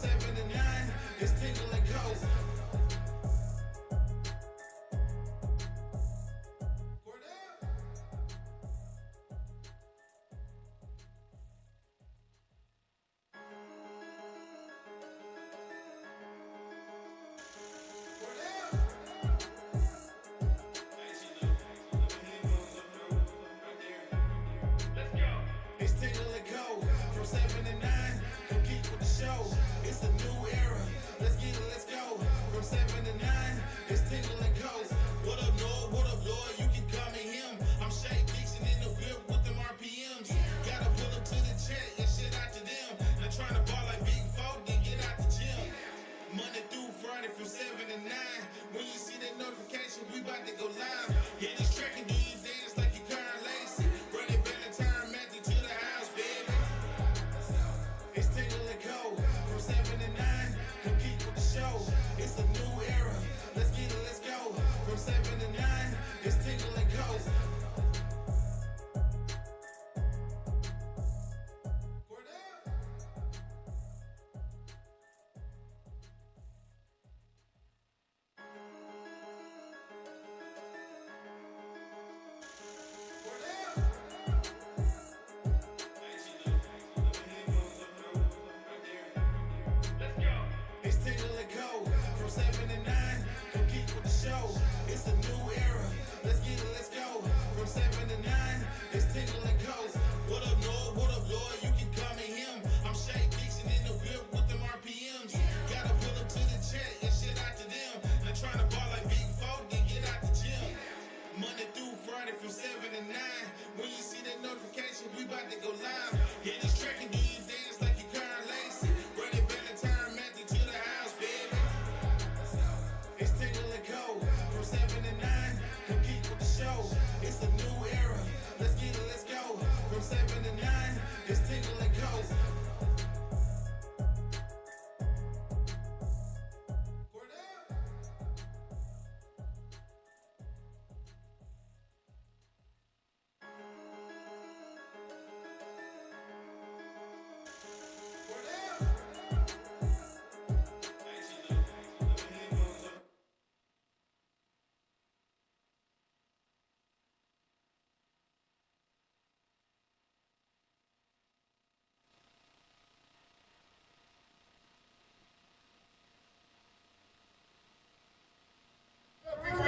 7 to 9, it's Tingle Co. It's Tingle Co. From 7 to 9, come keep with the show. It's a new era. Let's get it, let's go. From 7 to 9, it's Tingle Co. What up, Lloyd? What up, Lloyd? You can call me him. I'm Shay Dixon in the whip with them RPMs. Gotta pull up to the chat and shit out to them. Not trying to ball like Big Folk, then get out the gym. Monday through Friday from 7 to 9. When you see that notification, we about to go live. Hit this track and do you dance like you Karen Lacey. Run it Valentine Matthew to the house, baby. It's Tingle Co. From 7 to 9. Come keep with the show. It's a new era. Let's get it, let's go. From 7 to 9. It's Tingle Co. It's Tingle Co. From 7 to 9. Come keep with the show. It's a new era. Let's get it, let's go. From 7 to 9. It's Tingle Co. What up, Lloyd? What up, Lloyd? You can call me him. I'm Shay Dixon in the whip with them RPMs. Gotta pull up to the chat and shit out to them. Not trying to ball like Big Folk, then get out the gym. Monday through Friday from 7 to 9. When you see that notification, we about to go live. Hit this track and do you dance like you Karen Lacey. Run it Valentine Matthew to the house, baby. It's Tingle Co. From 7 to 9. Come keep with the show. It's a new era. Let's get it, let's go. From 7 to 9. It's Tingle Co.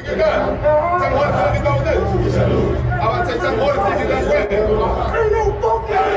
Get done. Tell me what to go with this. I want to tell me what to get done with. Ain't no fucking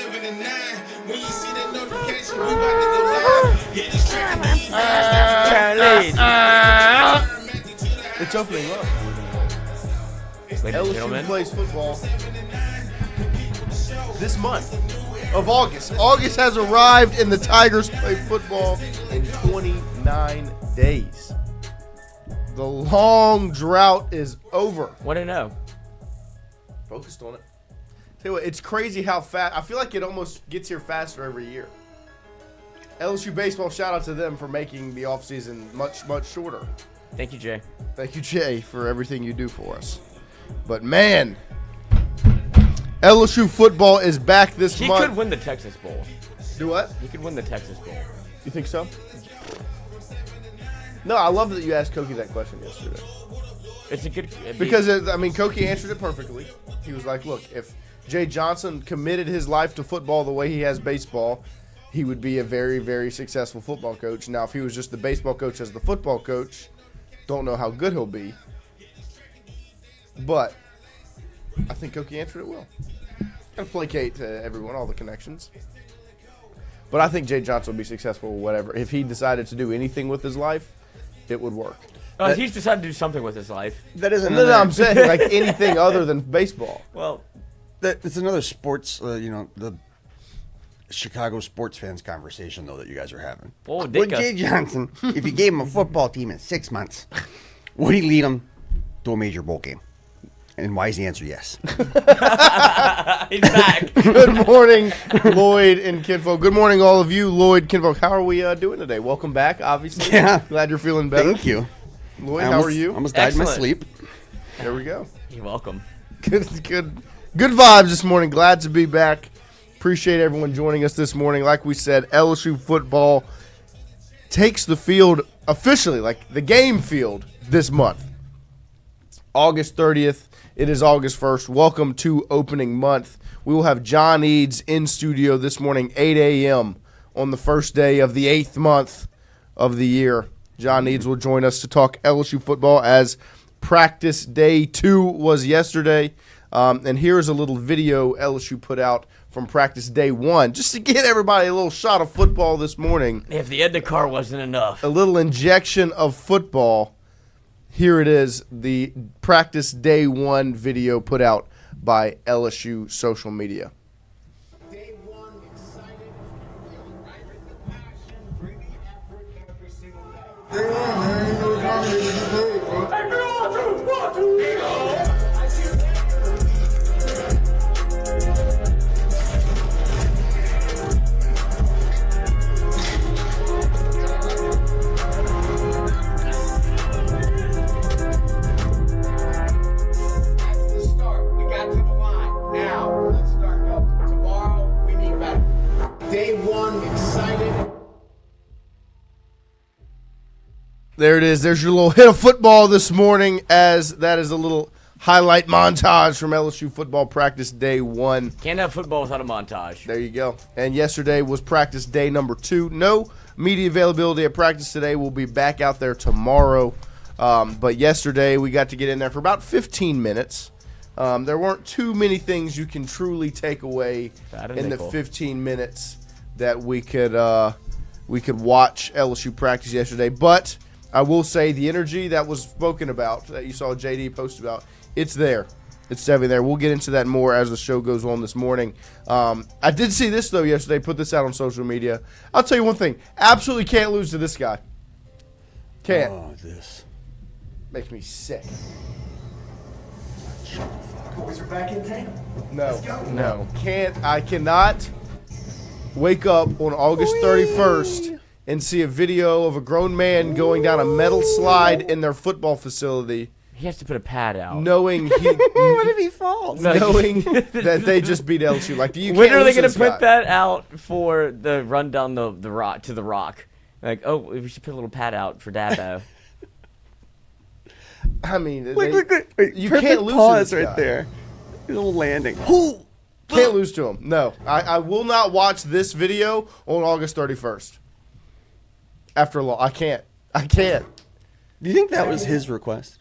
7 and 9. When you see that notification, we about to go live. Hit this track and It's opening up. Ladies and LSU gentlemen. plays football this month of August. August has arrived and the Tigers play football in 29 days. The long drought is over. 1-0. Focused on it. Tell you what, it's crazy how fast. I feel like it almost gets here faster every year. LSU baseball, shout out to them for making the offseason much, much shorter. Thank you, Jay. Thank you, Jay, for everything you do for us. But, man, LSU football is back this He month. could win the Texas Bowl. Do what? He could win the Texas Bowl. You think so? No, I love that you asked Koki that question yesterday. It's a good Because, Koki answered it perfectly. He was like, look, if Jay Johnson committed his life to football the way he has baseball, he would be a very, very successful football coach. Now, if he was just the baseball coach as the football coach, don't know how good he'll be. But I think Koki answered it well. Gotta placate to everyone, all the connections. But I think Jay Johnson will be successful, whatever. If he decided to do anything with his life, it would work. he's decided to do something with his life. That is No, another. I'm saying like anything other than baseball. Well, It's another sports. The Chicago sports fans conversation though that you guys are having. Oh, Would Dicka. Jay Johnson, if you gave him a football team in 6 months, would he lead them to a major bowl game? And why is the answer yes? he's back. Good morning, Lloyd and Kinfolk. Good morning, all of you, Lloyd, Kinfolk. How are we doing today? Welcome back, obviously. Yeah. Glad you're feeling better. Thank you. Lloyd, I how are you? Almost died in my Excellent. sleep. There we go. You're welcome. Good vibes this morning. Glad to be back. Appreciate everyone joining us this morning. Like we said, LSU football takes the field officially, like the game field, this month. August 30th. It is August 1st. Welcome to opening month. We will have John Eads in studio this morning, 8 a.m. on the first day of the 8th month of the year. John Eads will join us to talk LSU football as practice day 2 was yesterday. And here's a little video LSU put out from practice day 1, just to get everybody a little shot of football this morning. If the end of the car wasn't enough. A little injection of football. Here it is, the practice day 1 video put out by LSU social media. Day one, excited, feeling right with the passion, bring the effort every single That's the start. We got to the line. Now, let's start go. Tomorrow, we need better. Day one, excited. There it is. There's your little hit of football this morning, as that is a little highlight montage from LSU football practice day 1. Can't have football without a montage. There you go. And yesterday was practice day number 2. No media availability at practice today. We'll be back out there tomorrow. But yesterday we got to get in there for about 15 minutes. There weren't too many things you can truly take away Fat and in the nickel. 15 minutes that we could watch LSU practice yesterday. But I will say the energy that was spoken about, that you saw JD post about, it's there. It's definitely there. We'll get into that more as the show goes on this morning. I did see this, though, yesterday. Put this out on social media. I'll tell you one thing. Absolutely can't lose to this guy. Can't. Oh, this. Makes me sick. Boys are back in town. No. I cannot wake up on August 31st and see a video of a grown man going down a metal slide in their football facility, He has to put a pad out. knowing What if he falls? knowing that they just beat LSU. Like, you When can't are they lose to going this to put guy. that out for the run down the rock to the rock? Like, oh, we should put a little pad out for Dabo. I mean, Look, wait, you perfect can't lose to pause this right guy. there. Little landing. Can't lose to him. No, I will not watch this video on August 31st. After a law, I can't. Do you think that was his request?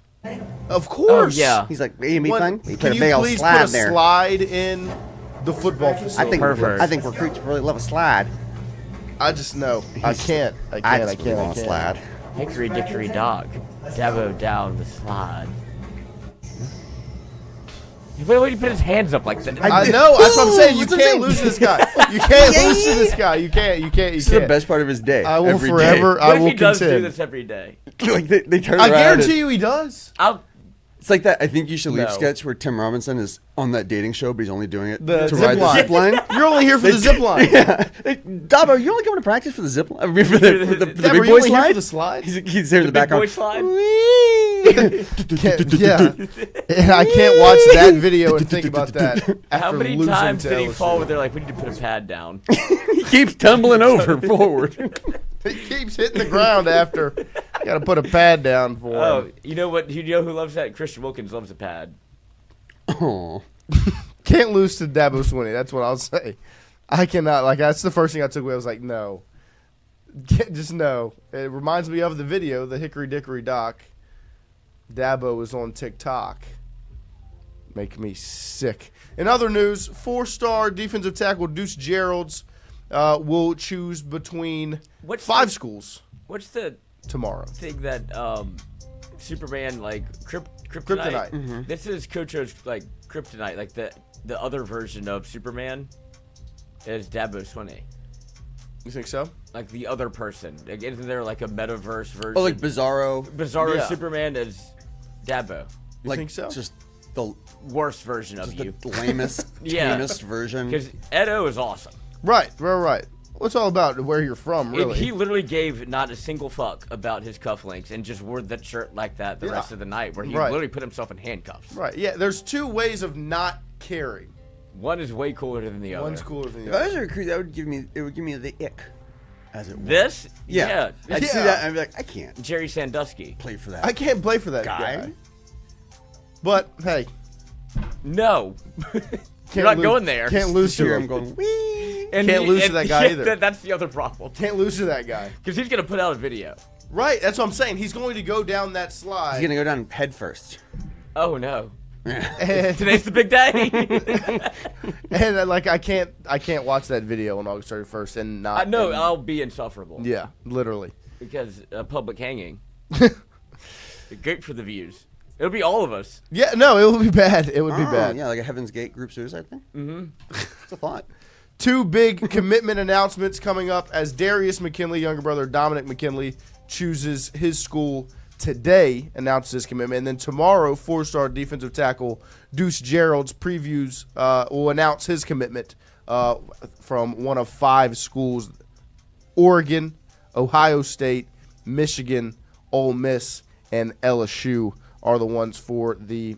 Of course. Oh, yeah. He's like, hey, it'd be What- fun. He Can put a you big old please slide put a there. slide in the football facility. I think recruits really love a slide. I just know. I can't. I can't. Slide. Hickory dickory dock. Dabo down the slide. Why did he put his hands up like that? I know. That's what I'm saying. You can't lose to this guy. You can't lose to this guy. You can't. This is the best part of his day. I will every forever. Day. I What if will he does do contend. this every day? Like they turn I around. guarantee you he does. It's like that I Think You Should Leave No. sketch where Tim Robinson is on that dating show, but he's only doing it The to zip ride line. the zip line. You're only here for the zip line. Yeah. Dabo, you only coming to practice for the zip line? I mean, for the Dabo, big you boy only here slide? for the slide? He's there in the Big background. boy slide? Yeah. And I can't watch that video and think about that. How after many losing times to did he LSU. fall where they're like, we need to put a pad down? He keeps tumbling over forward. He keeps hitting the ground after. Got to put a pad down for Oh, him. you know what? You know who loves that? Christian Wilkins loves a pad. Oh. Can't lose to Dabo Swinney. That's what I'll say. I cannot. Like, that's the first thing I took away. I was like, no. Just no. It reminds me of the video, the Hickory Dickory Dock. Dabo was on TikTok. Make me sick. In other news, 4-star defensive tackle Deuce Gerald's will choose between five schools What's the tomorrow. thing that Superman like kryptonite? Kryptonite. Mm-hmm. This is Coach O's like kryptonite, like the other version of Superman is Dabo Swinney. You think so? Like the other person. Like, isn't there like a metaverse version? Oh, like Bizarro. Bizarro Yeah. Superman is Dabo. You Like think so? just the Worst version of just you. the lamest, Yeah. tamest version. Because Edo is awesome. Right. Well, it's all about where you're from, really. He literally gave not a single fuck about his cufflinks and just wore that shirt like that the rest of the night, where he Right. literally put himself in handcuffs. Right. Yeah. There's two ways of not caring. One is way cooler than the other. One's cooler than If the I was other. a recruit, that would give me the ick, as it were. This? Yeah. I'd see Yeah. that and I'd be like, I can't Jerry Sandusky. play for that. I can't play for that guy. But hey, No. You're can't not lose- going there. Can't lose to Here him. I'm going, wee. And Can't lose to that guy either. That's the other problem. Can't lose to that guy. Because he's going to put out a video. Right. That's what I'm saying. He's going to go down that slide. He's gonna go down head first. Oh, no. and, Today's the big day. and like I can't watch that video on August 31st and not. I know. and- I'll be insufferable. yeah. Literally. Because public hanging. Great for the views. It'll be all of us. Yeah. No. It would be bad. It would be bad. Yeah, like a Heaven's Gate group suicide thing. Mm-hmm. It's a thought. Two big commitment announcements coming up as Darius McKinley, younger brother Dominic McKinley, chooses his school today, announces his commitment. And then tomorrow, 4-star defensive tackle Deuce Gerald's will announce his commitment from one of 5 schools: Oregon, Ohio State, Michigan, Ole Miss, and LSU are the ones for the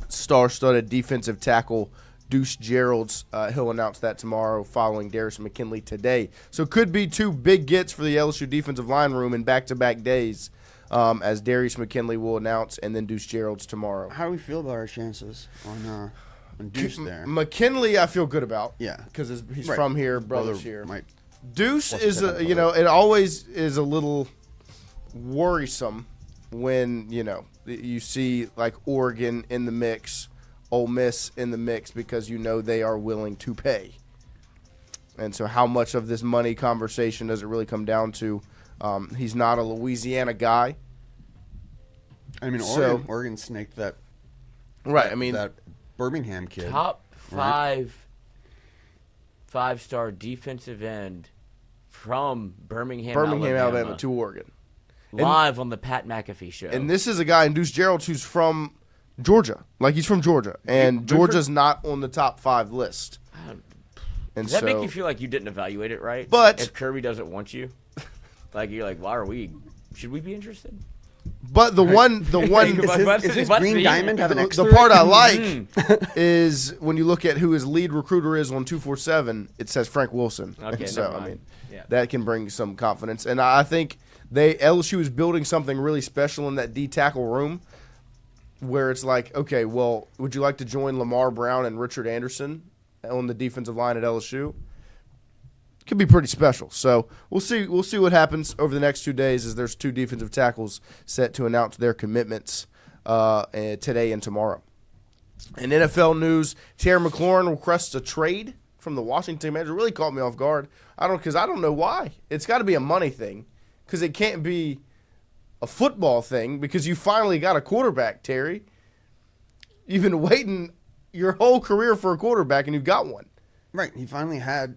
star-studded defensive tackle Deuce Gerald's. He'll announce that tomorrow following Darius McKinley today. So could be 2 big gets for the LSU defensive line room in back-to-back days as Darius McKinley will announce and then Deuce Gerald's tomorrow. How do we feel about our chances on Deuce there? McKinley I feel good about. Yeah. Because he's Right. from here, brother's Brother here. might- Deuce Plus is, Pittman, it always is a little worrisome when, you see like Oregon in the mix, Ole Miss in the mix, because they are willing to pay. And so how much of this money conversation does it really come down to? He's not a Louisiana guy. I mean, So- Oregon snaked that. Right. I mean, that Birmingham kid. Top 5-star defensive end from Birmingham, Alabama to Oregon. Live on the Pat McAfee show. And this is a guy in Deuce Gerald who's from Georgia. Like, he's from Georgia. And Georgia's not on the top 5 list. And Does that so, make you feel like you didn't evaluate it right? But- if Kirby doesn't want you, like you're like, why are we? Should we be interested? but the one Is his green diamond have an X the through part it? I like is when you look at who his lead recruiter is on 247, it says Frank Wilson. Okay, And so never I mind. mean, Yeah. that can bring some confidence. And I think LSU is building something really special in that D tackle room, where it's like, okay, well, would you like to join Lamar Brown and Richard Anderson on the defensive line at LSU? Could be pretty special. So we'll see what happens over the next 2 days, as there's 2 defensive tackles set to announce their commitments today and tomorrow. In NFL news, Terry McLaurin requests a trade from the Washington manager. Really caught me off guard. I don't know why. It's got to be a money thing because it can't be a football thing because you finally got a quarterback, Terry. You've been waiting your whole career for a quarterback, and you've got one. Right. He finally had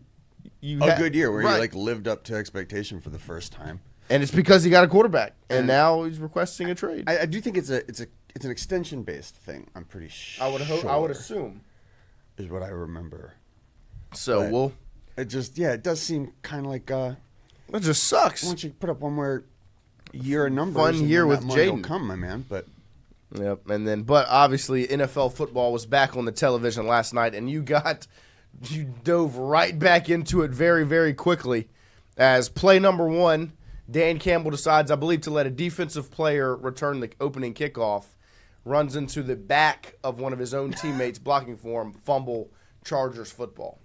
a good year where he lived up to expectation for the first time. And it's because he got a quarterback, and now he's requesting a trade. I do think it's an extension based thing. I'm pretty sure. I would assume is what I remember. So it does seem kind of like it just sucks. Once you put up one more year of numbers, fun year with Jaden, come, my man. But yep, but obviously NFL football was back on the television last night, and you dove right back into it very, very quickly. As play number 1, Dan Campbell decides, I believe, to let a defensive player return the opening kickoff, runs into the back of one of his own teammates blocking for him, fumble, Chargers football.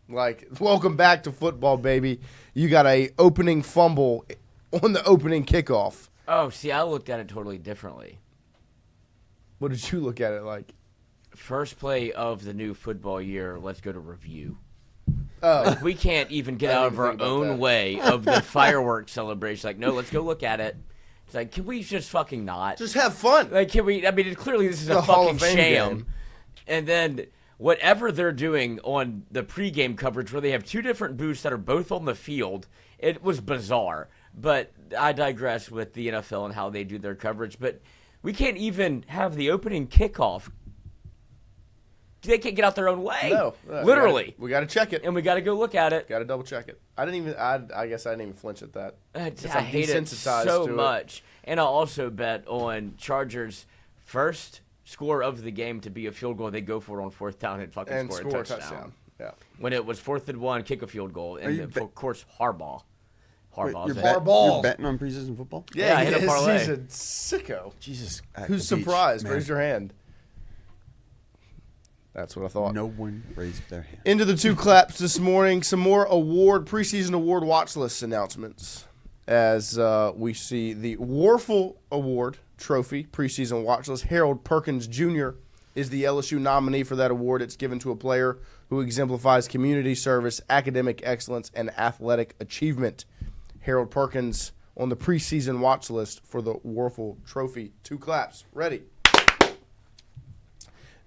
Like, welcome back to football, baby. You got a opening fumble on the opening kickoff. Oh, see, I looked at it totally differently. What did you look at it like? First play of the new football year, let's go to review. Oh. Like, we can't even get out of our own way of the fireworks celebration. Like, no, let's go look at it. It's like, can we just fucking not? Just have fun. Like, can we? I mean, clearly this is a Hall fucking of Fame sham. game. And then whatever they're doing on the pregame coverage where they have 2 different booths that are both on the field, it was bizarre. But I digress with the NFL and how they do their coverage. But we can't even have the opening kickoff. They can't get out their own way. No. Literally. We got to check it. And we got to go look at it. Got to double check it. I guess I didn't even flinch at that. I hate it so much. And I'll also bet on Chargers' first score of the game to be a field goal. They go for it on 4th down and fucking score a touchdown. Yeah. When it was 4th and 1, kick a field goal. And of course, Harbaugh. Wait, you're betting on preseason football? Yeah, I hit a parlay. He's a sicko. Jesus. Who's surprised? Raise your hand. That's what I thought. No one raised their hand. Into the 2 claps this morning. Some more preseason award watch list announcements. As we see the Warfel Award trophy preseason watch list. Harold Perkins Jr. is the LSU nominee for that award. It's given to a player who exemplifies community service, academic excellence, and athletic achievement. Harold Perkins on the preseason watch list for the Warfel Trophy. 2 claps. Ready.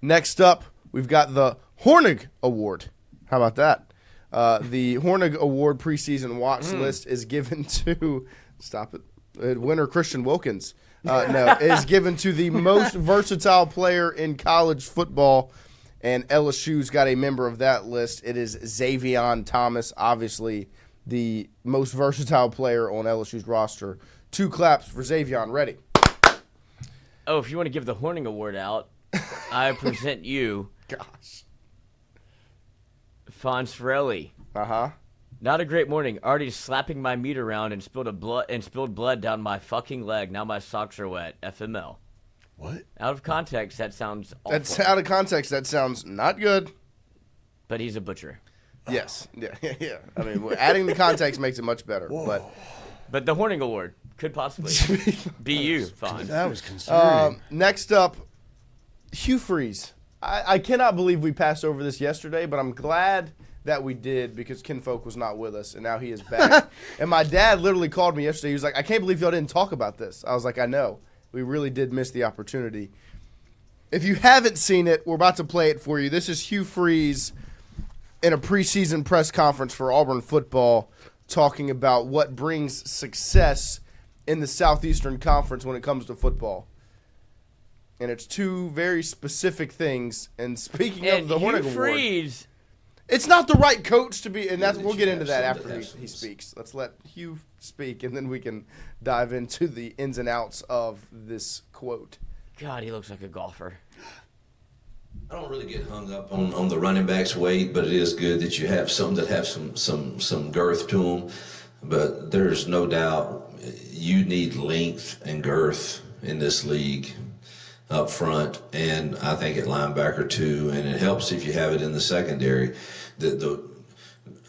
Next up, we've got the Hornig Award. How about that? The Hornig Award preseason watch list is given to winner Christian Wilkins. Is given to the most versatile player in college football, and LSU's got a member of that list. It is Xavion Thomas, obviously the most versatile player on LSU's roster. 2 claps for Xavion. Ready. Oh, if you want to give the Horning Award out, I present you Fonz Ferrelli. Uh-huh. Not a great morning. Already slapping my meat around and spilled blood down my fucking leg. Now my socks are wet. FML. What? Out of context, that sounds awful. That's out of context. That sounds not good. But he's a butcher. Yes. Yeah. I mean, adding the context makes it much better. But the Horning Award could possibly be you, Fonz. That was concerning. Next up, Hugh Freeze. I cannot believe we passed over this yesterday, but I'm glad that we did because Kinfolk was not with us, and now he is back. And my dad literally called me yesterday. He was like, I can't believe y'all didn't talk about this. I was like, I know. We really did miss the opportunity. If you haven't seen it, we're about to play it for you. This is Hugh Freeze in a preseason press conference for Auburn football talking about what brings success in the Southeastern Conference when it comes to football. And it's 2 very specific things. And speaking of the Hornig Award, Freeze, it's not the right coach to be, and we'll get into that after he speaks. Let's let Hugh speak, and then we can dive into the ins and outs of this quote. God, he looks like a golfer. I don't really get hung up on the running back's weight, but it is good that you have some that have some girth to them. But there's no doubt you need length and girth in this league up front, and I think at linebacker too. And it helps if you have it in the secondary.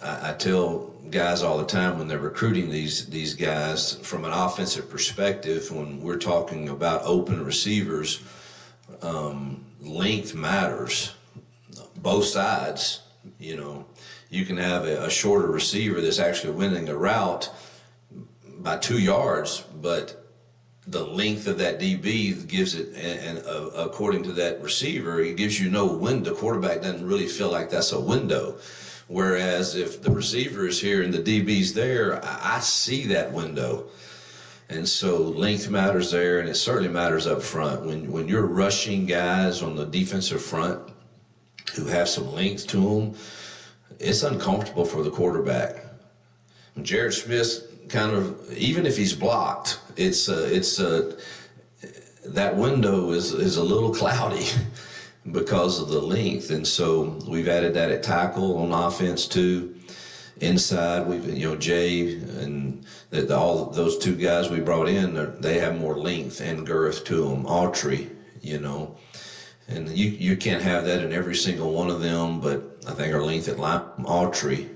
I tell guys all the time when they're recruiting these guys from an offensive perspective, when we're talking about open receivers, length matters, both sides. You know, you can have a shorter receiver that's actually winning a route by 2 yards, but the length of that DB gives it, and according to that receiver, it gives you no window. Quarterback doesn't really feel like that's a window. Whereas if the receiver is here and the DB's there, I see that window. And so length matters there, and it certainly matters up front. When you're rushing guys on the defensive front who have some length to them, it's uncomfortable for the quarterback. Jared Smith kind of, even if he's blocked, that window is a little cloudy because of the length. And so we've added that at tackle on offense too. Inside, Jay and all those two guys we brought in, they have more length and girth to them. Autry, and you can't have that in every single one of them, but I think our length at Autry,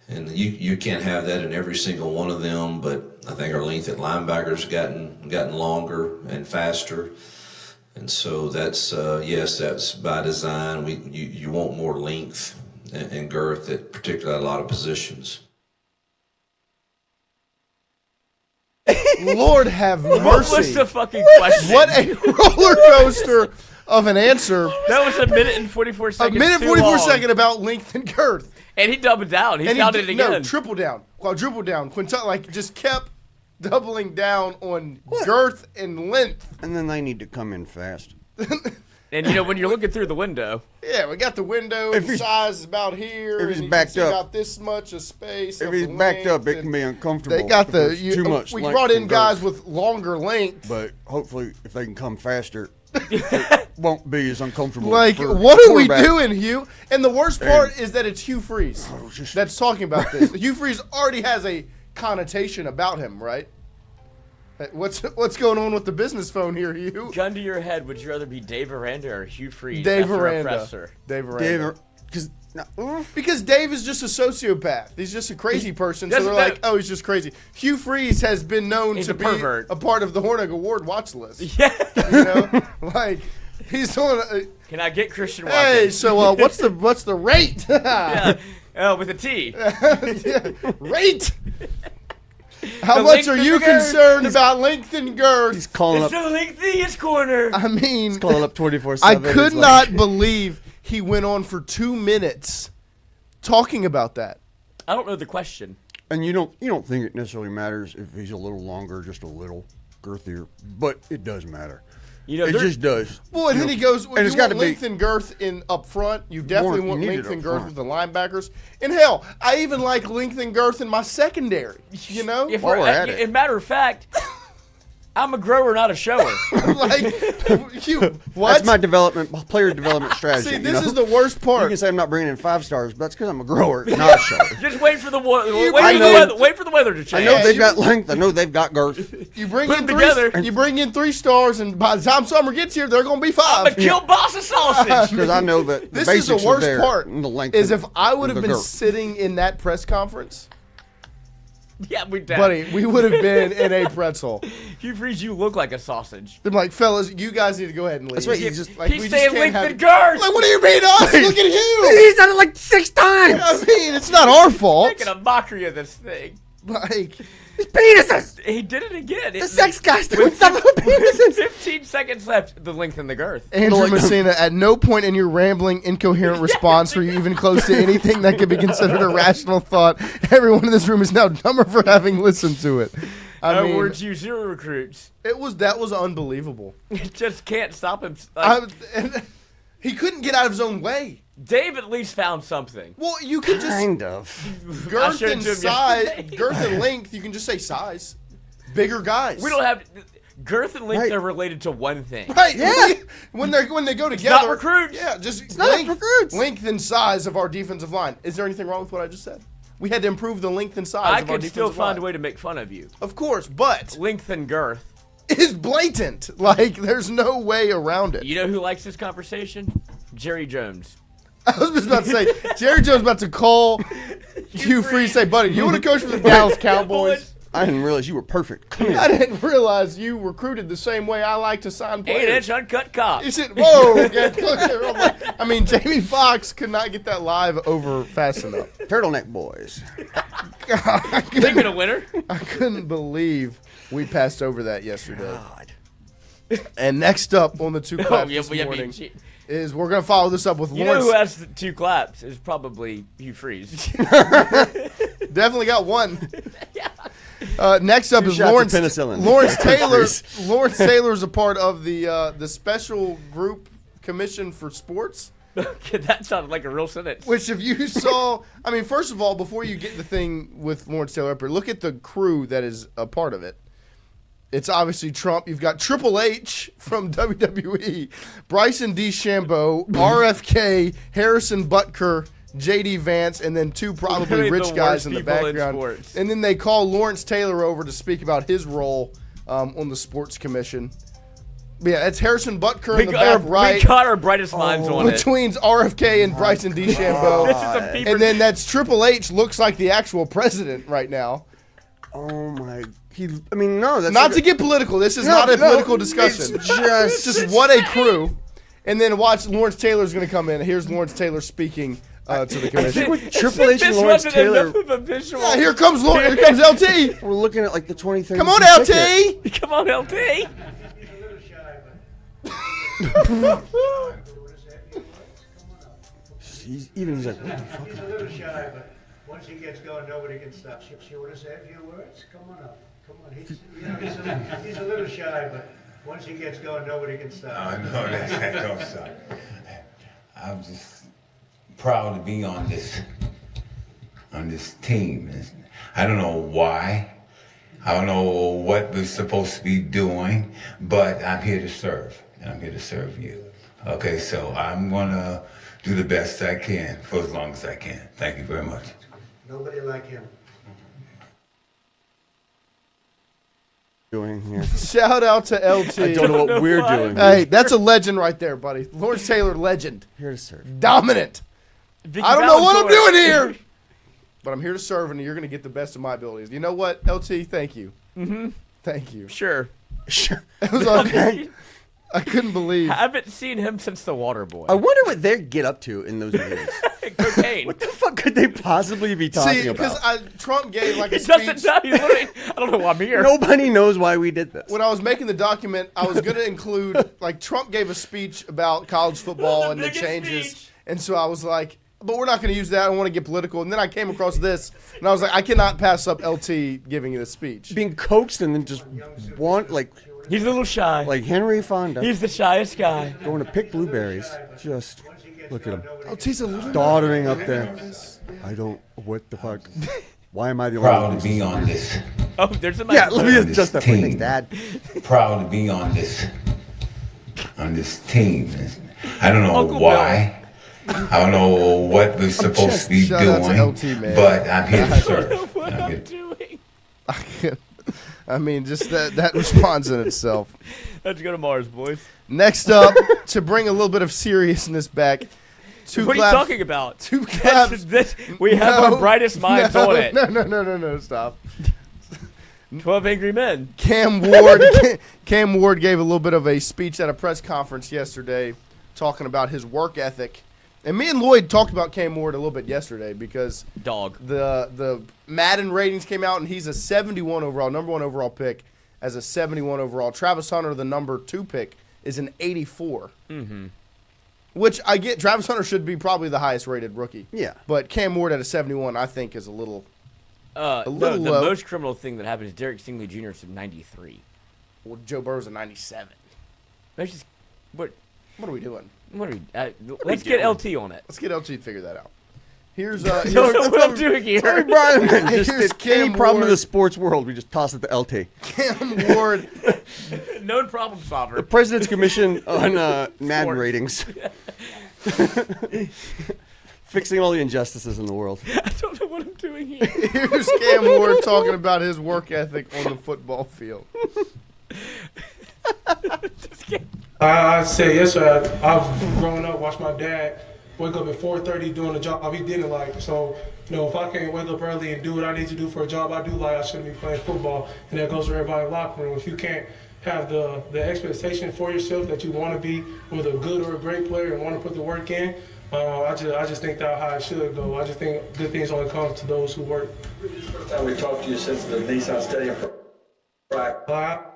and you can't have that in every single one of them, but I think our length at linebackers gotten longer and faster. And so that's that's by design. You want more length and girth, particularly at a lot of positions. Lord have mercy. What was the fucking question? What a roller coaster of an answer. That was a minute and 44 seconds. A minute and 44 seconds about length and girth. And he doubled down. He found it again. No, triple down, quadruple down, just kept doubling down on girth and length. And then they need to come in fast. And when you're looking through the window. Yeah, we got the window. The size is about here. If he's and backed up, got this much of space. If he's backed up, it can be uncomfortable. They got too much. We brought in guys with longer length, but hopefully, if they can come faster, it won't be as uncomfortable. Like, what are we doing, Hugh? And the worst part is that it's Hugh Freeze that's talking about this. Hugh Freeze already has a connotation about him, right? What's going on with the business phone here, Hugh? Gun to your head, would you rather be Dave Aranda or Hugh Freeze? Dave Aranda. Because Dave is just a sociopath. He's just a crazy person. So they're like, oh, he's just crazy. Hugh Freeze has been known to be a part of the Hornig Award watch list. Yeah. He's doing. Can I get Christian Watkins? Hey, so what's the rate? Yeah. Oh, with a T. Rate. How much are you concerned about length and girth? He's calling up. It's the lengthiest corner. I mean, he's calling up 24/7. I could not believe he went on for 2 minutes talking about that. I don't know the question. And you don't think it necessarily matters if he's a little longer, just a little girthier, but it does matter. It just does. Well, and then he goes, well, and it's got to length and girth in up front. You definitely want length and girth with the linebackers. And hell, I even like length and girth in my secondary. As matter of fact, I'm a grower, not a shower. What? That's my player development strategy. See, this is the worst part. You can say I'm not bringing in 5 stars, but that's because I'm a grower, not a shower. Just wait for the weather to change. I know they've got length. I know they've got girth. You bring in 3 stars, and by the time summer gets here, they're going to be 5. I'm going to kill Bossa Sausage. Because I know that this is the worst part. The length is if I would have been sitting in that press conference. Yeah, buddy, we would have been in a pretzel. Hugh Freeze, you look like a sausage. I'm like, fellas, you guys need to go ahead and leave. That's right. He's saying length and girth. Like, what do you mean us? Look at Hugh. He's done it like 6 times. I mean, it's not our fault. Making a mockery of this thing. His penises. He did it again. The sex guy's doing something with penises. 15 seconds left. The length and the girth. Andrew Messina, at no point in your rambling, incoherent response were you even close to anything that could be considered a rational thought. Everyone in this room is now dumber for having listened to it. I mean, words you 0 recruits. That was unbelievable. It just can't stop him. He couldn't get out of his own way. Dave at least found something. Well, you could just girth and size, girth and length. You can just say size. Bigger guys. We don't have girth and length. They're related to one thing. Right? Yeah. When they go together. It's not recruits. Yeah. Just it's not recruits. Length and size of our defensive line. Is there anything wrong with what I just said? We had to improve the length and size of our defensive line. I could still find a way to make fun of you. Of course, but length and girth is blatant. Like, there's no way around it. You know who likes this conversation? Jerry Jones. I was just about to say, Jerry Jones about to call Hugh Freeze, say, buddy, you want to coach for the Dallas Cowboys? I didn't realize you were perfect. Come here. I didn't realize you recruited the same way I like to sign players. 8-inch uncut cop. He said, whoa. I mean, Jamie Foxx could not get that live over fast enough. Turtleneck boys. Thinking a winner. I couldn't believe we passed over that yesterday. God. And next up on the two claps this morning is we're going to follow this up with You Lawrence. know who has the 2 claps? Is probably Hugh Freeze. Definitely got one. Next up 2 is shots of Lawrence. penicillin. Lawrence Taylor. Lawrence Taylor is a part of the special group commission for sports. Okay, that sounded like a real sentence. Which, if you saw, I mean, first of all, before you get the thing with Lawrence Taylor up here, look at the crew that is a part of it. It's obviously Trump. You've got Triple H from WWE, Bryson DeChambeau, RFK, Harrison Butker, JD Vance, and then 2 probably Literally rich the guys worst in the people in background. sports. And then they call Lawrence Taylor over to speak about his role on the sports commission. But yeah, it's Harrison Butker in the back right. We got our brightest minds on it. Between RFK and Bryson DeChambeau. This is a fever. And then that's Triple H looks like the actual president right now. Oh my. No, that's Not to get political. This is not a political discussion. It's just what a crew. And then watch Lawrence Taylor's going to come in. Here's Lawrence Taylor speaking to the I commission. think with Triple H and This Lawrence wasn't Taylor, enough of a visual. Yeah, here comes LT. we're looking at like the 2030. Come on, LT. Come on, LT. He's like, what the fuck? He's a little shy, but once he gets going, nobody can stop. You want to say a few words? Come on up. Come on. He's a little shy, but once he gets going, nobody can stop. Oh, no, that don't stop. I'm just proud to be on this team. I don't know why. I don't know what we're supposed to be doing, but I'm here to serve, and I'm here to serve you. Okay, so I'm gonna do the best I can for as long as I can. Thank you very much. Nobody like him. Doing here. Shout out to LT. I don't know what we're doing. Hey, that's a legend right there, buddy. Lawrence Taylor, legend. Here to serve. Dominant. I don't know what I'm doing here. But I'm here to serve, and you're going to get the best of my abilities. You know what, LT? Thank you. Mm-hmm. Thank you. Sure. It was okay. I couldn't believe. Haven't seen him since the Water Boy. I wonder what they get up to in those meetings. Cocaine. What the fuck could they possibly be talking See, because about? Trump gave like a It doesn't speech. know. He's literally, I don't know why I'm here. Nobody knows why we did this. When I was making the document, I was going to include, like, Trump gave a speech about college football and the biggest changes. speech. And so I was like, but we're not going to use that. I don't want to get political. And then I came across this, and I was like, I cannot pass up LT giving this speech. Being coaxed and then just He's a little shy. like Henry Fonda He's the shyest guy. going to pick blueberries. Just look at him. LT's a little Doddering up there. I don't, what the fuck? Why am I the only Proud one? to be on this Oh, there's a Yeah, let me on adjust this that for team. things, Dad. Proud to be on this team. I don't know Uncle why. I don't know what we're supposed to be shout out to doing, LT, man. but I'm here to serve. What I'm I'm here- doing. I mean, just that response in itself. Let's go to Mars, boys. Next up, to bring a little bit of seriousness back, two What claps. are you talking about? Two That's- claps. we have No, our brightest minds no, on it. No, stop. 12 Angry Men. Cam Ward gave a little bit of a speech at a press conference yesterday talking about his work ethic. And me and Lloyd talked about Cam Ward a little bit yesterday because Dog. the Madden ratings came out, and he's a 71 overall, number 1 overall pick as a 71 overall. Travis Hunter, the number 2 pick, is an 84. Mm-hmm. Which I get. Travis Hunter should be probably the highest rated rookie. Yeah. But Cam Ward at a 71, I think, is a little The low. most criminal thing that happened is Derek Stingley Jr. is 93. well, Joe Burrow's a 97. Let's just What are we doing? what are we? Let's get LT on it. Let's get LT to figure that out. Here's Don't know what I'm doing here. Sorry, Brian. Just Here's if any Cam problem in Ward. the sports world, we just toss it to LT. Cam Ward. Known problem solver. The President's Commission on Madden Sports. ratings. Fixing all the injustices in the world. I don't know what I'm doing here. Here's Cam Ward talking about his work ethic on the football field. I say yes, sir. I've grown up, watched my dad wake up at 4:30 doing a job he didn't like. So, if I can't wake up early and do what I need to do for a job I do like, I shouldn't be playing football. And that goes for everybody in the locker room. If you can't have the expectation for yourself that you want to be with a good or a great player and want to put the work in, I just think that's how it should go. I just think good things only come to those who work. First time we talked to you since the Nissan Stadium practice.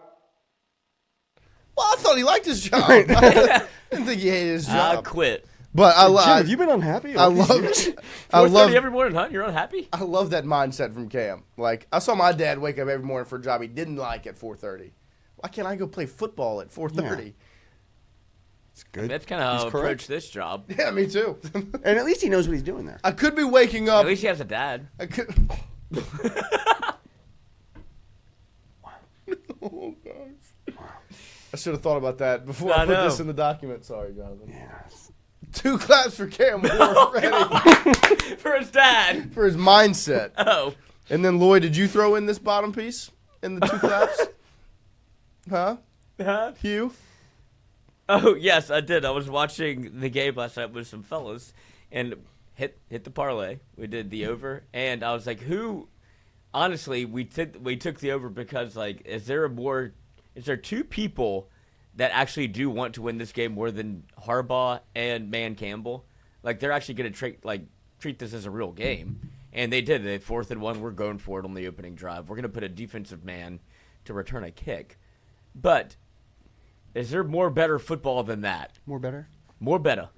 Well, I thought he liked his job. I didn't think he hated his job. I quit. But Jim, have you been unhappy? I love 4:30 every morning, huh? You're unhappy? I love that mindset from Cam. Like, I saw my dad wake up every morning for a job he didn't like at 4:30. Why can't I go play football at 4:30? Yeah. It's good. That's kind of how I approach this job. Yeah, me too. And at least he knows what he's doing there. I could be waking up. At least he has a dad. I could. Oh, gosh. I should have thought about that before I put this in the document. Sorry, Jonathan. Yes. 2 claps for Cam. Already. For his dad. For his mindset. Oh. And then, Lloyd, did you throw in this bottom piece in the 2 claps? Huh? Hugh? Oh, yes, I did. I was watching the game last night with some fellas and hit the parlay. We did the over. And I was like, honestly, we took the over because, like, is there 2 people that actually do want to win this game more than Harbaugh and Man Campbell? Like, they're actually going to treat this as a real game. And they did. They 4th and 1. We're going for it on the opening drive. We're going to put a defensive man to return a kick. But is there more better football than that? More better? More better.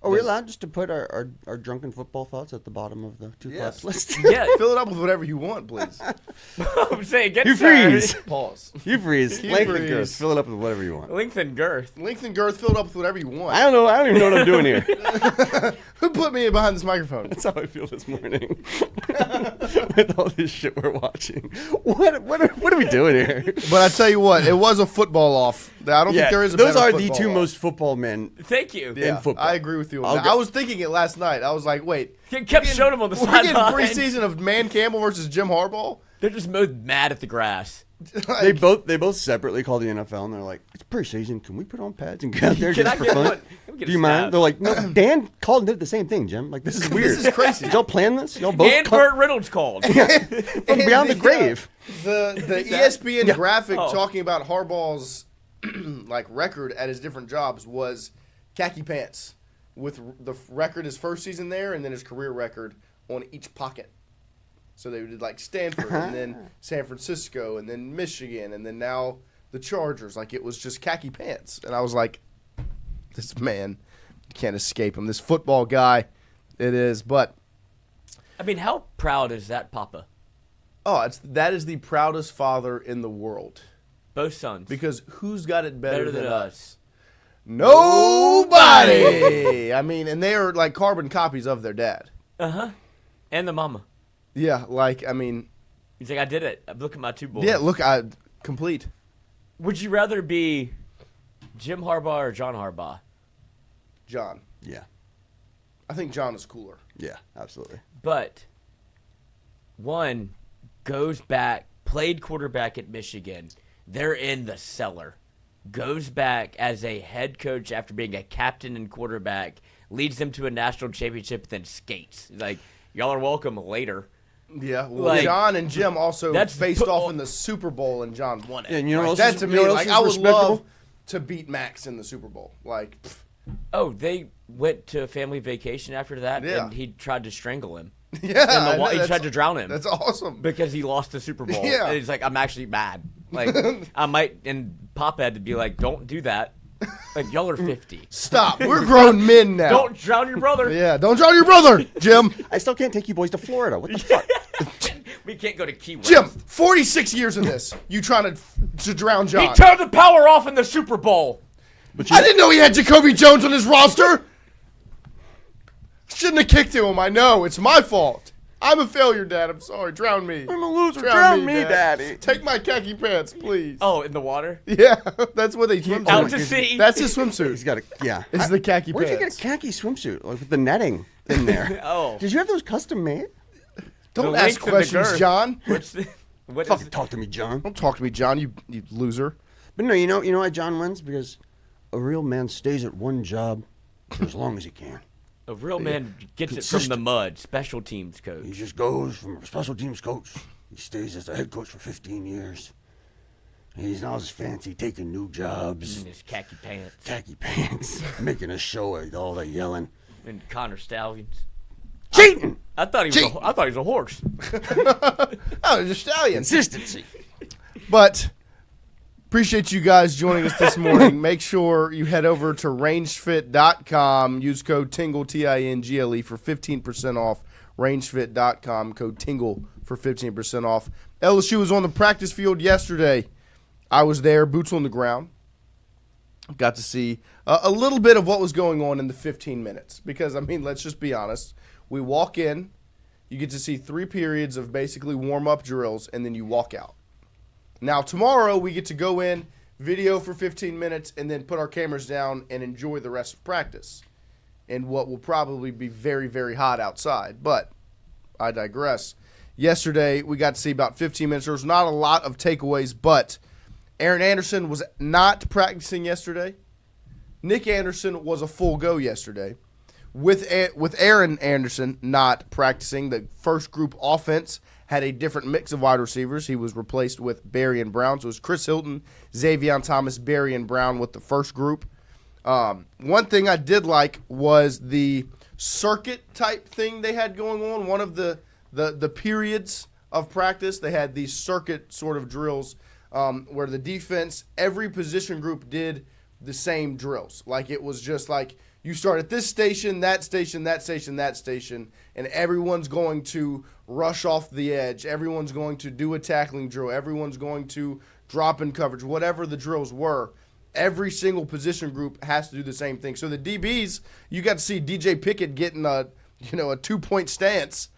Are we allowed just to put our drunken football thoughts at the bottom of the 2 class list? Yeah. Fill it up with whatever you want, please. I'm saying, Hugh Freeze. Pause. Hugh Freeze. Hugh Length and Freeze. girth. Fill it up with whatever you want. Length and girth. Length and girth, fill it up with whatever you want. I don't know. I don't even know what I'm doing here. Who put me behind this microphone? That's how I feel this morning. With all this shit we're watching. What are we doing here? But I tell you what, it was a football off. I don't think there is a those better are the football 2 off. most football men Thank you. in football. I agree with you on that. I was thinking it last night. I was like, wait. He kept showing him on the We're getting sideline. preseason of Man Campbell versus Jim Harbaugh? They're just mad at the grass. They both separately call the NFL and they're like, it's preseason. Can we put on pads and get out there just for fun? Do you mind? They're like, no. Dan called and did the same thing, Jim. Like, this is weird. This is crazy. Did y'all plan this? Y'all both And Burt Reynolds called. from beyond the grave. The ESPN graphic talking about Harbaugh's record at his different jobs was khaki pants with the record his first season there and then his career record on each pocket. So they did Stanford and then San Francisco and then Michigan and then now the Chargers. It was just khaki pants. And I was like, this man, you can't escape him. This football guy, it is. But I mean, how proud is that Papa? Oh, that is the proudest father in the world. Both sons. Because who's got it better than us? Nobody. I mean, and they are carbon copies of their dad. Uh-huh. And the mama. Yeah, he's like, I did it. Look at my 2 boys. Yeah, look, complete. Would you rather be Jim Harbaugh or John Harbaugh? John. Yeah. I think John is cooler. Yeah, absolutely. But one goes back, played quarterback at Michigan. They're in the cellar. Goes back as a head coach after being a captain and quarterback, leads them to a national championship, then skates. Y'all are welcome later. Yeah, well, John and Jim also faced off in the Super Bowl, and John won it. Yeah, and you know that to me, I would love to beat Max in the Super Bowl. Oh, they went to a family vacation after that, Yeah. and he tried to strangle him. Yeah, he tried to drown him. That's awesome. Because he lost the Super Bowl. Yeah. And he's like, I'm actually mad. I might, and Pop had to be like, don't do that. Y'all are 50. Stop. We're grown men now. Don't drown your brother. Yeah, don't drown your brother, Jim. I still can't take you boys to Florida. What the fuck? We can't go to Key West. Jim, 46 years in this. You trying to drown John. He turned the power off in the Super Bowl. I didn't know he had Jacoby Jones on his roster. Shouldn't have kicked him. I know. It's my fault. I'm a failure, Dad. I'm sorry. Drown me. I'm a loser. Drown me, Daddy. Take my khaki pants, please. Oh, in the water? Yeah, that's what they swim Out to sea. That's his swimsuit. He's got It's the khaki Where'd pants. you get a khaki swimsuit? With the netting in there. Oh. Did you have those custom made? Don't The ask length and the questions, girth. John. What Fucking talk to me, John. Don't talk to me, John, you loser. But no, you know why John wins? Because a real man stays at one job for as long as he can. A real man gets it from the mud. Special teams coach. He just goes from special teams coach. He stays as the head coach for 15 years. And he's not as fancy, taking new jobs. In his khaki pants. Khaki pants. Making a show of all the yelling. And Connor Stallions. Cheating! I thought he was a horse. Oh, he's a stallion. Consistency. But appreciate you guys joining us this morning. Make sure you head over to rangefit.com. Use code TINGLE, TINGLE, for 15% off. Rangefit.com, code TINGLE for 15% off. LSU was on the practice field yesterday. I was there, boots on the ground. Got to see a little bit of what was going on in the 15 minutes. Because, I mean, let's just be honest. We walk in, you get to see 3 periods of basically warm-up drills, and then you walk out. Now, tomorrow, we get to go in, video for 15 minutes, and then put our cameras down and enjoy the rest of practice in what will probably be very, very hot outside. But I digress. Yesterday, we got to see about 15 minutes. There was not a lot of takeaways, but Aaron Anderson was not practicing yesterday. Nick Anderson was a full go yesterday. With Aaron Anderson not practicing, the first group offense had a different mix of wide receivers. He was replaced with Barry and Brown. So it was Chris Hilton, Xavier Thomas, Barry, and Brown with the first group. One thing I did like was the circuit type thing they had going on. One of the periods of practice, they had these circuit sort of drills where the defense, every position group did the same drills. Like it was just like, you start at this station, that station, that station, that station, and everyone's going to rush off the edge. Everyone's going to do a tackling drill. Everyone's going to drop in coverage. Whatever the drills were, every single position group has to do the same thing. So the DBs, you got to see DJ Pickett getting a 2-point stance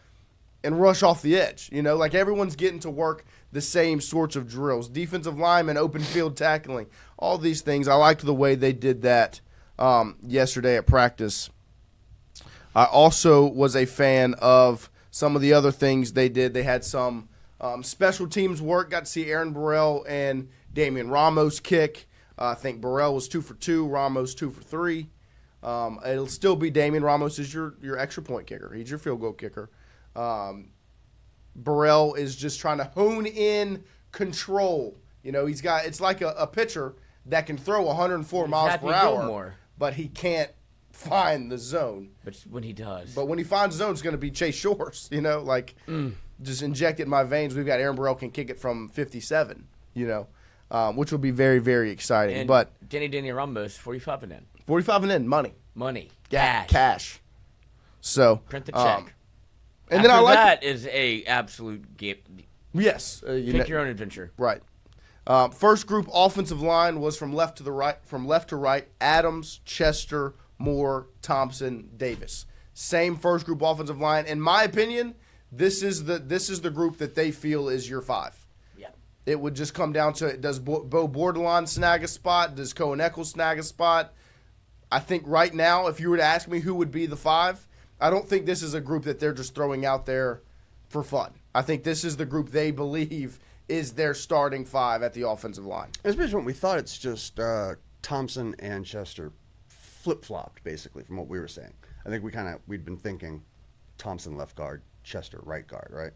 and rush off the edge. Like everyone's getting to work the same sorts of drills. Defensive linemen, open field tackling, all these things. I liked the way they did that yesterday at practice. I also was a fan of some of the other things they did. They had some special teams work. Got to see Aaron Burrell and Damian Ramos kick. I think Burrell was 2 for 2, Ramos 2 for 3. It'll still be Damian Ramos is your extra point kicker. He's your field goal kicker. Burrell is just trying to hone in control. It's like a pitcher that can throw 104 miles per hour, but he can't find the zone. But when he does. But when he finds the zone, it's going to be Chase Shores, just inject it in my veins. We've got Aaron Burrell can kick it from 57, which will be very, very exciting. And but Danny Ramos, 45 and in. 45 and in, money. Cash. So print the check. And After then I like that is a absolute game. Yes. Pick your own adventure. Right. First group offensive line was from left to right. Adams, Chester, Moore, Thompson, Davis. Same first group offensive line. In my opinion, this is the group that they feel is your 5. Yeah. It would just come down to, does Bo Bordelon snag a spot? Does Cohen Eccles snag a spot? I think right now, if you were to ask me who would be the 5, I don't think this is a group that they're just throwing out there for fun. I think this is the group they believe is their starting 5 at the offensive line. Especially when we thought it's just Thompson and Chester flip-flopped, basically, from what we were saying. I think we'd been thinking Thompson left guard, Chester right guard, right?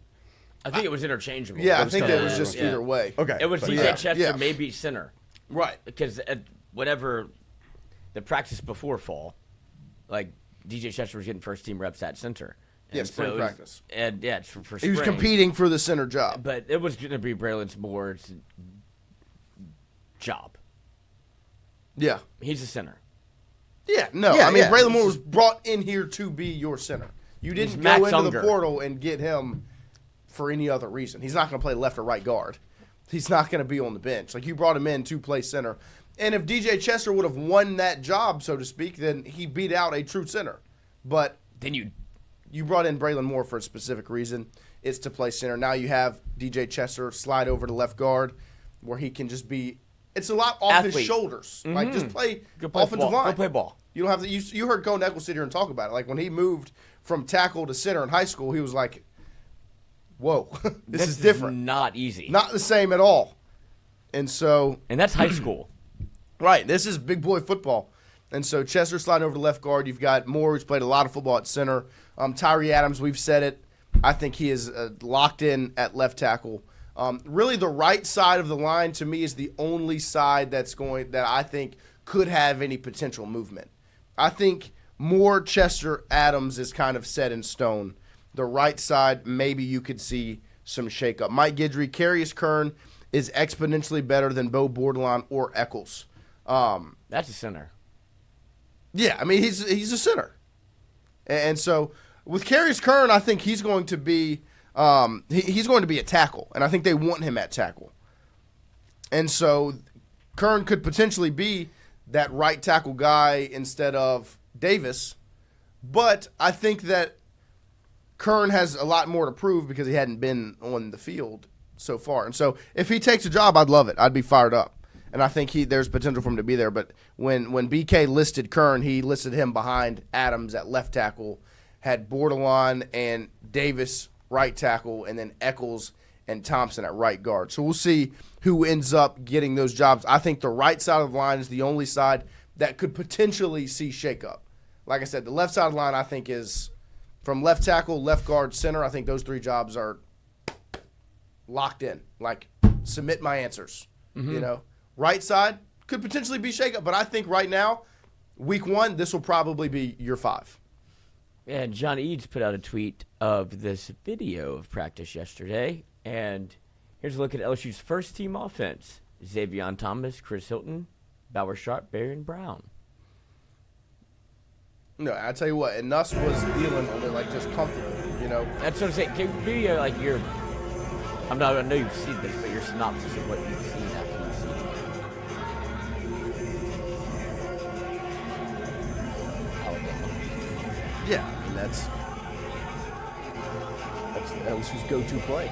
I think it was interchangeable. Yeah, I think that was just either way. Okay. It was DJ Chester, maybe center. Right. Because whenever the practice before fall, like DJ Chester was getting first-team reps at center. Yes, spring practice. And yeah, it's for spring. He was competing for the center job. But it was going to be Braylon Moore's job. Yeah. He's a center. Yeah, no. Yeah, Braylon Moore was brought in here to be your center. You didn't go into the portal and get him for any other reason. He's not going to play left or right guard. He's not going to be on the bench. Like, you brought him in to play center. And if DJ Chester would have won that job, so to speak, then he beat out a true center. But then you brought in Braylon Moore for a specific reason. It's to play center. Now you have DJ Chester slide over to left guard where he can just be – it's a lot off his shoulders. Mm-hmm. Like, just play offensive line. Go play ball. You don't have to – you heard Cohen Eccles sit here and talk about it. Like, when he moved from tackle to center in high school, he was like, whoa, this is different. Not easy. Not the same at all. And so – and that's high school. Right. This is big boy football. And so Chester sliding over to left guard. You've got Moore, who's played a lot of football at center. Tyree Adams, we've said it. I think he is locked in at left tackle. Really, the right side of the line to me is the only side that I think could have any potential movement. I think Moore, Chester, Adams is kind of set in stone. The right side, maybe you could see some shakeup. Mike Guidry, Carius Kern is exponentially better than Bo Bordelon or Eccles. That's a center. Yeah, I mean, he's a center. And so with Carius Kern, I think he's going to be he's going to be a tackle, and I think they want him at tackle. And so Kern could potentially be that right tackle guy instead of Davis, but I think that Kern has a lot more to prove because he hadn't been on the field so far. And so if he takes a job, I'd love it. I'd be fired up. And I think there's potential for him to be there. But when BK listed Kern, he listed him behind Adams at left tackle, had Bordelon and Davis right tackle, and then Eccles and Thompson at right guard. So we'll see who ends up getting those jobs. I think the right side of the line is the only side that could potentially see shakeup. Like I said, the left side of the line I think is from left tackle, left guard, center. I think those three jobs are locked in. Like, submit my answers, you know. Right side could potentially be shakeup, but I think right now, week 1, this will probably be year 5. And John Eads put out a tweet of this video of practice yesterday, and here's a look at LSU's first team offense. Xavion Thomas, Chris Hilton, Bauer Sharp, Barry Brown. No, I tell you what, and Nuss was dealing with it like just comfortable, you know. That's what I'm saying. Give me like your, I know you've seen this, but your synopsis of what you've seen after you've seen it. Yeah, I mean that's LSU's go-to play.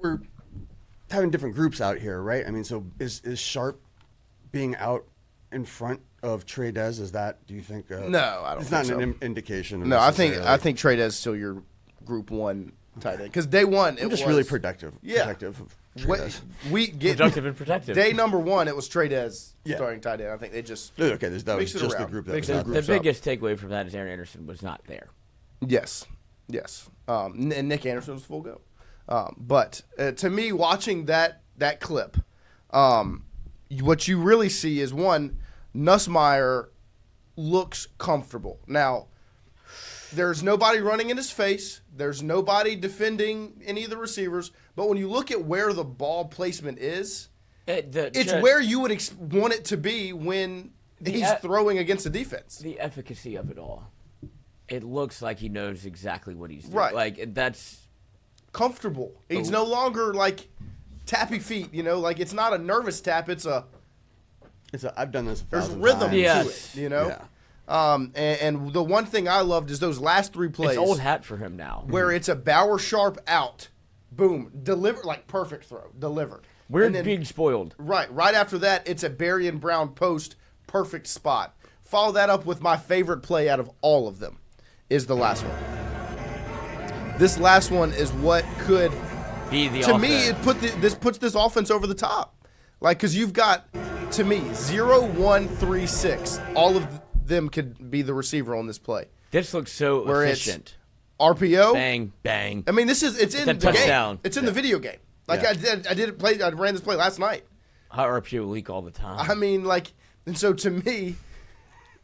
We're having different groups out here, right? I mean, so is Sharp being out in front of Trey Dez? Is that, do you think? No, I don't. It's think not so. an indication. No, I think Trey Dez is still your Group 1 tight end because day 1 I'm just really protective. Yeah, protective of Trey Dez. Productive and protective. Day number 1, it was Trey Dez starting tight end. I think they just okay. That was just around. the group that Mix was the out. The biggest takeaway from that is Aaron Anderson was not there. Yes. And Nick Anderson was full go. But to me, watching that clip, what you really see is, one, Nussmeier looks comfortable. Now, there's nobody running in his face. There's nobody defending any of the receivers. But when you look at where the ball placement is, it's where you would want it to be when he's throwing against the defense. The efficacy of it all. It looks like he knows exactly what he's doing. Right. Like, that's comfortable. He's no longer like tappy feet, you know, like it's not a nervous tap, it's a I've done this. There's rhythm Yes. to it, you know. Yeah. And the one thing I loved is those last 3 plays. It's old hat for him now. Where it's a Bauer Sharp out, boom, deliver, like perfect throw, delivered. We're And then- being spoiled. Right after that, it's a Barry and Brown post, perfect spot. Follow that up with my favorite play out of all of them, is the last one. This last one is what could Be the to offense. me this puts this offense over the top, like because you've got to me 0, 1, 3, 6. All of them could be the receiver on this play. This looks so Where efficient. It's RPO, Bang, bang. I mean, it's in the touchdown. game. It's in the video game. Like Yeah. I ran this play last night. Hot RPO leak all the time. I mean, like, and so to me,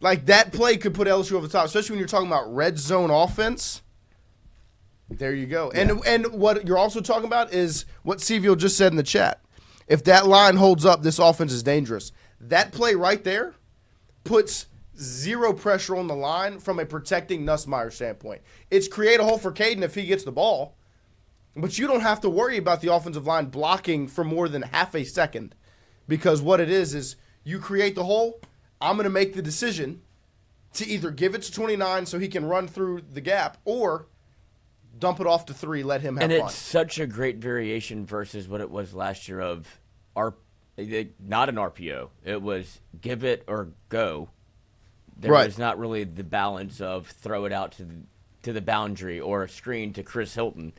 like that play could put LSU over the top, especially when you're talking about red zone offense. There you go. And what you're also talking about is what Seville just said in the chat. If that line holds up, this offense is dangerous. That play right there puts zero pressure on the line from a protecting Nussmeier standpoint. It's create a hole for Caden if he gets the ball, but you don't have to worry about the offensive line blocking for more than half a second, because what it is you create the hole. I'm going to make the decision to either give it to 29 so he can run through the gap or dump it off to 3, let him have and fun. it's such a great variation versus what it was last year of not an RPO. It was give it or go. There was not really the balance of throw it out to the boundary or a screen to Chris Hilton.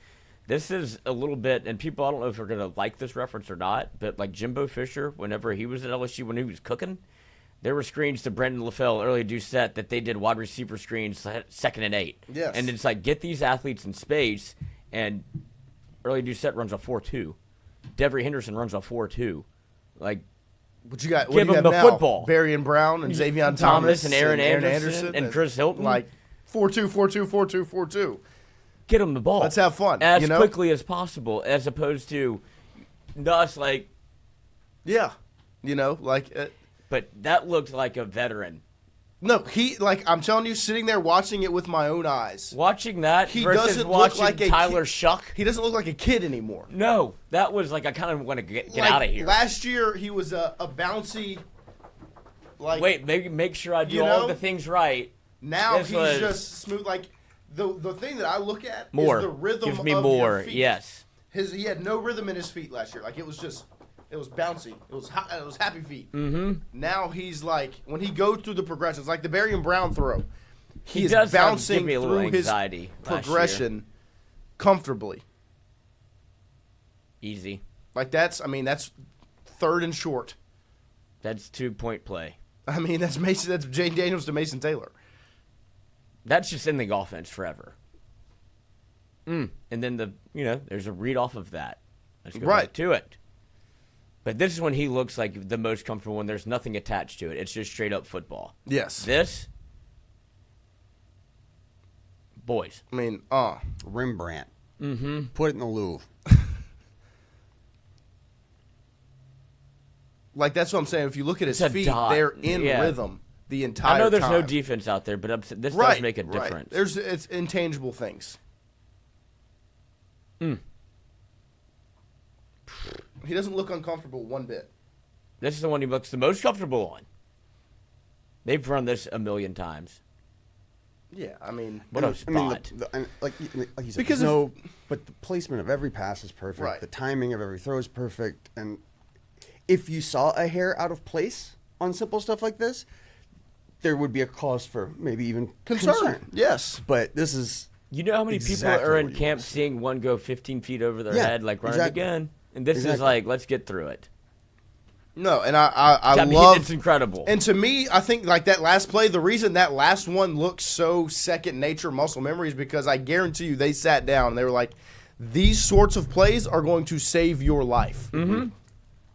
This is a little bit, and people, I don't know if they're going to like this reference or not, but like Jimbo Fisher, whenever he was at LSU, when he was cooking, there were screens to Brendan LaFell, early Doucette, that they did wide receiver screens 2nd and 8. Yes. And it's like, get these athletes in space, and early Doucette runs a 4.2. Devery Henderson runs a 4.2. Like, But you got, what give do you him have the now? football. Barry and Brown and Xavier Thomas and Aaron Anderson and Chris Hilton. Like 4-2, 4-2, 4-2, 4-2. Get him the ball. Let's have fun. As you know? quickly as possible, as opposed to us, like. Yeah. You know, like. But that looked like a veteran. No, I'm telling you, sitting there watching it with my own eyes. Watching that He versus doesn't watching look like a Tyler kid. Shuck. He doesn't look like a kid anymore. No, that was like, I kind of want to get Like, out of here. Last year, he was a bouncy. Like, Wait, maybe make sure I do you all know, the things right. Now This he's was just smooth. Like the thing that I look at more. is the rhythm Give me of more. your feet. Yes. He had no rhythm in his feet last year. Like it was bouncy. It was happy feet. Mm-hmm. Now he's like, when he goes through the progressions, like the Barry and Brown throw, he is does bouncing give me a little through his anxiety last progression comfortably. Easy. Like that's 3rd and short. That's 2-point play. I mean, that's Jane Daniels to Mason Taylor. That's just in the offense forever. And then there's a read off of that. Let's go back to it. But this is when he looks like the most comfortable when there's nothing attached to it. It's just straight up football. Yes. This, boys. I mean, Rembrandt. Mm-hmm. Put it in the Louvre. Like that's what I'm saying. If you look at his It's a feet, dot. they're in Yeah. rhythm the entire time. I know there's no defense out there, but this does make a difference. It's intangible things. He doesn't look uncomfortable one bit. This is the one he looks the most comfortable on. They've run this a million times. Yeah, I mean, What a spot. Like you said, Because but the placement of every pass is perfect. Right. The timing of every throw is perfect. And if you saw a hair out of place on simple stuff like this, there would be a cause for maybe even concern. Yes. But this is. You know how many exactly people are in what you camp want to see. seeing one go 15 feet over their Yeah, head, like run exactly. it again? And this is Exactly. like, let's get through it. No, and I mean, love. it's incredible. And to me, I think like that last play, the reason that last one looks so second nature muscle memory is because I guarantee you they sat down and they were like, these sorts of plays are going to save your life. Mm-hmm.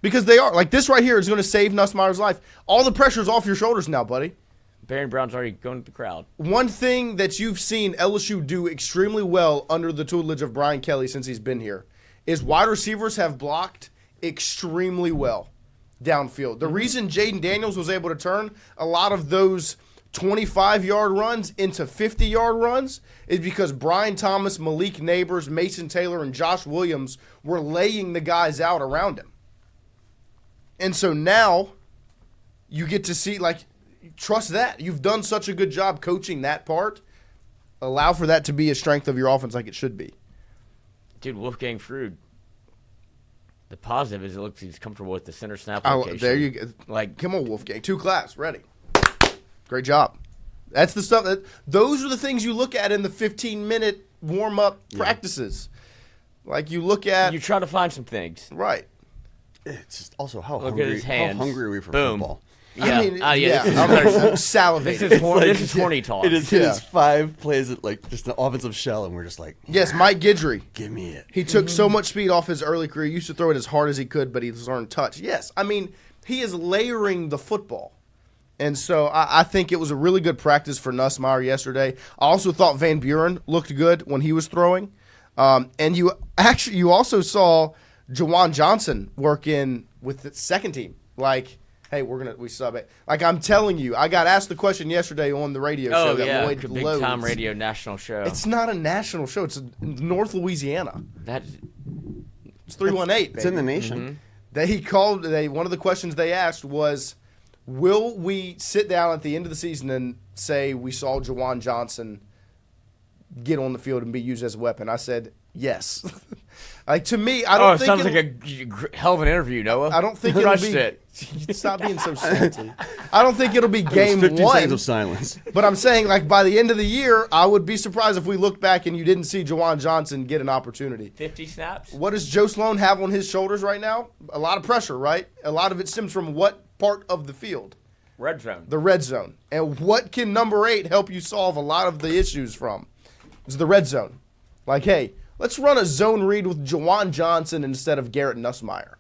Because they are. Like this right here is going to save Nussmeier's life. All the pressure's off your shoulders now, buddy. Barry Brown's already going to the crowd. One thing that you've seen LSU do extremely well under the tutelage of Brian Kelly since he's been here is wide receivers have blocked extremely well downfield. The reason Jaden Daniels was able to turn a lot of those 25-yard runs into 50-yard runs is because Brian Thomas, Malik Neighbors, Mason Taylor, and Josh Williams were laying the guys out around him. And so now you get to see, like, trust that. You've done such a good job coaching that part. Allow for that to be a strength of your offense like it should be. Dude, Wolfgang Freud. The positive is it looks he's comfortable with the center snap location. There you go. Like, come on, Wolfgang. 2 claps. Ready. Great job. That's the stuff those are the things you look at in the 15-minute warm-up practices. Like you look at. You try to find some things. Right. It's just also how Look hungry. at his hands. How hungry are we for Boom. football? Yeah. I mean, yeah. I'm salivating. This is horny talk. It is 5 plays at like just an offensive shell, and we're just like, Yes, Mike Guidry. give me it. He took so much speed off his early career. He used to throw it as hard as he could, but he's learned touch. Yes, I mean, he is layering the football. And so I think it was a really good practice for Nussmeier yesterday. I also thought Van Buren looked good when he was throwing. And you also saw Jawan Johnson work in with the second team. Like, hey, we sub it. Like, I'm telling you, I got asked the question yesterday on the radio show that Lloyd big loads. time radio national show. It's not a national show. It's North Louisiana. It's 318. It's in the nation. One of the questions they asked was, will we sit down at the end of the season and say we saw Jawan Johnson get on the field and be used as a weapon? I said, yes. Like, to me, I don't think sounds like a hell of an interview, Noah. I don't think it'll Crushed be. it. Stop being so salty. I don't think it'll be game 50 one. seconds of silence. But I'm saying, like, by the end of the year, I would be surprised if we look back and you didn't see Jawan Johnson get an opportunity. 50 snaps. What does Joe Sloan have on his shoulders right now? A lot of pressure, right? A lot of it stems from what part of the field? Red zone. The red zone. And what can number 8 help you solve a lot of the issues from? It's the red zone. Like, hey, let's run a zone read with Jawan Johnson instead of Garrett Nussmeier.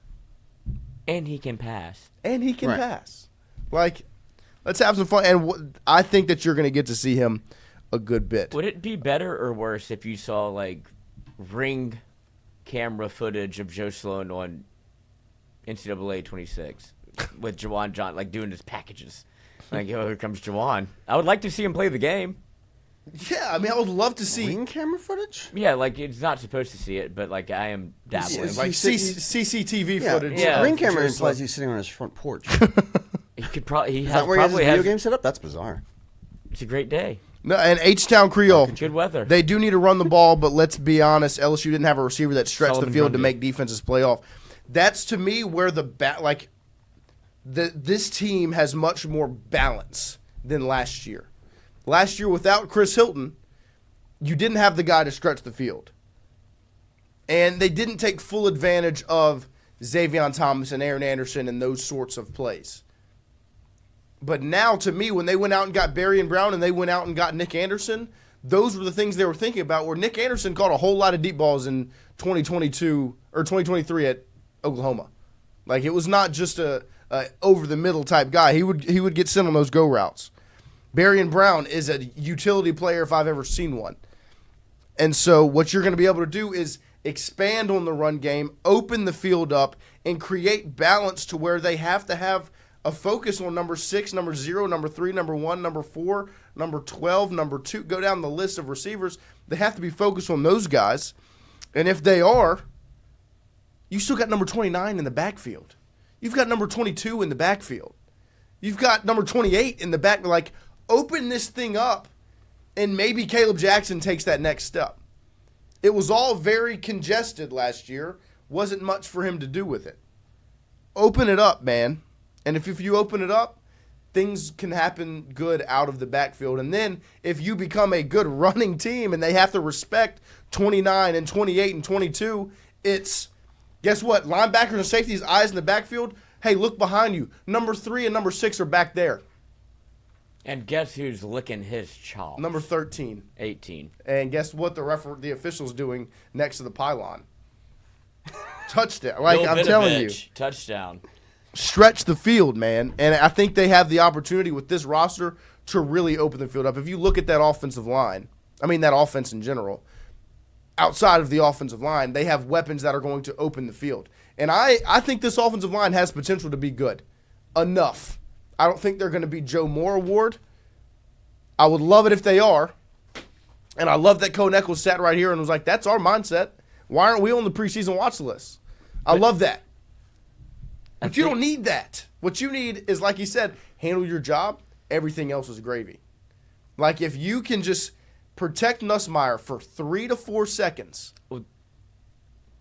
And he can pass. Pass. Like, let's have some fun. And I think that you're going to get to see him a good bit. Would it be better or worse if you saw, like, ring camera footage of Joe Sloan on NCAA 26 with Jawan Johnson, like, doing his packages? Like, oh, here comes Jawan. I would like to see him play the game. Yeah, I mean, I would love to see. Ring camera footage? Yeah, like, it's not supposed to see it, but, like, I am dabbling. Like CCTV footage. Yeah. Ring camera implies he's sitting on his front porch. He could probably. Is that where he has his video game set up? That's bizarre. It's a great day. No, and H-Town Creole. Good weather. They do need to run the ball, but let's be honest, LSU didn't have a receiver that stretched Sullivan the field to Grundy. make defenses play off. That's, to me, where this team has much more balance than last year. Last year, without Chris Hilton, you didn't have the guy to stretch the field. And they didn't take full advantage of Xavion Thomas and Aaron Anderson and those sorts of plays. But now, to me, when they went out and got Barry and Brown and they went out and got Nick Anderson, those were the things they were thinking about, where Nick Anderson caught a whole lot of deep balls in 2022 or 2023 at Oklahoma. Like, it was not just a over-the-middle type guy. He would get sent on those go routes. Barry and Brown is a utility player if I've ever seen one. And so what you're going to be able to do is expand on the run game, open the field up, and create balance to where they have to have a focus on number 6, number 0, number 3, number 1, number 4, number 12, number 2. Go down the list of receivers. They have to be focused on those guys. And if they are, you still got number 29 in the backfield. You've got number 22 in the backfield. You've got number 28 in the back. Like, open this thing up, and maybe Caleb Jackson takes that next step. It was all very congested last year. Wasn't much for him to do with it. Open it up, man. And if you open it up, things can happen good out of the backfield. And then if you become a good running team and they have to respect 29 and 28 and 22, it's, guess what? Linebackers and safeties, eyes in the backfield. Hey, look behind you. Number 3 and number 6 are back there. And guess who's licking his chops? Number 13. 18. And guess what the official's doing next to the pylon? Touchdown. Like, I'm telling you. Touchdown. Stretch the field, man. And I think they have the opportunity with this roster to really open the field up. If you look at that offensive line, I mean that offense in general, outside of the offensive line, they have weapons that are going to open the field. And I think this offensive line has potential to be good. Enough. I don't think they're going to be Joe Moore Award. I would love it if they are. And I love that Cohn Eccles sat right here and was like, that's our mindset. Why aren't we on the preseason watch list? I love that. But you don't need that. What you need is, like you said, handle your job. Everything else is gravy. Like, if you can just protect Nussmeier for 3 to 4 seconds. Well,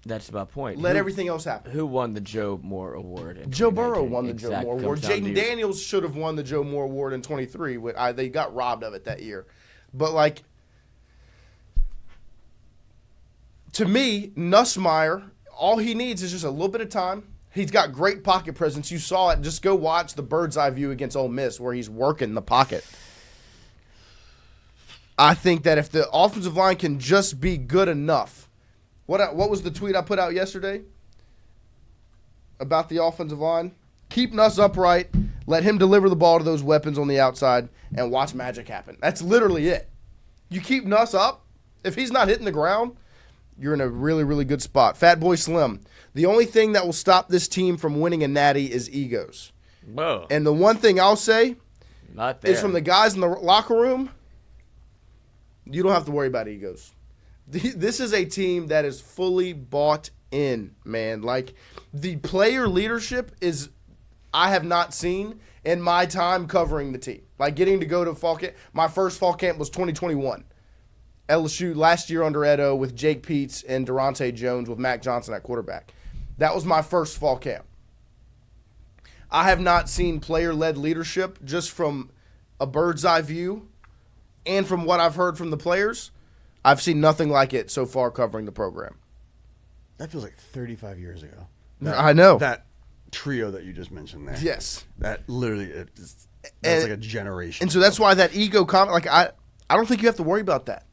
that's my point. Let everything else happen. Who won the Joe Moore Award? Joe Burrow won the Joe Moore Award. Jaden Jaden Daniels should have won the Joe Moore Award in 23. They got robbed of it that year. But, like, to me, Nussmeier, all he needs is just a little bit of time. He's got great pocket presence. You saw it. Just go watch the bird's eye view against Ole Miss where he's working the pocket. I think that if the offensive line can just be good enough. What was the tweet I put out yesterday about the offensive line? Keep Nuss upright, let him deliver the ball to those weapons on the outside, and watch magic happen. That's literally it. You keep Nuss up. If he's not hitting the ground, you're in a really, really good spot. Fat Boy Slim. The only thing that will stop this team from winning a natty is egos. Whoa. And the one thing I'll say is from the guys in the locker room, you don't have to worry about egos. This is a team that is fully bought in, man. Like, the player leadership is I have not seen in my time covering the team. Like, getting to go to fall camp. My first fall camp was 2021. LSU last year under Edo with Jake Peets and Durante Jones with Mac Johnson at quarterback. That was my first fall camp. I have not seen player-led leadership just from a bird's eye view and from what I've heard from the players. I've seen nothing like it so far covering the program. That feels like 35 years ago. I know. That trio that you just mentioned there. Yes. That literally, that's like a generation. And so that's why that ego comment, like, I don't think you have to worry about that.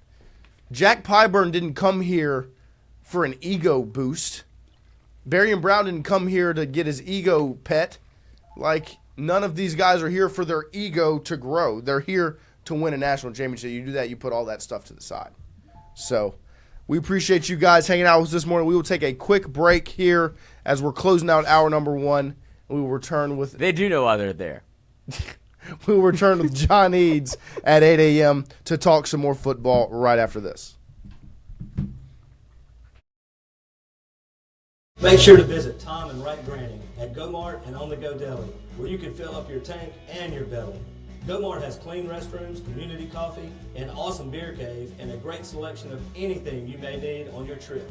Jack Pyburn didn't come here for an ego boost. Barry Brown didn't come here to get his ego pet. Like, none of these guys are here for their ego to grow. They're here to win a national championship. You do that, you put all that stuff to the side. So we appreciate you guys hanging out with us this morning. We will take a quick break here as we're closing out hour number 1. We will return with... They do know why they're there. We will return with John Eads at 8 a.m. to talk some more football right after this. Make sure to visit Tom and Wright Granning at Go Mart and On The Go Deli, where you can fill up your tank and your belly. Go Mart has clean restrooms, community coffee, an awesome beer cave, and a great selection of anything you may need on your trip.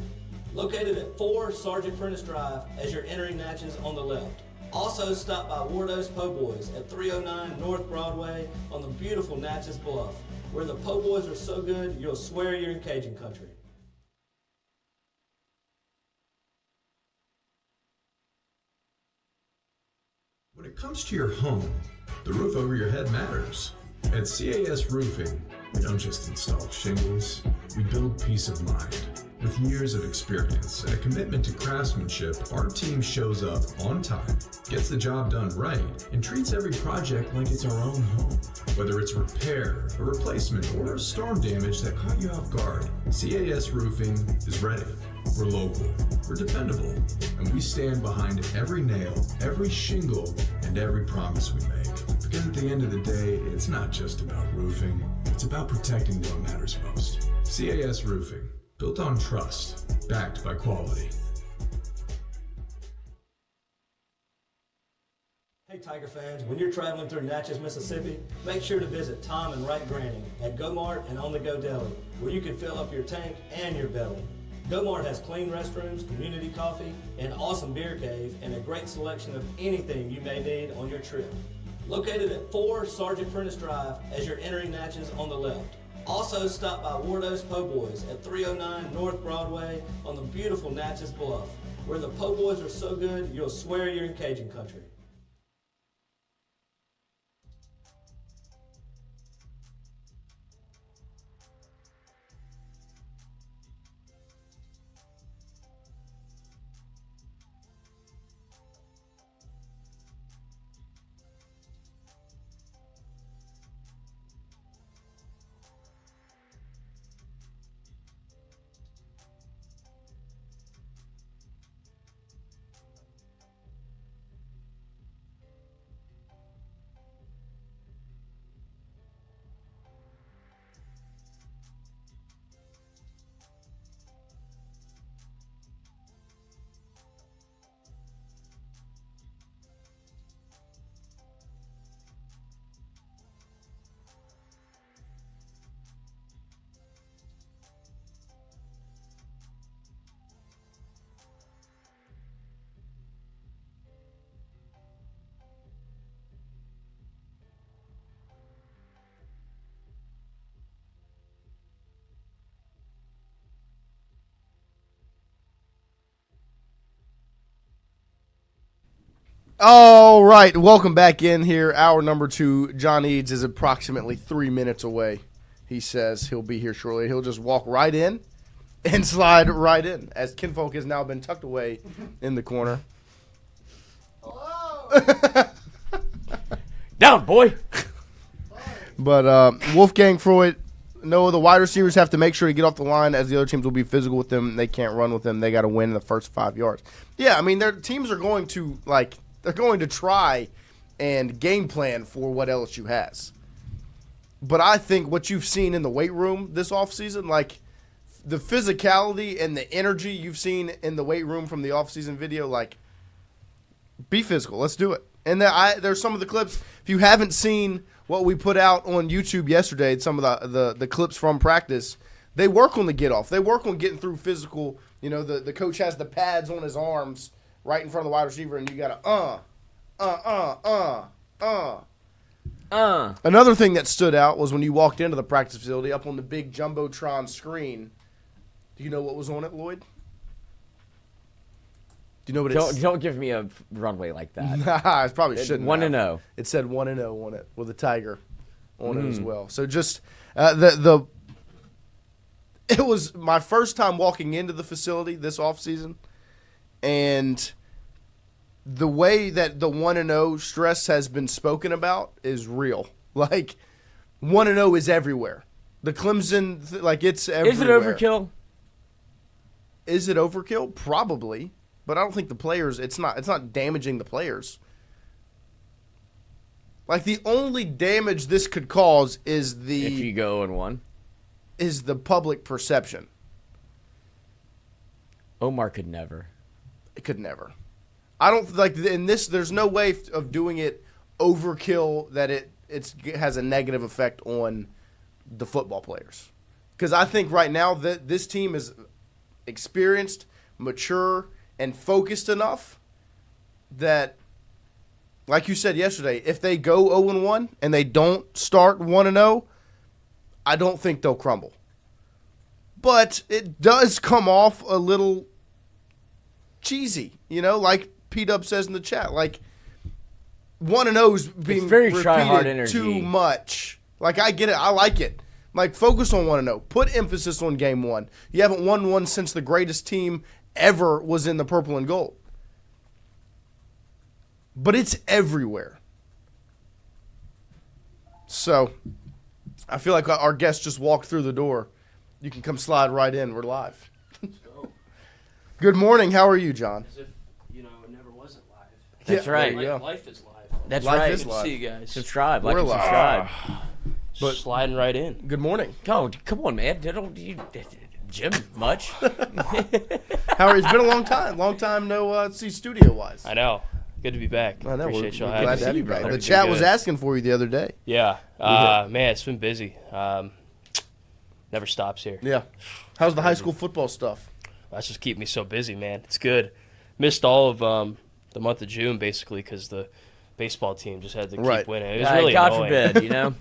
Located at 4 Sergeant Prentice Drive as you're entering Natchez on the left. Also stop by Wardo's Po' Boys at 309 North Broadway on the beautiful Natchez Bluff, where the Po' Boys are so good you'll swear you're in Cajun country. When it comes to your home, the roof over your head matters. At CAS Roofing, we don't just install shingles, we build peace of mind. With years of experience and a commitment to craftsmanship, our team shows up on time, gets the job done right, and treats every project like it's our own home. Whether it's repair, a replacement, or storm damage that caught you off guard, CAS Roofing is ready. We're local, we're dependable, and we stand behind every nail, every shingle, and every promise we make. Because at the end of the day, it's not just about roofing, it's about protecting what matters most. CAS Roofing, built on trust, backed by quality. Hey Tiger fans, when you're traveling through Natchez, Mississippi, make sure to visit Tom and Wright Granning at Go Mart and On The Go Deli, where you can fill up your tank and your belly. Go Mart has clean restrooms, community coffee, an awesome beer cave, and a great selection of anything you may need on your trip. Located at 4 Sergeant Prentice Drive as you're entering Natchez on the left. Also stop by Wardo's Po' Boys at 309 North Broadway on the beautiful Natchez Bluff, where the Po' Boys are so good you'll swear you're in Cajun country. All right, welcome back in here. Hour number 2. John Eads is approximately 3 minutes away. He says he'll be here shortly. He'll just walk right in and slide right in, as Kinfolk has now been tucked away in the corner. Hello. Down, boy. But Wolfgang Freud, no, the wide receivers have to make sure to get off the line, as the other teams will be physical with them. They can't run with them. They got to win in the first 5 yards. Yeah, I mean, their teams are going to they're going to try and game plan for what LSU has. But I think what you've seen in the weight room this offseason, like the physicality and the energy you've seen in the weight room from the offseason video, like, be physical. Let's do it. And there's some of the clips. If you haven't seen what we put out on YouTube yesterday, some of the clips from practice, they work on the get off. They work on getting through physical. You know, the coach has the pads on his arms right in front of the wide receiver, and you got to Another thing that stood out was when you walked into the practice facility, up on the big Jumbotron screen. Do you know what was on it, Lloyd? Do you know what it is? Don't give me a runway like that. Nah, it probably shouldn't. 1-0. It said 1-0 on it with a tiger on it as well. So just it was my first time walking into the facility this offseason, and the way that the 1-0 stress has been spoken about is real. Like, 1-0 is everywhere. The Clemson, it's everywhere. Is it overkill? Is it overkill? Probably. But I don't think the players, it's not damaging the players. Like, the only damage this could cause is if you go 0-1. Is the public perception. Omar could never. It could never. I don't like in this. There's no way of doing it overkill that it has a negative effect on the football players. Because I think right now that this team is experienced, mature, and focused enough that, like you said yesterday, if they go 0-1 and they don't start 1-0, I don't think they'll crumble. But it does come off a little cheesy, like P-Dub says in the chat. Like, 1-0's being very try-hard repeated energy. too much. Like, I get it. I like it. Like, focus on 1-0. Put emphasis on game one. You haven't won one since the greatest team ever was in the purple and gold. But it's everywhere. So, I feel like our guest just walked through the door. You can come slide right in. We're live. Good morning. How are you, John? As if, it never wasn't live. That's right. Life is live. That's Life right. is Good to see you guys. Subscribe. We're and subscribe. But sliding right in. Good morning. Come on, man. Don't you gym much? How are you? It's been a long time. Long time no see studio-wise. I know. Good to be back. I know. Appreciate y'all we're having glad to have me. you back. Brother. The chat was asking for you the other day. Yeah. Man, it's been busy. Never stops here. Yeah. How's the high school football stuff? That's just keeping me so busy, man. It's good. Missed all of the month of June, basically, because the baseball team just had to keep winning. It was really God annoying. forbid, I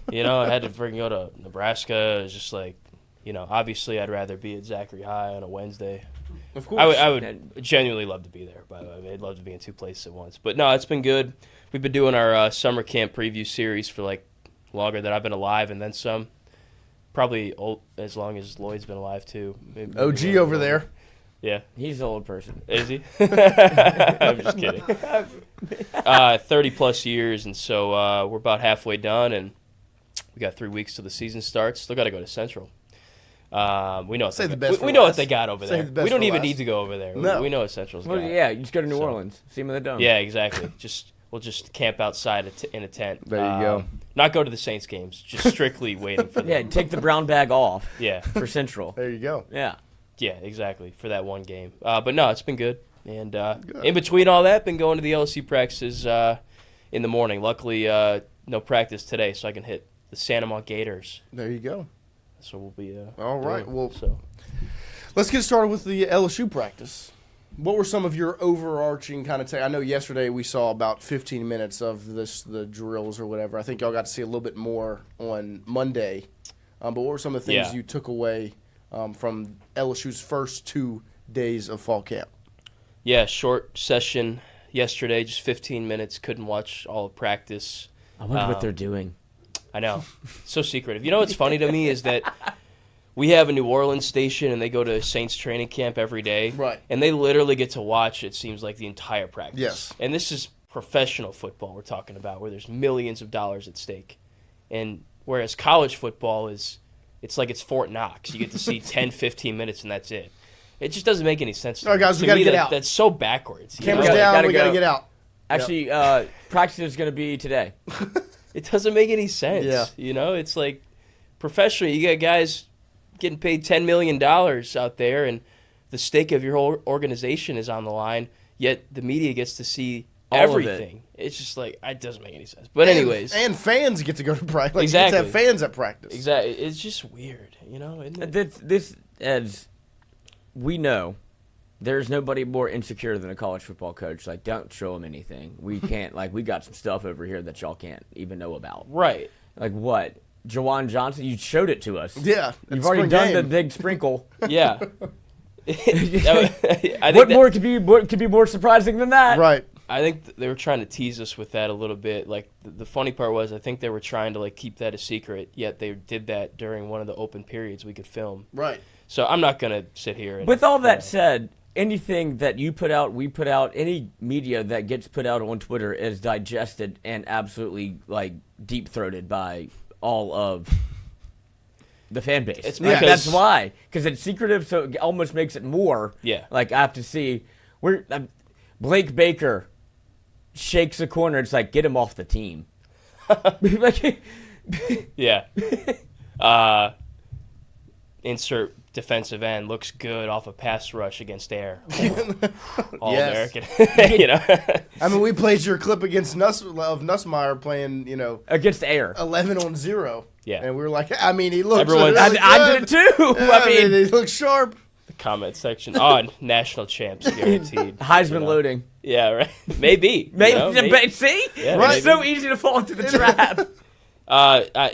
had to freaking go to Nebraska. It was just like, obviously I'd rather be at Zachary High on a Wednesday. Of course. I would genuinely love to be there, by the way. I'd love to be in two places at once. But no, it's been good. We've been doing our summer camp preview series for longer than I've been alive, and then some. Probably as long as Lloyd's been alive, too. Maybe OG over there. Yeah. He's an old person. Is he? I'm just kidding. 30-plus years, and so we're about halfway done, and we got 3 weeks till the season starts. Still got to go to Central. We know we know what they got over there. We don't even need to go over there. No. We know what Central's got. Yeah, you just go to New Orleans. See them in the dome. Yeah, exactly. We'll just camp outside in a tent. There you go. Not go to the Saints games. Just strictly waiting for them. Yeah, take the brown bag off. Yeah. For Central. There you go. Yeah. Yeah, exactly, for that one game. But no, it's been good. And in between all that, been going to the LSU practices in the morning. Luckily, no practice today, so I can hit the Santa Monica Gators. There you go. So we'll be all right. doing, Well, let's get started with the LSU practice. What were some of your overarching kind of I know yesterday we saw about 15 minutes of the drills or whatever. I think y'all got to see a little bit more on Monday. But what were some of the things you took away from LSU's first 2 days of fall camp? Yeah, short session yesterday, just 15 minutes. Couldn't watch all of practice. I wonder what they're doing. I know. So secretive. You know what's funny to me is that we have a New Orleans station, and they go to Saints training camp every day. Right. And they literally get to watch, it seems like, the entire practice. Yes. And this is professional football we're talking about, where there's millions of dollars at stake. And whereas college football it's like it's Fort Knox. You get to see 10, 15 minutes, and that's it. It just doesn't make any sense to All right, guys, we got to get out. That's so backwards. Cameras down, we got to get out. Actually, practice is going to be today. It doesn't make any sense. Yeah. You know, it's like professionally, you got guys getting paid $10 million out there, and the stake of your whole organization is on the line, yet the media gets to see everything. It's just like, it doesn't make any sense. But anyways. And fans get to go to practice. Like, exactly. You get to have fans at practice. Exactly. It's just weird, you know? Isn't it? This, as we know, there's nobody more insecure than a college football coach. Like, don't show them anything. We can't, like, we got some stuff over here that y'all can't even know about. Right. Like what? Jawan Johnson, you showed it to us. Yeah. You've already done the big sprinkle. Yeah. What more could be more surprising than that? Right. I think they were trying to tease us with that a little bit. Like, the funny part was, I think they were trying to, like, keep that a secret, yet they did that during one of the open periods we could film. Right. So I'm not going to sit here and... With all that said, anything that you put out, we put out, any media that gets put out on Twitter is digested and absolutely, like, deep-throated by all of the fan base. It's because, that's why. Because it's secretive, so it almost makes it more. Yeah. Like, I have to see... Blake Baker shakes a corner. It's like, get him off the team. Yeah. Insert defensive end looks good off a pass rush against air. All American. You know. I mean, we played your clip against Nussmeier playing, you know, against air 11-on-0. Yeah. And we were like, I mean, he looks. Everyone's- really I did it too. Yeah, I mean, he looks sharp. The comment section on national champs guaranteed. Heisman loading. Yeah, right. Maybe. Maybe. You know, maybe. See? Yeah, It's maybe. so easy to fall into the trap.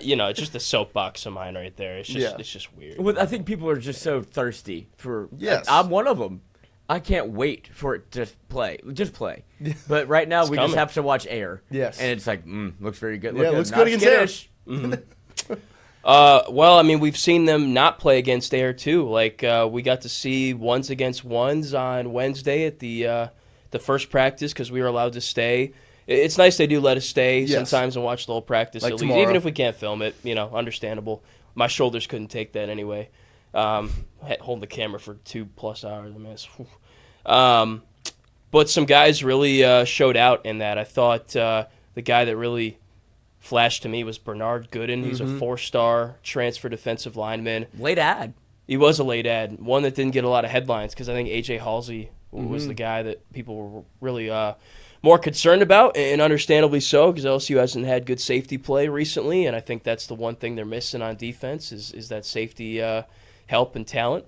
You know, it's just a soapbox of mine right there. It's just weird. Well, I think people are just so thirsty for. Yes. I'm one of them. I can't wait for it to play. Just play. But right now we coming. just have to watch air. Yes. And it's like, looks very good. Yeah, looks good against air. Well, I mean, we've seen them not play against air too. Like we got to see ones against ones on Wednesday at the first practice because we were allowed to stay. It's nice they do let us stay sometimes and watch the whole practice, Like at least, tomorrow. even if we can't film it. You know, understandable. My shoulders couldn't take that anyway. Holding the camera for 2+ hours, I mean, but some guys really showed out in that. I thought the guy that really flashed to me was Bernard Gooden. He's a 4-star transfer defensive lineman. Late ad. He was a late ad, one that didn't get a lot of headlines because I think A.J. Halsey was the guy that people were really more concerned about, and understandably so, because LSU hasn't had good safety play recently, and I think that's the one thing they're missing on defense is that safety help and talent.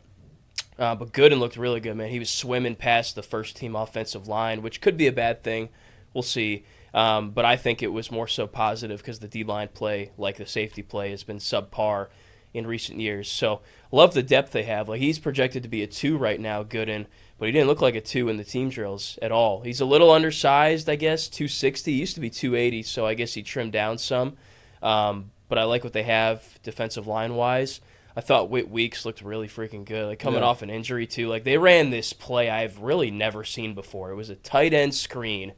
But Gooden looked really good, man. He was swimming past the first-team offensive line, which could be a bad thing. We'll see. But I think it was more so positive because the D-line play, like the safety play, has been subpar in recent years. So love the depth they have. Like, he's projected to be a 2 right now, Gooden, but he didn't look like a 2 in the team drills at all. He's a little undersized, I guess, 260. He used to be 280, so I guess he trimmed down some. But I like what they have defensive line-wise. I thought Whit Weeks looked really freaking good. Like, coming off an injury, too. Like, they ran this play I've really never seen before. It was a tight end screen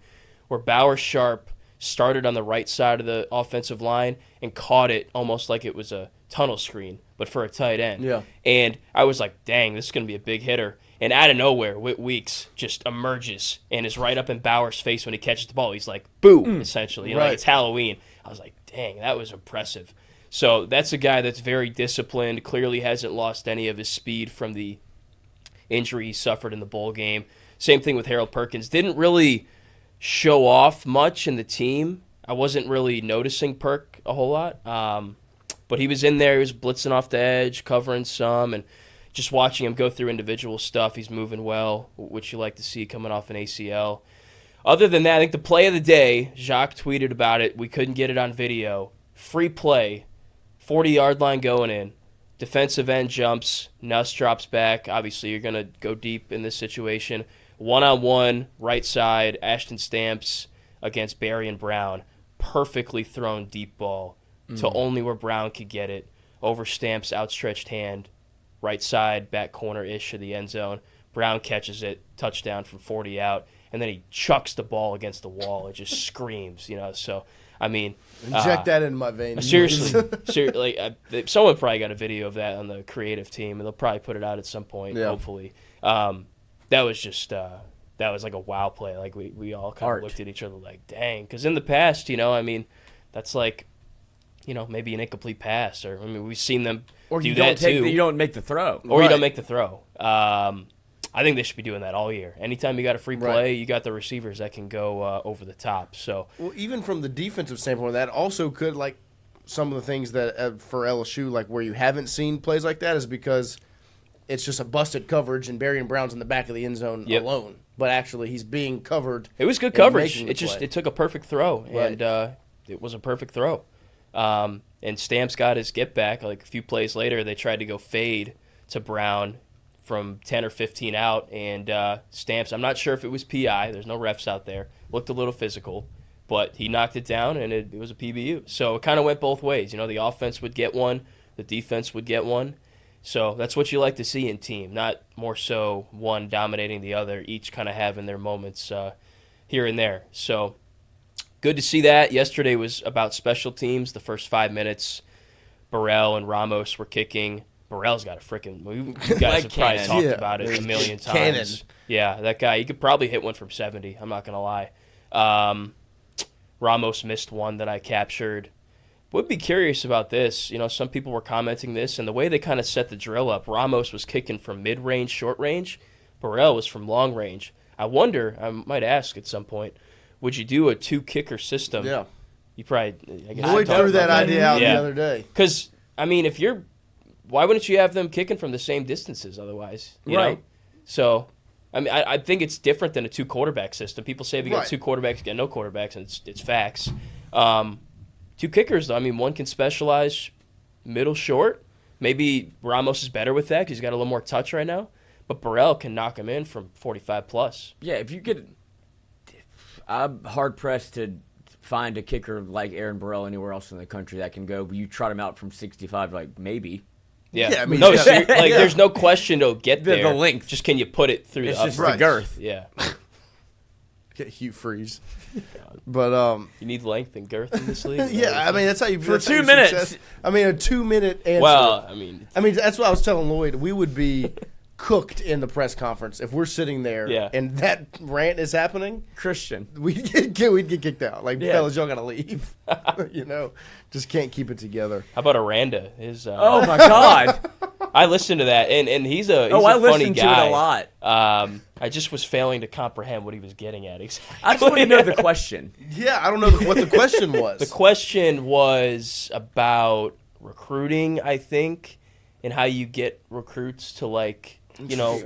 where Bauer Sharp started on the right side of the offensive line and caught it almost like it was a tunnel screen, but for a tight end. Yeah. And I was like, dang, this is going to be a big hitter. And out of nowhere, Whit Weeks just emerges and is right up in Bauer's face when he catches the ball. He's like, boom, essentially. You know, Right. like it's Halloween. I was like, dang, that was impressive. So that's a guy that's very disciplined, clearly hasn't lost any of his speed from the injury he suffered in the bowl game. Same thing with Harold Perkins. Didn't really show off much in the team. I wasn't really noticing Perk a whole lot. But he was in there. He was blitzing off the edge, covering some, and just watching him go through individual stuff. He's moving well, which you like to see coming off an ACL. Other than that, I think the play of the day, Jacques tweeted about it. We couldn't get it on video. Free play, 40-yard line going in. Defensive end jumps. Nuss drops back. Obviously, you're going to go deep in this situation. 1-on-1, right side, Ashton Stamps against Barry and Brown. Perfectly thrown deep ball to only where Brown could get it. Over Stamps' outstretched hand, right side, back corner-ish of the end zone. Brown catches it, touchdown from 40 out, and then he chucks the ball against the wall. It just screams, So, I mean, Inject that in my veins. seriously, someone probably got a video of that on the creative team, and they'll probably put it out at some point, hopefully. That was just that was like a wow play. Like we all kind of looked at each other like, dang, because in the past, that's like, maybe an incomplete pass, or we've seen them do that too. You don't make the throw, or you don't make the throw. I think they should be doing that all year. Anytime you got a free play, you got the receivers that can go over the top. So, well, even from the defensive standpoint, that also could, like, some of the things that for LSU, like where you haven't seen plays like that, is because it's just a busted coverage and Barry and Brown's in the back of the end zone alone. But actually, he's being covered. It was good coverage. It took a perfect throw, and it was a perfect throw. And Stamps got his get back. Like a few plays later, they tried to go fade to Brown from 10 or 15 out, and Stamps, I'm not sure if it was PI. There's no refs out there. Looked a little physical, but he knocked it down, and it was a PBU. So it kind of went both ways. The offense would get one, the defense would get one. So that's what you like to see in team, not more so one dominating the other, each kind of having their moments here and there. So good to see that. Yesterday was about special teams. The first 5 minutes, Burrell and Ramos were kicking. Burrell's got a freaking – you guys have probably talked about it a million times. Cannon. Yeah, that guy, he could probably hit one from 70. I'm not going to lie. Ramos missed one that I captured. Would be curious about this. Some people were commenting this, and the way they kind of set the drill up, Ramos was kicking from mid-range, short range. Burrell was from long range. I wonder, I might ask at some point, would you do a 2-kicker system? Yeah. You probably – I guess Lloyd threw that idea out the other day. Because, if you're – why wouldn't you have them kicking from the same distances otherwise? You know? So, I think it's different than a 2-quarterback system. People say if you got 2 quarterbacks, you got no quarterbacks, and it's facts. 2 kickers, though. One can specialize middle, short. Maybe Ramos is better with that because he's got a little more touch right now. But Burrell can knock him in from 45+. Yeah, if you could – I'm hard-pressed to find a kicker like Aaron Burrell anywhere else in the country that can go. You trot him out from 65, like, maybe. Yeah, there's no question to get there. The length. Just can you put it through it's the just the girth. Yeah. Get Hugh Freeze. But you need length and girth in this league. Yeah, that's how you for 2 minutes. Success. A 2-minute answer. Well, that's what I was telling Lloyd. We would be cooked in the press conference if we're sitting there and that rant is happening. Christian, we'd get kicked out. Like, fellas, y'all gotta leave. Just can't keep it together. How about Aranda? Oh my God, I listened to that, and he's a I funny guy. To it a lot. I just was failing to comprehend what he was getting at exactly. I just want to know the question. Yeah, I don't know what the question was. The question was about recruiting, I think, and how you get recruits to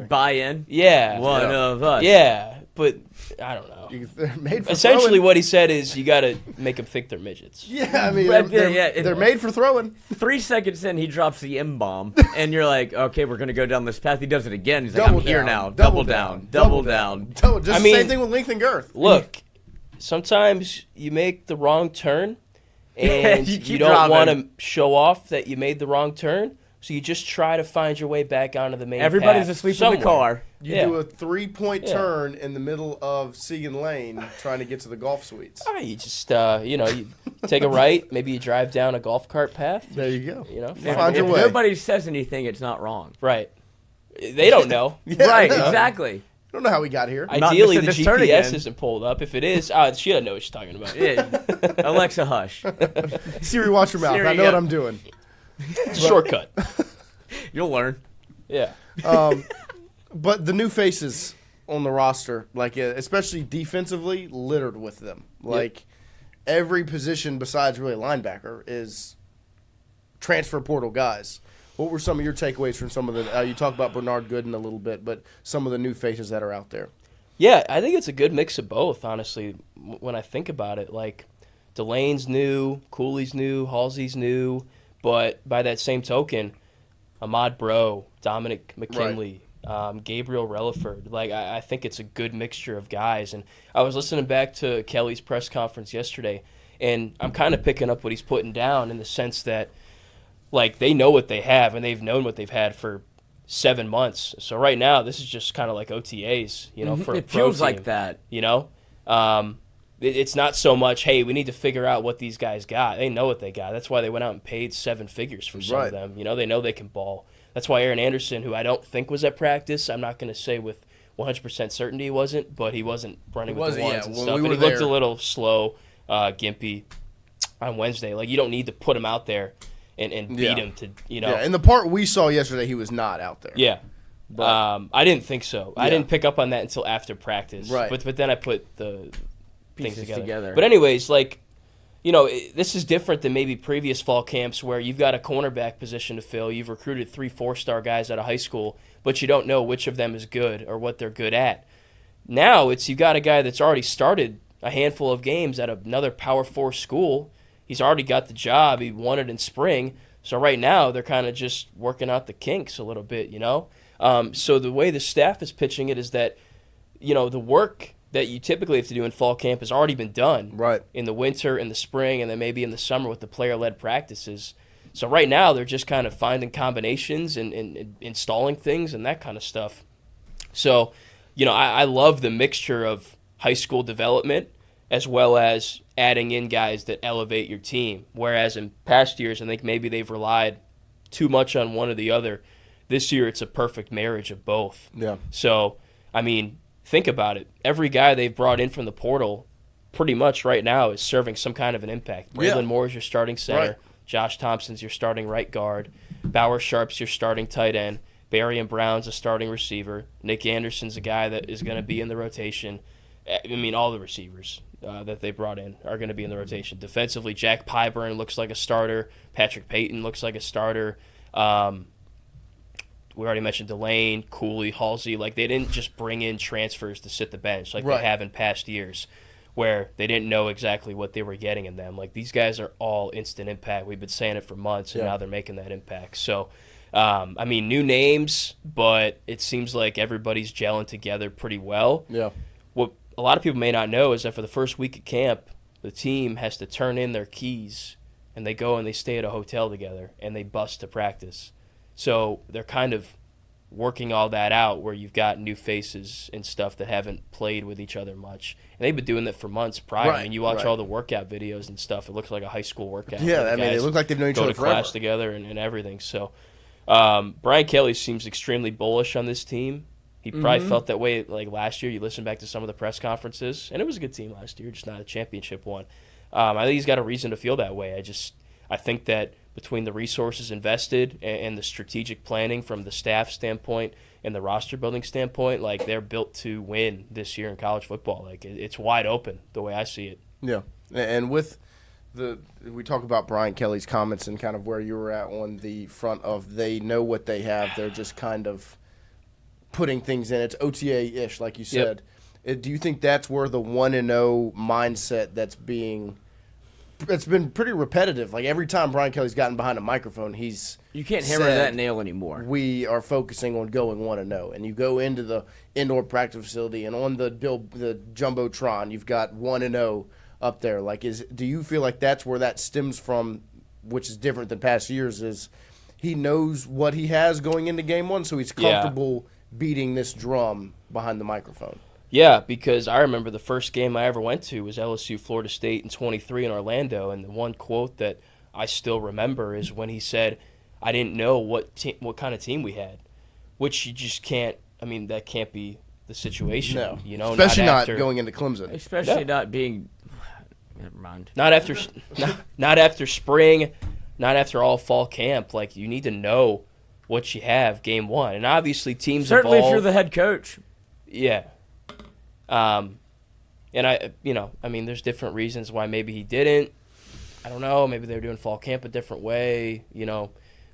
buy in. Yeah, one of us. Yeah, but I don't know. They're made for Essentially, throwing. what he said is you got to make them think they're midgets. Yeah, they're made for throwing. 3 seconds in, he drops the M-bomb, and you're like, okay, we're going to go down this path. He does it again. He's like, I'm here now. Double down. Just the same thing with length and girth. Look, sometimes you make the wrong turn, and you don't want to show off that you made the wrong turn. So you just try to find your way back onto the main Everybody's path asleep somewhere. in the car. You do a 3-point turn in the middle of Segan Lane trying to get to the golf suites. You just, you take a right. Maybe you drive down a golf cart path. There you go. Find your way. If nobody says anything, it's not wrong. Right. They don't know. Right, exactly. I don't know how we got here. Ideally, the GPS isn't pulled up. If it is, she doesn't know what she's talking about. Yeah. Alexa, hush. Siri, watch your mouth. I know what I'm doing. Shortcut. You'll learn. Yeah. But the new faces on the roster, especially defensively, littered with them. Every position besides really linebacker is transfer portal guys. What were some of your takeaways from some of the you talked about Bernard Gooden a little bit, but some of the new faces that are out there? Yeah, I think it's a good mix of both, honestly, when I think about it. Delane's new, Cooley's new, Halsey's new. But by that same token, Ahmad Bro, Dominic McKinley, Gabriel Relaford. Like, I think it's a good mixture of guys. And I was listening back to Kelly's press conference yesterday, and I'm kind of picking up what he's putting down in the sense that, like, they know what they have, and they've known what they've had for 7 months. So right now, this is just kind of like OTAs, you know, for a it pro feels team, like that. You know? It's not so much, hey, we need to figure out what these guys got. They know what they got. That's why they went out and paid 7 figures for some of them. You know, they know they can ball. That's why Aaron Anderson, who I don't think was at practice, I'm not going to say with 100% certainty he wasn't, but he wasn't running with the ones and stuff. And he looked a little slow, gimpy on Wednesday. Like, you don't need to put him out there and beat him to, you know. Yeah, and the part we saw yesterday, he was not out there. Yeah. But, I didn't think so. Yeah. I didn't pick up on that until after practice. Right. But then I put the things Pieces together. But anyways, like, you know, this is different than maybe previous fall camps where you've got a cornerback position to fill. You've recruited 3 4-star guys out of high school, but you don't know which of them is good or what they're good at. Now it's you've got a guy that's already started a handful of games at another Power 4 school. He's already got the job. He won it in spring. So right now they're kind of just working out the kinks a little bit, you know. So the way the staff is pitching it is that, you know, the work that you typically have to do in fall camp has already been done in the winter, in the spring, and then maybe in the summer with the player-led practices. So right now they're just kind of finding combinations and installing things and that kind of stuff. So, you know, I love the mixture of high school development as well as adding in guys that elevate your team. Whereas in past years, I think maybe they've relied too much on one or the other. This year it's a perfect marriage of both. Yeah. So, I mean, think about it. Every guy they've brought in from the portal pretty much right now is serving some kind of an impact. Braylon Moore is your starting center. Right. Josh Thompson's your starting right guard. Bauer Sharp's your starting tight end. Barry and Brown's a starting receiver. Nick Anderson's a guy that is going to be in the rotation. I mean, all the receivers that they brought in are going to be in the rotation. Defensively, Jack Pyburn looks like a starter. Patrick Payton looks like a starter. We already mentioned Delane, Cooley, Halsey. Like, they didn't just bring in transfers to sit the bench like they have in past years where they didn't know exactly what they were getting in them. Like, these guys are all instant impact. We've been saying it for months, and now they're making that impact. So, I mean, new names, but it seems like everybody's gelling together pretty well. Yeah. What a lot of people may not know is that for the first week of camp, the team has to turn in their keys, and they go and they stay at a hotel together, and they bus to practice. So they're kind of working all that out where you've got new faces and stuff that haven't played with each other much. And they've been doing that for months prior. I mean, you watch all the workout videos and stuff. It looks like a high school workout. Yeah, I mean, it looks like they've known each other forever. Go to class together and everything. So Brian Kelly seems extremely bullish on this team. He probably felt that way like last year. You listen back to some of the press conferences, and it was a good team last year, just not a championship one. I think he's got a reason to feel that way. I think that between the resources invested and the strategic planning from the staff standpoint and the roster building standpoint, like, they're built to win this year in college football. Like, it's wide open the way I see it. Yeah, and with we talk about Brian Kelly's comments and kind of where you were at on the front of they know what they have. They're just kind of putting things in. It's OTA-ish, like you said. Do you think that's where the 1-0 mindset it's been pretty repetitive. Like, every time Brian Kelly's gotten behind a microphone, you can't hammer that nail anymore. We are focusing on going 1-0, and you go into the indoor practice facility, and on the jumbotron, you've got 1-0 up there. Like, do you feel like that's where that stems from, which is different than past years? Is he knows what he has going into game one, so he's comfortable beating this drum behind the microphone? Yeah, because I remember the first game I ever went to was LSU Florida State in 23 in Orlando, and the one quote that I still remember is when he said, "I didn't know what kind of team we had," which you just can't. I mean, that can't be the situation. No, you know, especially not going into Clemson, especially not being. Never mind. Not after spring, not after all fall camp. Like, you need to know what you have game one, and obviously teams certainly evolve. If you're the head coach. Yeah. And I mean, there's different reasons why maybe he didn't. I don't know. Maybe they were doing fall camp a different way, you know,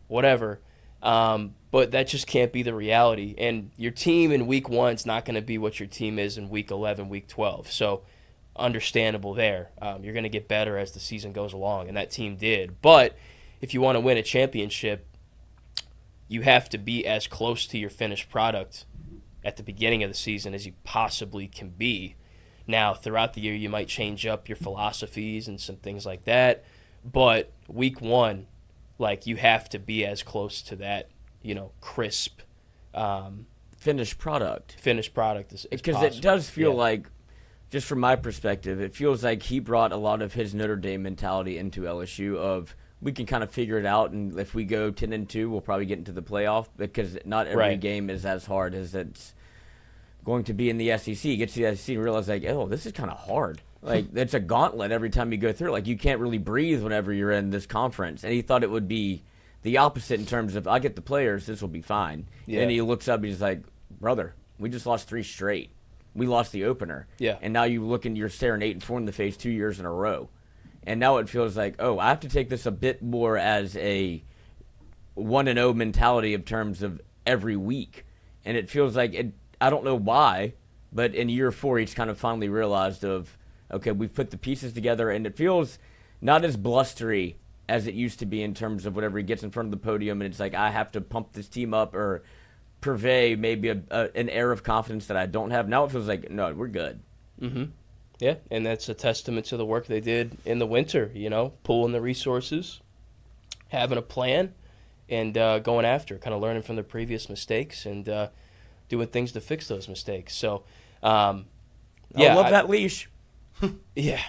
whatever. But that just can't be the reality. And your team in week 1 is not going to be what your team is in week 11, week 12. So understandable there. You're going to get better as the season goes along, and that team did. But if you want to win a championship, you have to be as close to your finished product at the beginning of the season as you possibly can be. Now, throughout the year, you might change up your philosophies and some things like that, but week one, like, you have to be as close to that, crisp finished product. As because possible. it does feel like, just from my perspective, it feels like he brought a lot of his Notre Dame mentality into LSU of we can kind of figure it out, and if we go 10-2, we'll probably get into the playoff because not every game is as hard as it's going to be in the SEC. You get to the SEC and realize, like, oh, this is kind of hard. Like, it's a gauntlet every time you go through. Like, you can't really breathe whenever you're in this conference. And he thought it would be the opposite in terms of, I get the players, this will be fine. Yeah. And he looks up, he's like, brother, we just lost 3 straight. We lost the opener. Yeah. And now you look and you're staring 8-4 in the face 2 years in a row. And now it feels like, oh, I have to take this a bit more as a 1-0 mentality in terms of every week. And it feels like, I don't know why, but in year 4, he's kind of finally realized of, okay, we've put the pieces together, and it feels not as blustery as it used to be in terms of whenever he gets in front of the podium and it's like, I have to pump this team up or purvey maybe an air of confidence that I don't have. Now it feels like, no, we're good. Mm-hmm. Yeah, and that's a testament to the work they did in the winter, pulling the resources, having a plan, and going after, kind of learning from their previous mistakes and doing things to fix those mistakes. So, I love that leash. Yeah.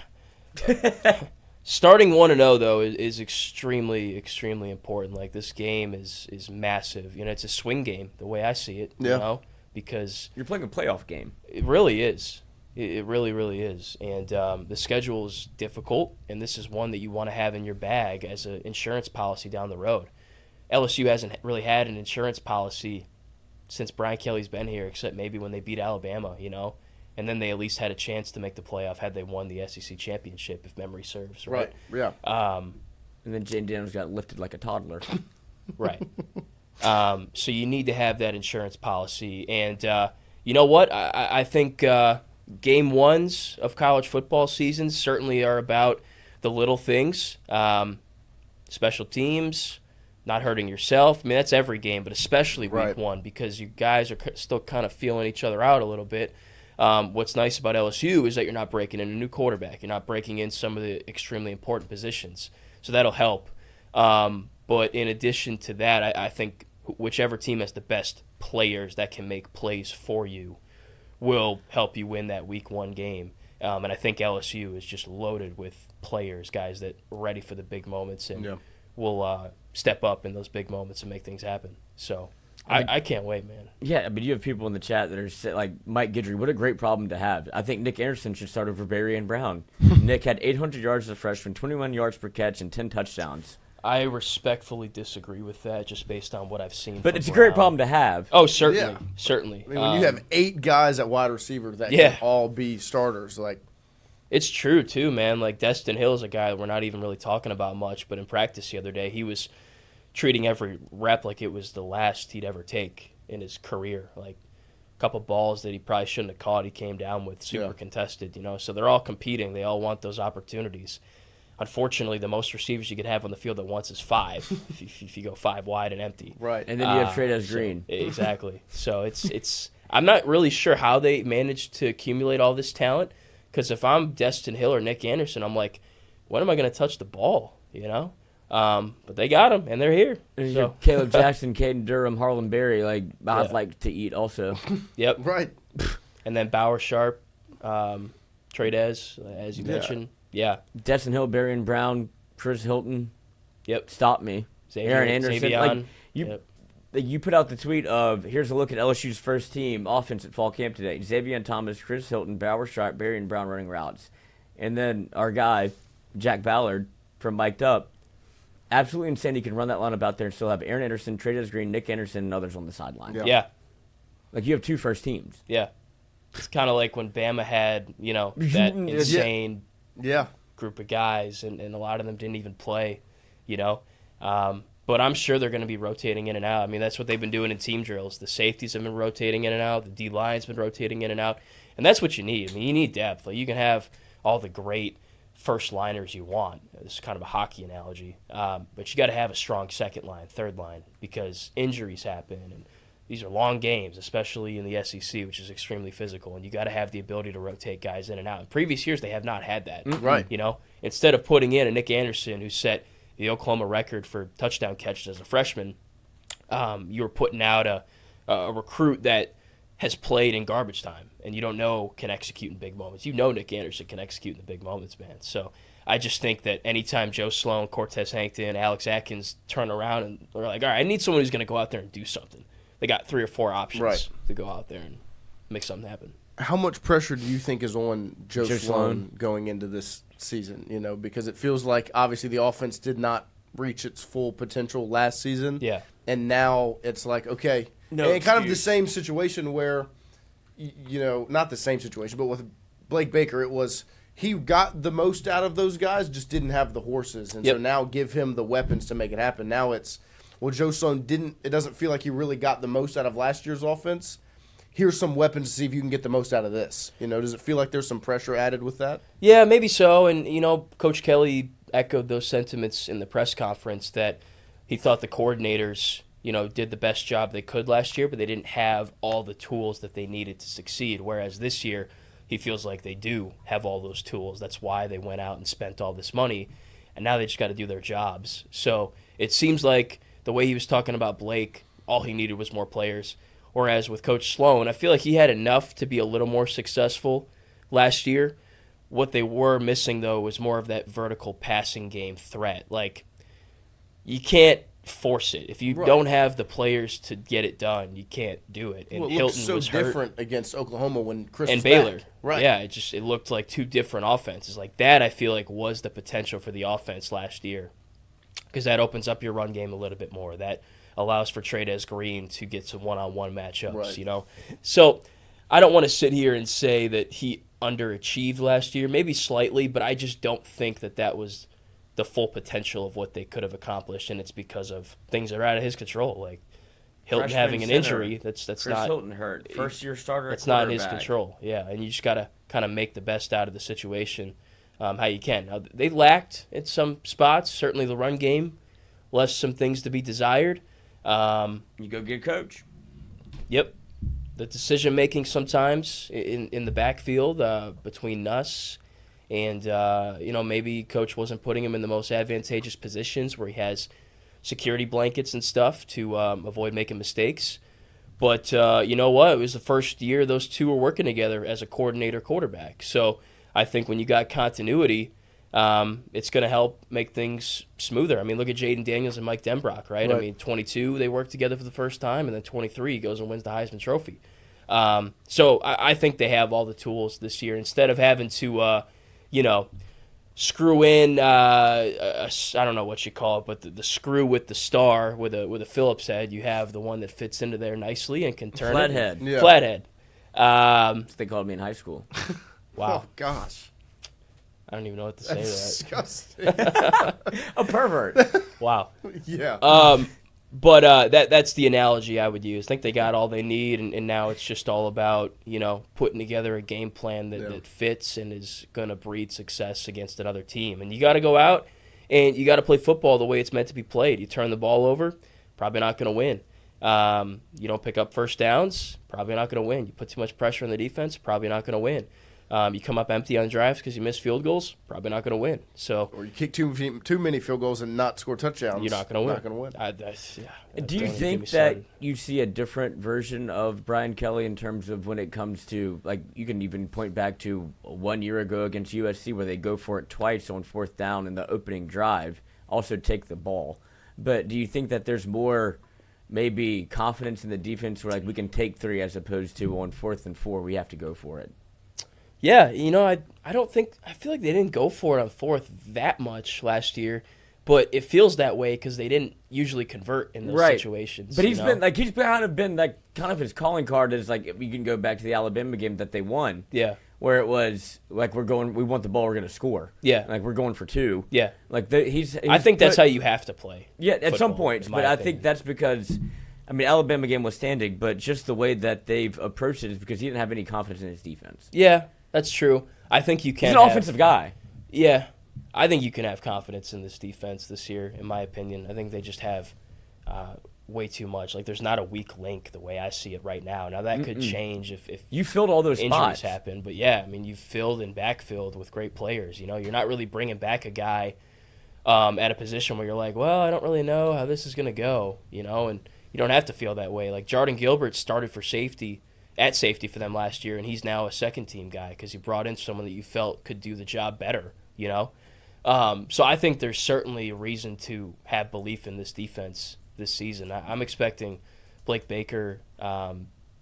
Starting 1-0, though, is extremely, extremely important. Like, this game is massive. It's a swing game, the way I see it, because you're playing a playoff game. It really is. It really, really is. And the schedule is difficult, and this is one that you want to have in your bag as an insurance policy down the road. LSU hasn't really had an insurance policy since Brian Kelly's been here, except maybe when they beat Alabama, and then they at least had a chance to make the playoff had they won the SEC championship, if memory serves. Right. Yeah. And then Jane Daniels got lifted like a toddler. Right. So you need to have that insurance policy. And you know what? I think game ones of college football seasons certainly are about the little things, special teams, not hurting yourself. I mean, that's every game, but especially week one, because you guys are still kind of feeling each other out a little bit. What's nice about LSU is that you're not breaking in a new quarterback. You're not breaking in some of the extremely important positions. So that'll help. But in addition to that, I think whichever team has the best players that can make plays for you will help you win that week one game. And I think LSU is just loaded with players, guys that are ready for the big moments and will step up in those big moments and make things happen. So I can't wait, man. Yeah, but you have people in the chat that are like Mike Guidry. What a great problem to have. I think Nick Anderson should start over Barry and Brown. Nick had 800 yards as a freshman, 21 yards per catch, and 10 touchdowns. I respectfully disagree with that just based on what I've seen. But it's a great problem to have. Oh, certainly. Certainly. I mean, when you have 8 guys at wide receiver that can all be starters, like. It's true, too, man. Like, Destin Hill is a guy we're not even really talking about much, but in practice the other day, he was treating every rep like it was the last he'd ever take in his career. Like, a couple balls that he probably shouldn't have caught, he came down with super contested, So they're all competing. They all want those opportunities. Unfortunately, the most receivers you could have on the field at once is 5, if you go 5 wide and empty. Right. And then you have Trades Green. Exactly. So it's I'm not really sure how they managed to accumulate all this talent, because if I'm Destin Hill or Nick Anderson, I'm like, when am I going to touch the ball, But they got them, and they're here. So. Caleb Jackson, Caden Durham, Harlan Berry, like, I'd like to eat also. Yep. Right. And then Bauer Sharp, Trades, as you mentioned. Yeah. Destin Hill, Barry and Brown, Chris Hilton. Yep. Stop me. Aaron Anderson. You put out the tweet of, here's a look at LSU's first team offense at fall camp today. Xavier Thomas, Chris Hilton, Bauer Sharp, Barry and Brown running routes. And then our guy, Jack Ballard from Mic'd Up, absolutely insane. He can run that lineup out there and still have Aaron Anderson, Trades Green, Nick Anderson, and others on the sideline. Yeah. Like, you have 2 first teams. Yeah. It's kind of like when Bama had, that insane group of guys, and a lot of them didn't even play, But I'm sure they're going to be rotating in and out. I mean, that's what they've been doing in team drills. The safeties have been rotating in and out. The D-line's been rotating in and out. And that's what you need. I mean, you need depth. Like, you can have all the great first liners you want. This is kind of a hockey analogy. But you got to have a strong second line, third line, because injuries happen. And these are long games, especially in the SEC, which is extremely physical. And you got to have the ability to rotate guys in and out. In previous years, they have not had that. Right. You know, instead of putting in a Nick Anderson who set the Oklahoma record for touchdown catches as a freshman, you were putting out a recruit that has played in garbage time and you don't know can execute in big moments. You know Nick Anderson can execute in the big moments, man. So I just think that anytime Joe Sloan, Cortez Hankton, Alex Atkins turn around and they're like, all right, I need someone who's going to go out there and do something. They got 3 or 4 options to go out there and make something happen. How much pressure do you think is on Joe Sloan going into this season? You know, because it feels like obviously the offense did not reach its full potential last season. Yeah. And now it's like, okay, and kind of the same situation where, you know, not the same situation, but with Blake Baker, it was he got the most out of those guys, just didn't have the horses. And so now give him the weapons to make it happen. Now it's, well, Joe Sloan it doesn't feel like he really got the most out of last year's offense. Here's some weapons to see if you can get the most out of this. You know, does it feel like there's some pressure added with that? Yeah, maybe so. And, you know, Coach Kelly echoed those sentiments in the press conference that he thought the coordinators, you know, did the best job they could last year, but they didn't have all the tools that they needed to succeed. Whereas this year, he feels like they do have all those tools. That's why they went out and spent all this money, and now they just got to do their jobs. So it seems like the way he was talking about Blake, all he needed was more players. Whereas with Coach Sloan, I feel like he had enough to be a little more successful last year. What they were missing, though, was more of that vertical passing game threat. Like, you can't force it. If you don't have the players to get it done, you can't do it. And well, it Hilton looked so was hurt. different against Oklahoma when Chris And was Baylor. back. Right. Yeah, it looked like 2 different offenses. Like that, I feel like was the potential for the offense last year, because that opens up your run game a little bit more. That allows for Trades Green to get some one-on-one matchups, you know. So I don't want to sit here and say that he underachieved last year, maybe slightly, but I just don't think that was the full potential of what they could have accomplished, and it's because of things that are out of his control, like Hilton having an injury. That's Chris not Hilton hurt. First-year starter. That's not in his control. Yeah, and you just got to kind of make the best out of the situation how you can. Now, they lacked in some spots. Certainly the run game left some things to be desired. You go get a coach. Yep. The decision-making sometimes in the backfield between Nuss and, you know, maybe Coach wasn't putting him in the most advantageous positions where he has security blankets and stuff to avoid making mistakes. But you know what? It was the first year those two were working together as a coordinator quarterback. So I think when you got continuity, it's going to help make things smoother. I mean, look at Jaden Daniels and Mike Denbrock, right? I mean, 22, they worked together for the first time, and then 23, he goes and wins the Heisman Trophy. So I think they have all the tools this year. Instead of having to, you know, screw in, I don't know what you call it, but the screw with the star with a Phillips head, you have the one that fits into there nicely and can turn Flathead. it. Flathead. That's what they called me in high school. Wow. Oh, gosh. I don't even know what to say That's to that. disgusting. A pervert. Wow. Yeah. But that's the analogy I would use. I think they got all they need, and now it's just all about, you know, putting together a game plan that fits and is going to breed success against another team. And you got to go out and you got to play football the way it's meant to be played. You turn the ball over, probably not going to win. You don't pick up first downs, probably not going to win. You put too much pressure on the defense, probably not going to win. You come up empty on drives because you miss field goals, probably not going to win. So, or you kick too many field goals and not score touchdowns. You're not going to win. Not going to win. Do you think that you see a different version of Brian Kelly in terms of when it comes to, like, you can even point back to 1 year ago against USC where they go for it twice on 4th down in the opening drive, also take the ball. But do you think that there's more maybe confidence in the defense where, like, we can take 3 as opposed to on 4th and 4 we have to go for it? Yeah, you know, I don't think – I feel like they didn't go for it on 4th that much last year, but it feels that way because they didn't usually convert in those situations. But he's been kind of his calling card is, like, you can go back to the Alabama game that they won. Yeah. Where it was, like, we want the ball, we're going to score. Yeah. Like, we're going for 2. Yeah. Like, I think that's how you have to play. Yeah, at some points, but I think that's because – I mean, Alabama game was standing, but just the way that they've approached it is because he didn't have any confidence in his defense. Yeah, that's true. I think you can. He's an offensive guy. Yeah, I think you can have confidence in this defense this year, in my opinion. I think they just have way too much. Like, there's not a weak link the way I see it right now. Now, that could change if you filled all those injuries spots. happen. But, yeah, I mean, you've filled and backfilled with great players. You know, you're not really bringing back a guy at a position where you're like, well, I don't really know how this is going to go, you know, and you don't have to feel that way. Like, Jordan Gilbert started at safety for them last year, and he's now a second-team guy because you brought in someone that you felt could do the job better, you know. So I think there's certainly a reason to have belief in this defense this season. I'm expecting Blake Baker, now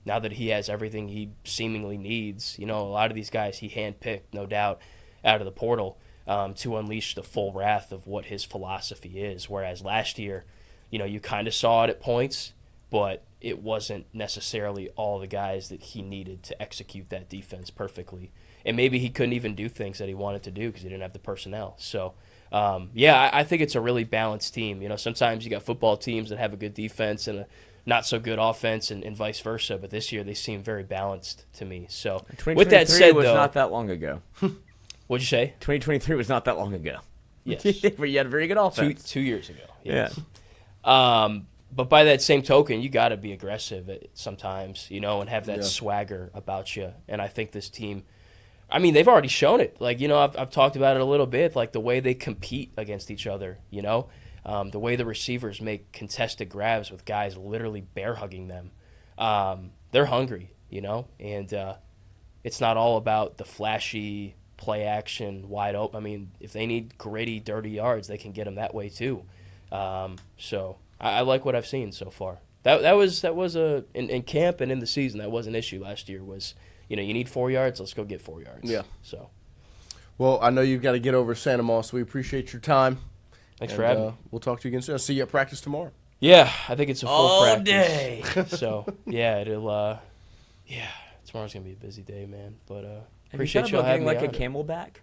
that he has everything he seemingly needs, you know, a lot of these guys he handpicked, no doubt, out of the portal to unleash the full wrath of what his philosophy is. Whereas last year, you know, you kind of saw it at points, but it wasn't necessarily all the guys that he needed to execute that defense perfectly. And maybe he couldn't even do things that he wanted to do because he didn't have the personnel. So, yeah, I think it's a really balanced team. You know, sometimes you got football teams that have a good defense and a not so good offense and vice versa. But this year they seem very balanced to me. So, with that said, was though, not that long ago. What'd you say? 2023 was not that long ago. Yes. But you had a very good offense. Two years ago. Yes. Yeah. But by that same token, you got to be aggressive sometimes, you know, and have that swagger about you. And I think this team, I mean, they've already shown it. Like, you know, I've talked about it a little bit, like the way they compete against each other, you know, the way the receivers make contested grabs with guys literally bear hugging them. They're hungry, you know, and it's not all about the flashy play action, wide open. I mean, if they need gritty, dirty yards, they can get them that way too. So I like what I've seen so far. That was in camp and in the season, that was an issue last year was, you know, you need 4 yards, let's go get 4 yards. Yeah. So, well, I know you've got to get over Santa Moss. We appreciate your time. Thanks for having me. We'll talk to you again soon. I'll see you at practice tomorrow. Yeah, I think it's a full All practice. day. So, yeah, tomorrow's going to be a busy day, man. But appreciate you having getting me like a Camelback.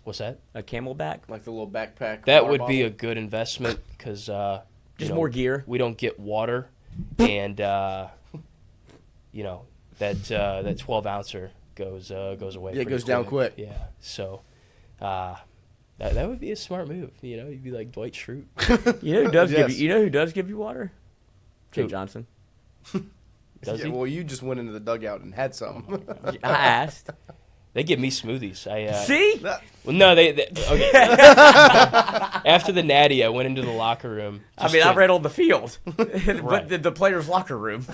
What's that? A Camelback? Like the little backpack. That would be a good investment because just more gear. We don't get water, and you know that 12-ouncer goes away. Yeah, it goes down quick. Yeah, so that would be a smart move. You know, you'd be like Dwight Schrute. You know who does give you? You know who does give you water? Jay Johnson. Does he? Well, you just went into the dugout and had some. I asked. They give me smoothies. See? Well, no, they okay. After the natty, I went into the locker room. I read on the field, but the players' locker room.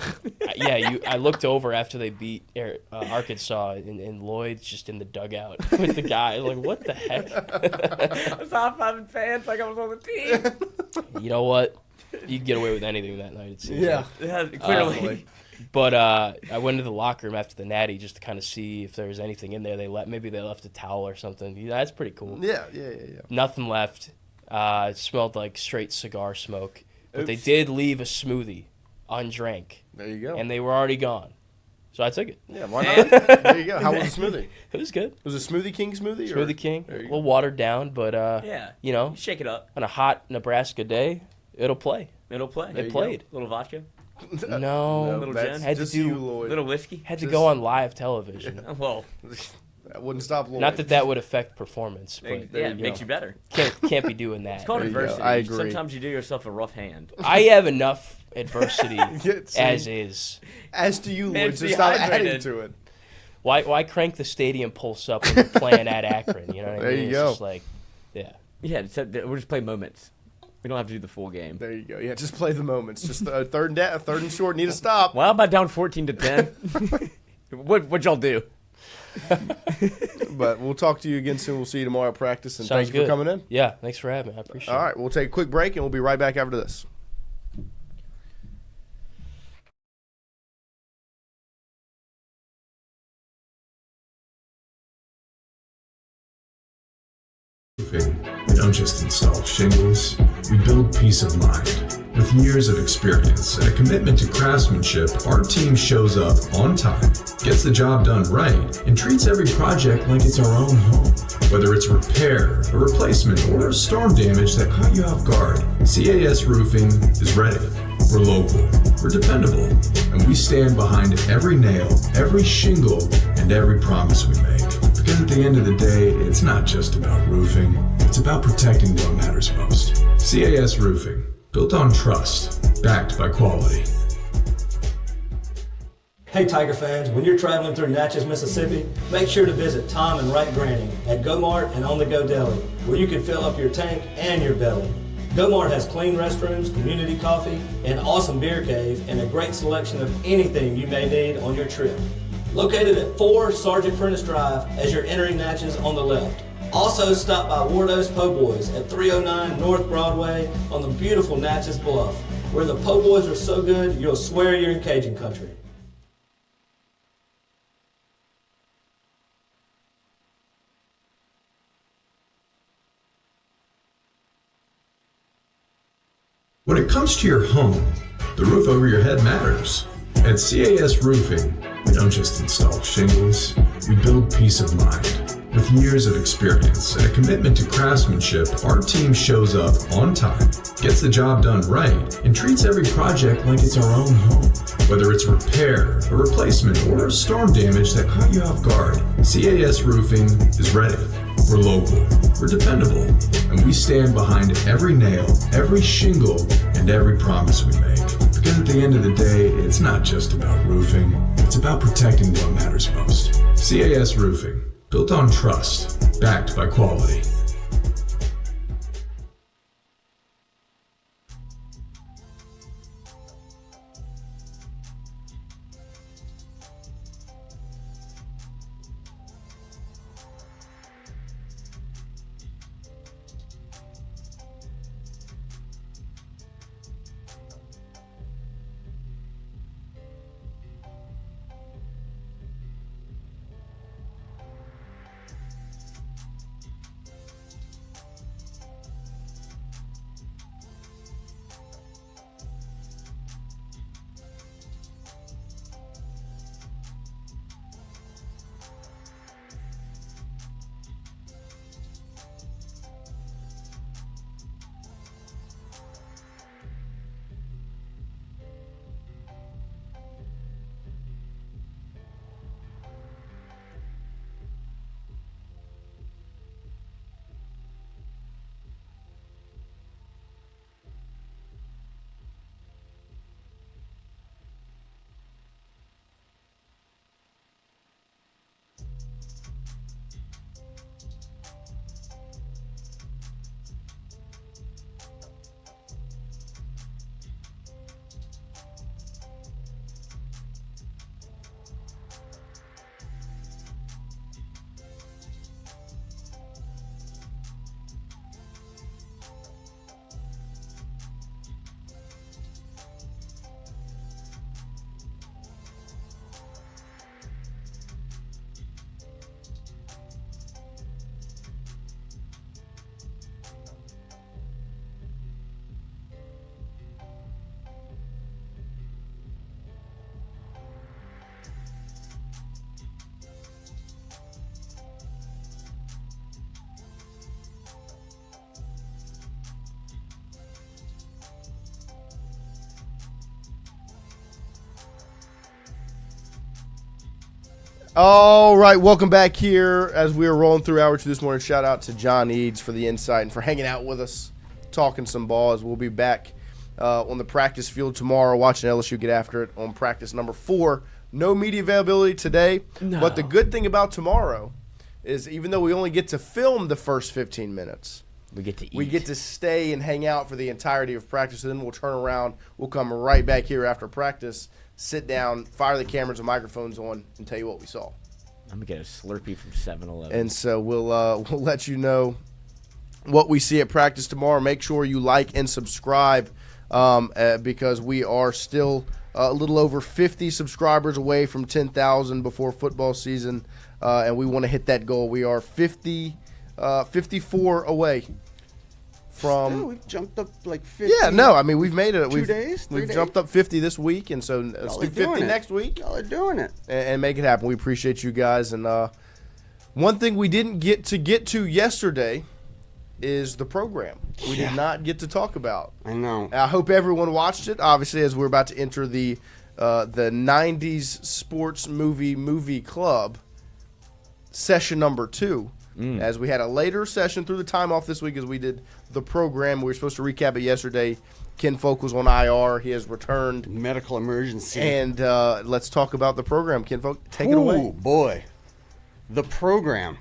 I looked over after they beat Arkansas, and Lloyd's just in the dugout with the guy. Like, what the heck? I was high-fiving fans like I was on the team. You know what? You can get away with anything that night, it seems. Yeah, clearly. But I went into the locker room after the natty just to kind of see if there was anything in there. Maybe they left a towel or something. Yeah, that's pretty cool. Yeah. Nothing left. It smelled like straight cigar smoke. But they did leave a smoothie undrank. There you go. And they were already gone. So I took it. Yeah, why not? There you go. How was the smoothie? It was good. Was it Smoothie King smoothie? Smoothie King. A little watered down, but you know, shake it up. On a hot Nebraska day, it'll play. It'll play. It played. Little vodka. No, little gin. Had to do little whiskey. Had to go on live television. Yeah. Well, that wouldn't stop Lloyd. Not that would affect performance, but it makes you better. Can't be doing that. It's called adversity. I agree. Sometimes you do yourself a rough hand. I have enough adversity as is. As do you, Lloyd. So stop adding to it. Why crank the stadium pulse up when you're playing at Akron? You know what I mean? There you it's go. Just like, yeah. We'll just play moments. We don't have to do the full game. There you go. Yeah, just play the moments. Just third and short. Need a stop. Well, how about down 14-10? What'd y'all do? But we'll talk to you again soon. We'll see you tomorrow at practice. And Sounds thank you for coming in. Yeah, thanks for having me. I appreciate it. All right, we'll take a quick break, and we'll be right back after this. We don't just install shingles, we build peace of mind. With years of experience and a commitment to craftsmanship, our team shows up on time, gets the job done right, and treats every project like it's our own home. Whether it's a repair, a replacement, or a storm damage that caught you off guard, CAS Roofing is ready. We're local, we're dependable, and we stand behind every nail, every shingle, and every promise we make. Because at the the end of the day, it's not just about roofing. It's about protecting what matters most. CAS Roofing, built on trust, backed by quality. Hey Tiger fans, when you're traveling through Natchez, Mississippi, make sure to visit Tom and Wright Granting at Go Mart and On The Go Deli, where you can fill up your tank and your belly. Go Mart has clean restrooms, community coffee, an awesome beer cave, and a great selection of anything you may need on your trip. Located at 4 Sergeant Prentice Drive as you're entering Natchez on the left. Also stop by Wardo's Po' Boys at 309 North Broadway on the beautiful Natchez Bluff, where the Po' Boys are so good you'll swear you're in Cajun country. When it comes to your home, the roof over your head matters. At CAS Roofing, we don't just install shingles, we build peace of mind. With years of experience and a commitment to craftsmanship, our team shows up on time, gets the job done right, and treats every project like it's our own home. Whether it's repair, a replacement, or storm damage that caught you off guard, CAS Roofing is ready. We're local, we're dependable, and we stand behind every nail, every shingle, and every promise we make. Because at the end of the day, it's not just about roofing, it's about protecting what matters most. CAS Roofing, built on trust, backed by quality. All right, welcome back here as we are rolling through hour 2 this morning. Shout out to John Eads for the insight and for hanging out with us, talking some ball as we'll be back on the practice field tomorrow, watching LSU get after it on practice number 4. No media availability today, but the good thing about tomorrow is even though we only get to film the first 15 minutes, we get to eat. We get to stay and hang out for the entirety of practice, and then we'll turn around. We'll come right back here after practice, sit down, fire the cameras and microphones on, and tell you what we saw. I'm going to get a Slurpee from 7-Eleven. And so we'll let you know what we see at practice tomorrow. Make sure you like and subscribe because we are still a little over 50 subscribers away from 10,000 before football season, and we want to hit that goal. We are 54 away from. Still, we've jumped up like 50. Yeah, no, I mean we've made it. 2 days. We've jumped up 50 this week, and so let's do 50 next week. Y'all are doing it, and make it happen. We appreciate you guys. And one thing we didn't get to yesterday is the program. We did not get to talk about. I know. I hope everyone watched it. Obviously, as we're about to enter the 90s sports movie club. session number 2. As we had a later session through the time off this week as we did the program. We were supposed to recap it yesterday. Ken Folk was on IR. He has returned. Medical emergency. And let's talk about the program. Ken Folk, take it away. Oh, boy. The program.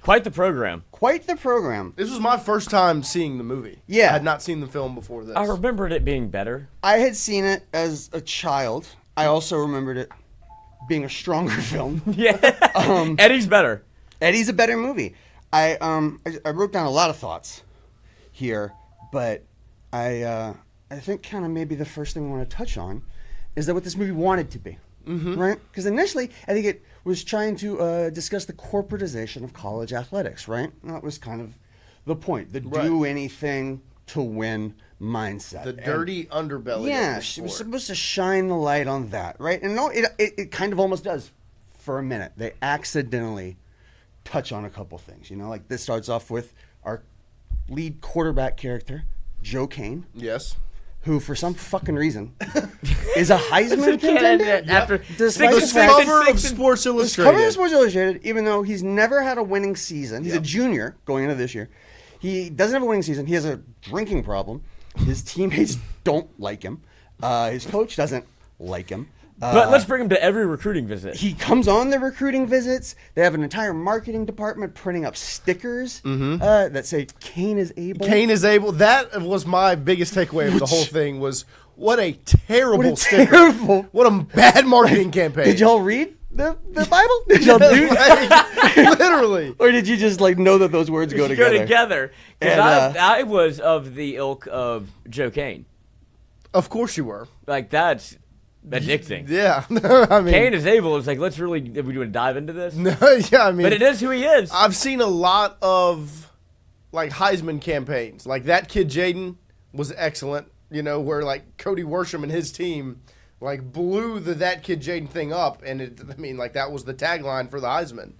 Quite the program. Quite the program. This was my first time seeing the movie. Yeah. I had not seen the film before this. I remembered it being better. I had seen it as a child. I also remembered it being a stronger film. Yeah. Eddie's better. Eddie's a better movie. I wrote down a lot of thoughts here, but I think kind of maybe the first thing I want to touch on is that what this movie wanted to be, right? Because initially, I think it was trying to discuss the corporatization of college athletics, right? That was kind of the point, the do anything to win mindset. The dirty underbelly. Yeah, of the she was sport. supposed to shine the light on that, right? And no, it kind of almost does for a minute. They accidentally touch on a couple things, like this starts off with our lead quarterback character, Joe Kane. Yes. Who, for some fucking reason, is a Heisman contender. After the cover of Sports Illustrated. Cover of Sports Illustrated, even though he's never had a winning season. He's a junior going into this year. He doesn't have a winning season. He has a drinking problem. His teammates don't like him. His coach doesn't like him. But let's bring him to every recruiting visit. He comes on the recruiting visits. They have an entire marketing department printing up stickers that say Kane is able. Kane is able. That was my biggest takeaway of the whole thing was what a terrible sticker. What a bad marketing campaign. Did y'all read the Bible? Did y'all do that? Literally. Or did you just know that those words go together? Go together. Because I was of the ilk of Joe Kane. Of course you were. That's addicting. Yeah. I mean, Kane is able. It's let's really, if we want to dive into this. No, yeah, I mean. But it is who he is. I've seen a lot of, Heisman campaigns. That kid Jaden was excellent, where, Cody Worsham and his team, blew the That Kid Jaden thing up. And, that was the tagline for the Heisman.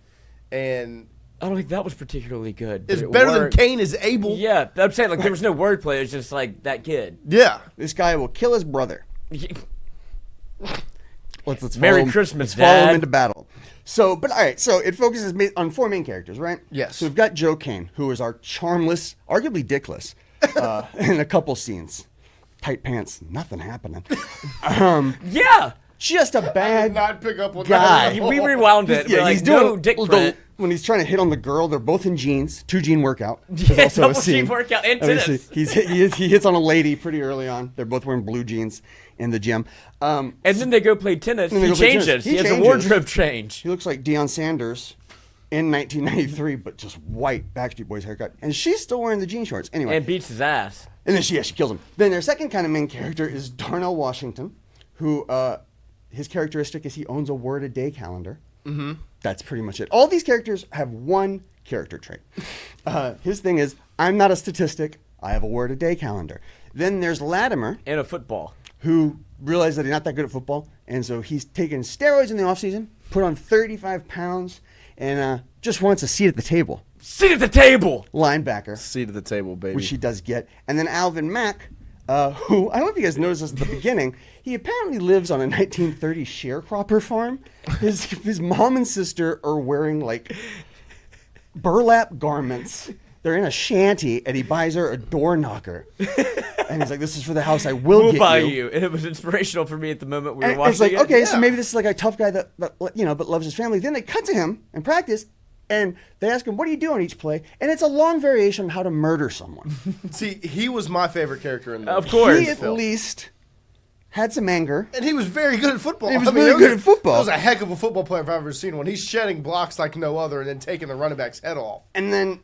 And I don't think that was particularly good. It's better than Kane is able. Yeah. I'm saying, there was no wordplay. It was just, that kid. Yeah. This guy will kill his brother. Let's Merry Christmas, Dad. Follow him into battle. So it focuses on 4 main characters, right? Yes. So we've got Joe Kane, who is our charmless, arguably dickless, in a couple scenes. Tight pants, nothing happening. Yeah. Just a bad not pick up on guy. That. We rewound it. He's doing dick when he's trying to hit on the girl. They're both in jeans, 2-gene workout. Yeah, double-gene workout and tennis. He hits on a lady pretty early on. They're both wearing blue jeans in the gym. And then they go play tennis. He changes. He has a wardrobe change. He looks like Deion Sanders in 1993, but just white Backstreet Boys haircut. And she's still wearing the jean shorts. Anyway. And beats his ass. And then she kills him. Then their second kind of main character is Darnell Washington, who his characteristic is he owns a word-a-day calendar. Mm-hmm. That's pretty much it. All these characters have one character trait. His thing is, I'm not a statistic. I have a word-a-day calendar. Then there's Latimer. And a football. Who realized that he's not that good at football. And so he's taken steroids in the offseason, put on 35 pounds, and just wants a seat at the table. Seat at the table! Linebacker. Seat at the table, baby. Which he does get. And then Alvin Mack, who, I don't know if you guys noticed this at the beginning, he apparently lives on a 1930s sharecropper farm. His mom and sister are wearing, burlap garments. They're in a shanty, and he buys her a door knocker. And he's like, this is for the house I will get buy you. And it was inspirational for me at the moment we were watching it's like, it. okay, so maybe this is a tough guy that but loves his family. Then they cut to him in practice, and they ask him, what do you do on each play? And it's a long variation on how to murder someone. See, he was my favorite character in the Of course. He at least had some anger. And he was very good at football. He was really good at football. That was a heck of a football player if I've ever seen one. He's shedding blocks like no other and then taking the running back's head off. And then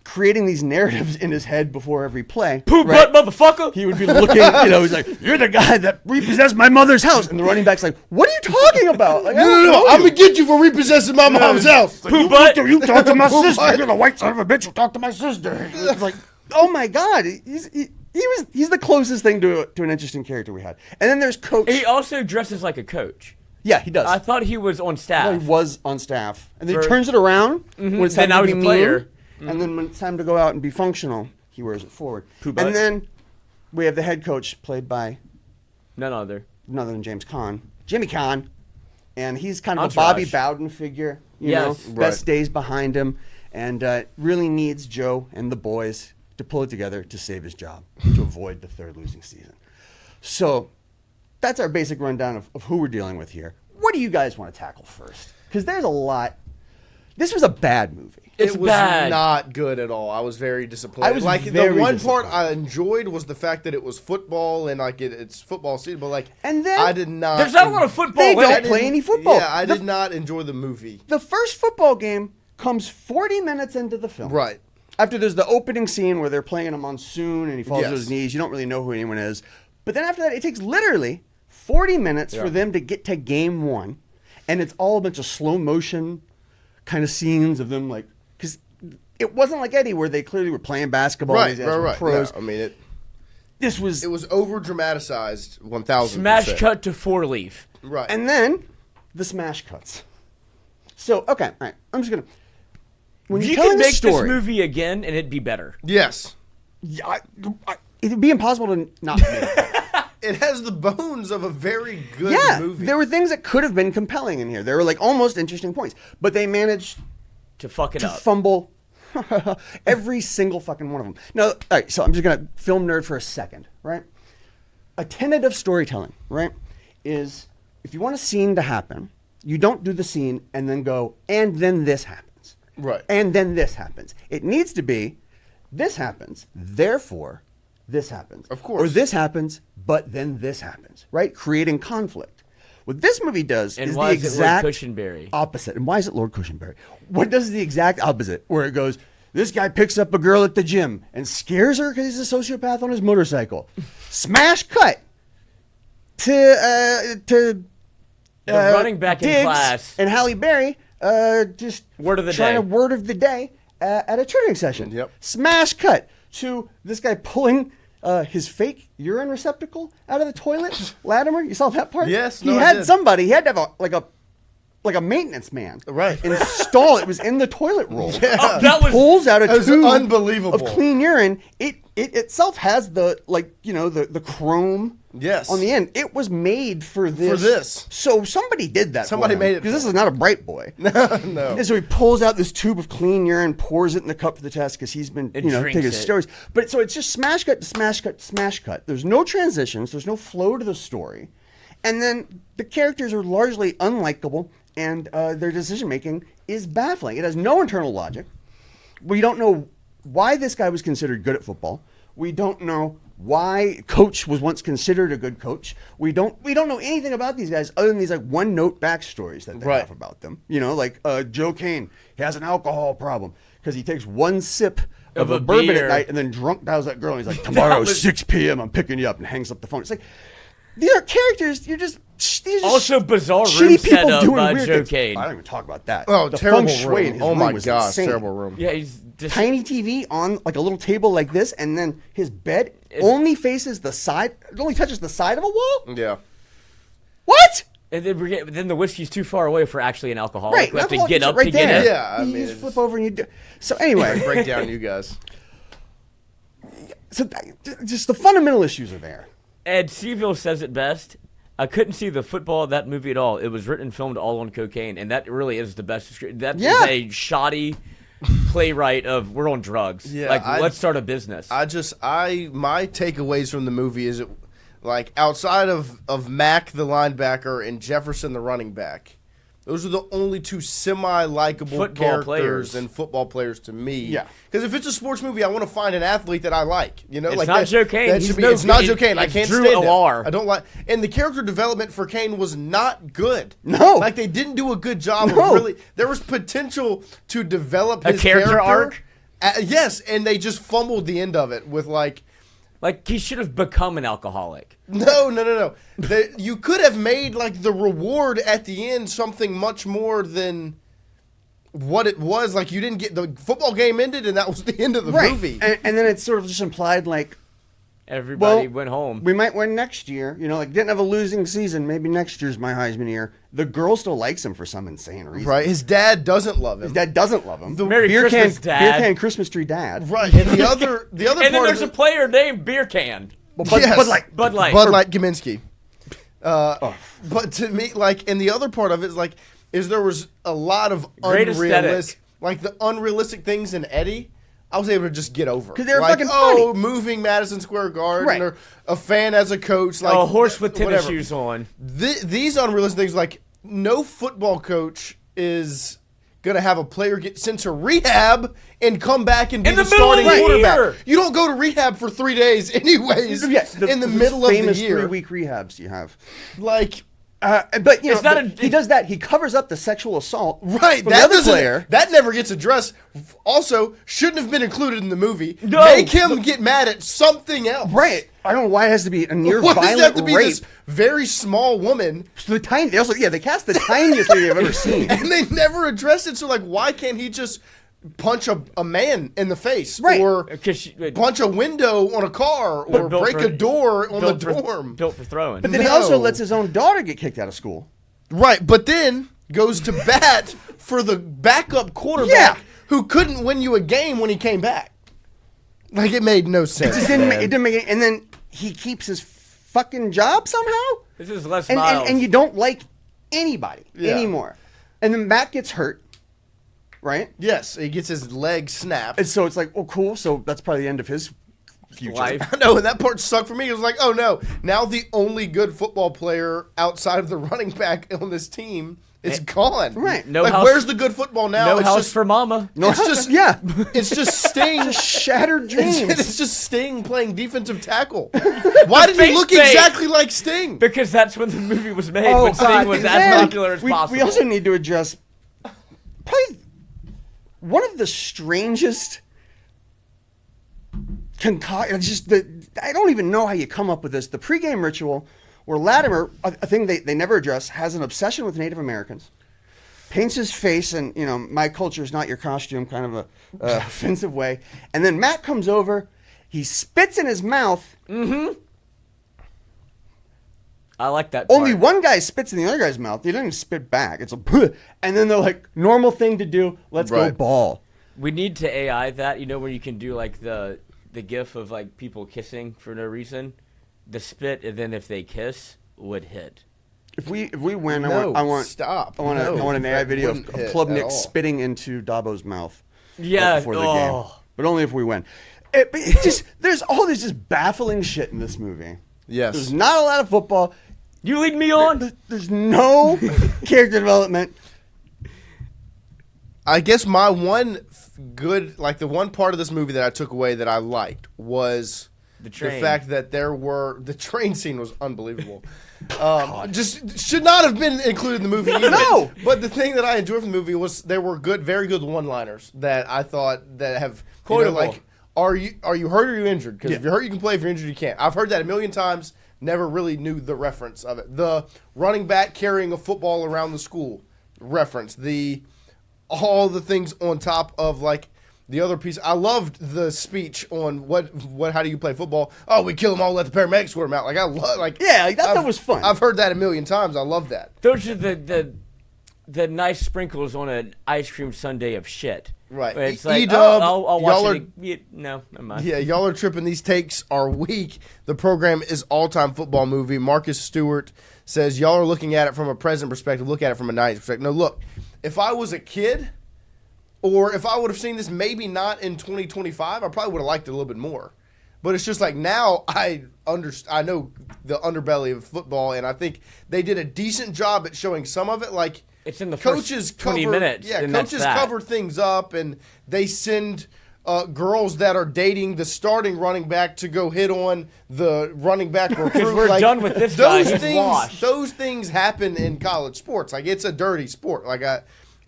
creating these narratives in his head before every play. Poop butt motherfucker! He would be looking, he's like, you're the guy that repossessed my mother's house. And the running back's like, what are you talking about? No, I'm going to get you for repossessing my mom's house. Poop butt! You talk to my sister. You're the white son of a bitch who talked to my sister. It's like, oh my God. He's the closest thing to an interesting character we had. And then there's Coach. He also dresses like a coach. Yeah, he does. I thought he was on staff. Well, he was on staff. And then he turns it around when it's time to be mean. And then when it's time to go out and be functional, he wears it forward. And then we have the head coach played by none other than James Caan. Jimmy Caan. and he's kind of Entourage. a Bobby Bowden figure. You know, Yes. best days behind him, and really needs Joe and the boys to pull it together to save his job, to avoid the third losing season. So that's our basic rundown of who we're dealing with here. What do you guys want to tackle first? Because there's a lot. This was a bad movie. It was bad. not good at all. I was very disappointed. I was like the very one part disappointed. I enjoyed was the fact that it was football and like it's football season, but like And then I did not. There's not a lot of football. They in don't it. play any football. Yeah, I did not enjoy the movie. The first football game comes 40 minutes into the film. Right. After there's the opening scene where they're playing in a monsoon and he falls to Yes. his knees. You don't really know who anyone is. But then after that, it takes literally 40 minutes for them to get to game one. And it's all a bunch of slow motion kind of scenes of them like, because it wasn't like Eddie where they clearly were playing basketball. Right, These guys were right. pros. No, I mean it. This was It was over dramatized 1,000%. Smash cut to 4-leaf. Right. And then the smash cuts. So, okay, all right. I'm just going to. When You you're can telling make a story, this movie again, and it'd be better. Yes. Yeah, it'd be impossible to not make it. It has the bones of a very good Yeah, movie. there were things that could have been compelling in here. There were like almost interesting points, but they managed To fuck it to up. fumble every single fucking one of them. Now, all right, so I'm just gonna film nerd for a second, right? A tenet of storytelling, right, is if you want a scene to happen, you don't do the scene and then go, and then this happens. Right. And then this happens. It needs to be, this happens, therefore this happens. Of course. Or this happens, but then this happens, right? Creating conflict. What this movie does And is why the is it Lord exact Cushenberry? opposite. And why is it Lord Cushenberry? What does the exact opposite? Where it goes, this guy picks up a girl at the gym and scares her because he's a sociopath on his motorcycle. Smash cut to The running back in Diggs class. and Halle Berry just Word of the trying day. to word of the day at a training session. Yep. Smash cut to this guy pulling his fake urine receptacle out of the toilet. Latimer, you saw that part? Yes, He no, I had did. somebody. He had to have like a maintenance man. Right. Install it. It was in the toilet roll. Yeah. Oh, that was Pulls out a That was tube unbelievable. of clean urine. It itself has the the chrome Yes. on the end. It was made for this. For this. So somebody did that. Somebody made it because for this him. is not a bright boy. No. And so he pulls out this tube of clean urine, pours it in the cup for the test because he's been And taking drinks it. steroids. But so it's just smash cut to smash cut to smash cut. There's no transitions. There's no flow to the story, and then the characters are largely unlikable, and their decision making is baffling. It has no internal logic. We don't know why this guy was considered good at football. We don't know why Coach was once considered a good coach. We don't know anything about these guys other than these like one note backstories that they Right. have about them. Like Joe Kane, he has an alcohol problem because he takes one sip of a bourbon beer. at night and then drunk dials that girl. And he's like, tomorrow was- 6 p.m. I'm picking you up, and hangs up the phone. It's like these are characters. These are just Also bizarre room shitty people setup doing by weird Joe things. Kane. I don't even talk about that. Oh, the terrible feng shui in room. his Oh room my was gosh, insane. terrible room. Yeah, he's just Tiny TV on like a little table like this, and then his bed only faces the side. It only touches the side of a wall. Yeah. What? And then the whiskey's too far away for actually an alcoholic. Right, We have to alcohol get is up right to get there. it. Yeah, I you mean, just it's- flip over and you do. So anyway, Break down you guys. so just the fundamental issues are there. Ed Seville says it best. I couldn't see the football of that movie at all. It was written and filmed all on cocaine, and that really is the best description. That Yeah. is a shoddy playwright of we're on drugs. Yeah, like, let's start a business. My takeaways from the movie is like outside of Mack the linebacker and Jefferson the running back, those are the only two semi-likable Football characters players. and football players to me. Yeah. Because if it's a sports movie, I want to find an athlete that I like. It's like not that, Joe Kane. that He's should be, no it's not good. Joe Kane. I It's can't Drew stand him. Alar. I don't like. And the character development for Kane was not good. No. Like they didn't do a good job No. of really. There was potential to develop A his character arc? Yes, and they just fumbled the end of it with like. Like, he should have become an alcoholic. No. You could have made like the reward at the end something much more than what it was. Like you didn't get the football game ended and that was the end of the movie. And then it's sort of just implied like, Everybody well, went home. we might win next year. Like didn't have a losing season. Maybe next year's my Heisman year. The girl still likes him for some insane reason. Right? His dad doesn't love him. His dad doesn't love him. Merry beer Christmas, can, Dad. Beer can Christmas tree dad. Right. And the other And then part there's of a player named Beer Can. But Yes. Bud Light. Bud Light Gaminsky. But to me, like, and the other part of it is like, there was a lot of Great unrealistic, like the unrealistic things in Eddie. I was able to just get over because they were like, fucking funny. Moving Madison Square Garden, Right. or a fan as a coach, like a horse with tennis whatever. shoes on. These unrealistic things, like no football coach is gonna have a player get sent to rehab and come back and be In the the middle of starting the quarterback. year. You don't go to rehab for 3 days anyways. In the middle of the famous year, 3-week rehabs you have. like. But you know, It's not he does that. He covers up the sexual assault. Right, from that the other doesn't. player. That never gets addressed. Also, shouldn't have been included in the movie. No. Make him get mad at something else. Right. I don't know why it has to be a near Why does it have violent to be rape. this very small woman? So the tiny. They also, they cast the tiniest lady I've ever seen. And they never addressed it. So, like, why can't he just punch a man in the face, Right. or 'Cause she- punch a window on a car, or built break for- a door on the built for- dorm? Built for throwing. But then he No. also lets his own daughter get kicked out of school. Right, but then goes to bat for the backup quarterback who couldn't win you a game when he came back. Like, it made no sense. It just didn't. It didn't make it. And then he keeps his fucking job somehow. This is Les And Miles. and you don't like anybody Yeah. anymore. And then Matt gets hurt. Right. Yes, he gets his leg snapped. And so it's like, oh, cool. So that's probably the end of his future. Life. I know, and that part sucked for me. It was like, oh no, now the only good football player outside of the running back on this team is gone. Right. No like, house- where's the good football now? no It's house just, for mama. No, It's just yeah. It's just Sting. Shattered dreams. It's just Sting playing defensive tackle. Why did he Face look paint. exactly like Sting? Because that's when the movie was made. Oh, when Sting God. was And as then popular as possible. We also need to address probably one of the strangest I don't even know how you come up with this. The pregame ritual where Latimer, a thing they never address, has an obsession with Native Americans. Paints his face in, my culture is not your costume, kind of a offensive way. And then Matt comes over, he spits in his mouth. Mm-hmm. I like that part. Only one guy spits in the other guy's mouth. He doesn't even spit back. It's a and then they're like, normal thing to do. Let's go Right. ball. We need to AI that, when you can do like the gif of like people kissing for no reason, the spit, and then if they kiss would hit. If we win, No, I want stop. I want No, an AI that video of wouldn't hit Club at Nick all. spitting into Dabo's mouth. Yeah, Before the game, oh. but only if we win. But it just there's all this just baffling shit in this movie. Yes. There's not a lot of football. You lead me on. There's no character development. I guess my one good, like the one part of this movie that I took away that I liked was The train. fact that the train scene was unbelievable. Just should not have been included in the movie either. No. But the thing that I enjoyed from the movie was there were very good one-liners that I thought that have Quotable. like, are you hurt or are you injured? Because if you're hurt, you can play. If you're injured, you can't. I've heard that a million times. Never really knew the reference of it. The running back carrying a football around the school reference. All the things on top of like the other piece. I loved the speech on how do you play football? Oh, we kill them all, let the paramedics sort them out. Like I love that was fun. I've heard that a million times. I love that. Those are the nice sprinkles on an ice cream sundae of shit. Right. Where it's like, E-dub, I'll watch y'all it. No, never mind. Yeah, y'all are tripping. These takes are weak. The program is all-time football movie. Marcus Stewart says y'all are looking at it from a present perspective. Look at it from a 90s perspective. No, look. If I was a kid, or if I would have seen this maybe not in 2025, I probably would have liked it a little bit more. But it's just like now I know the underbelly of football, and I think they did a decent job at showing some of it. Like It's in the coaches first 20 cover, minutes. Yeah, and coaches that's that. cover things up, and they send girls that are dating the starting running back to go hit on the running back recruit. we're done with this guy. Those He's things, washed. those things happen in college sports. Like it's a dirty sport. Like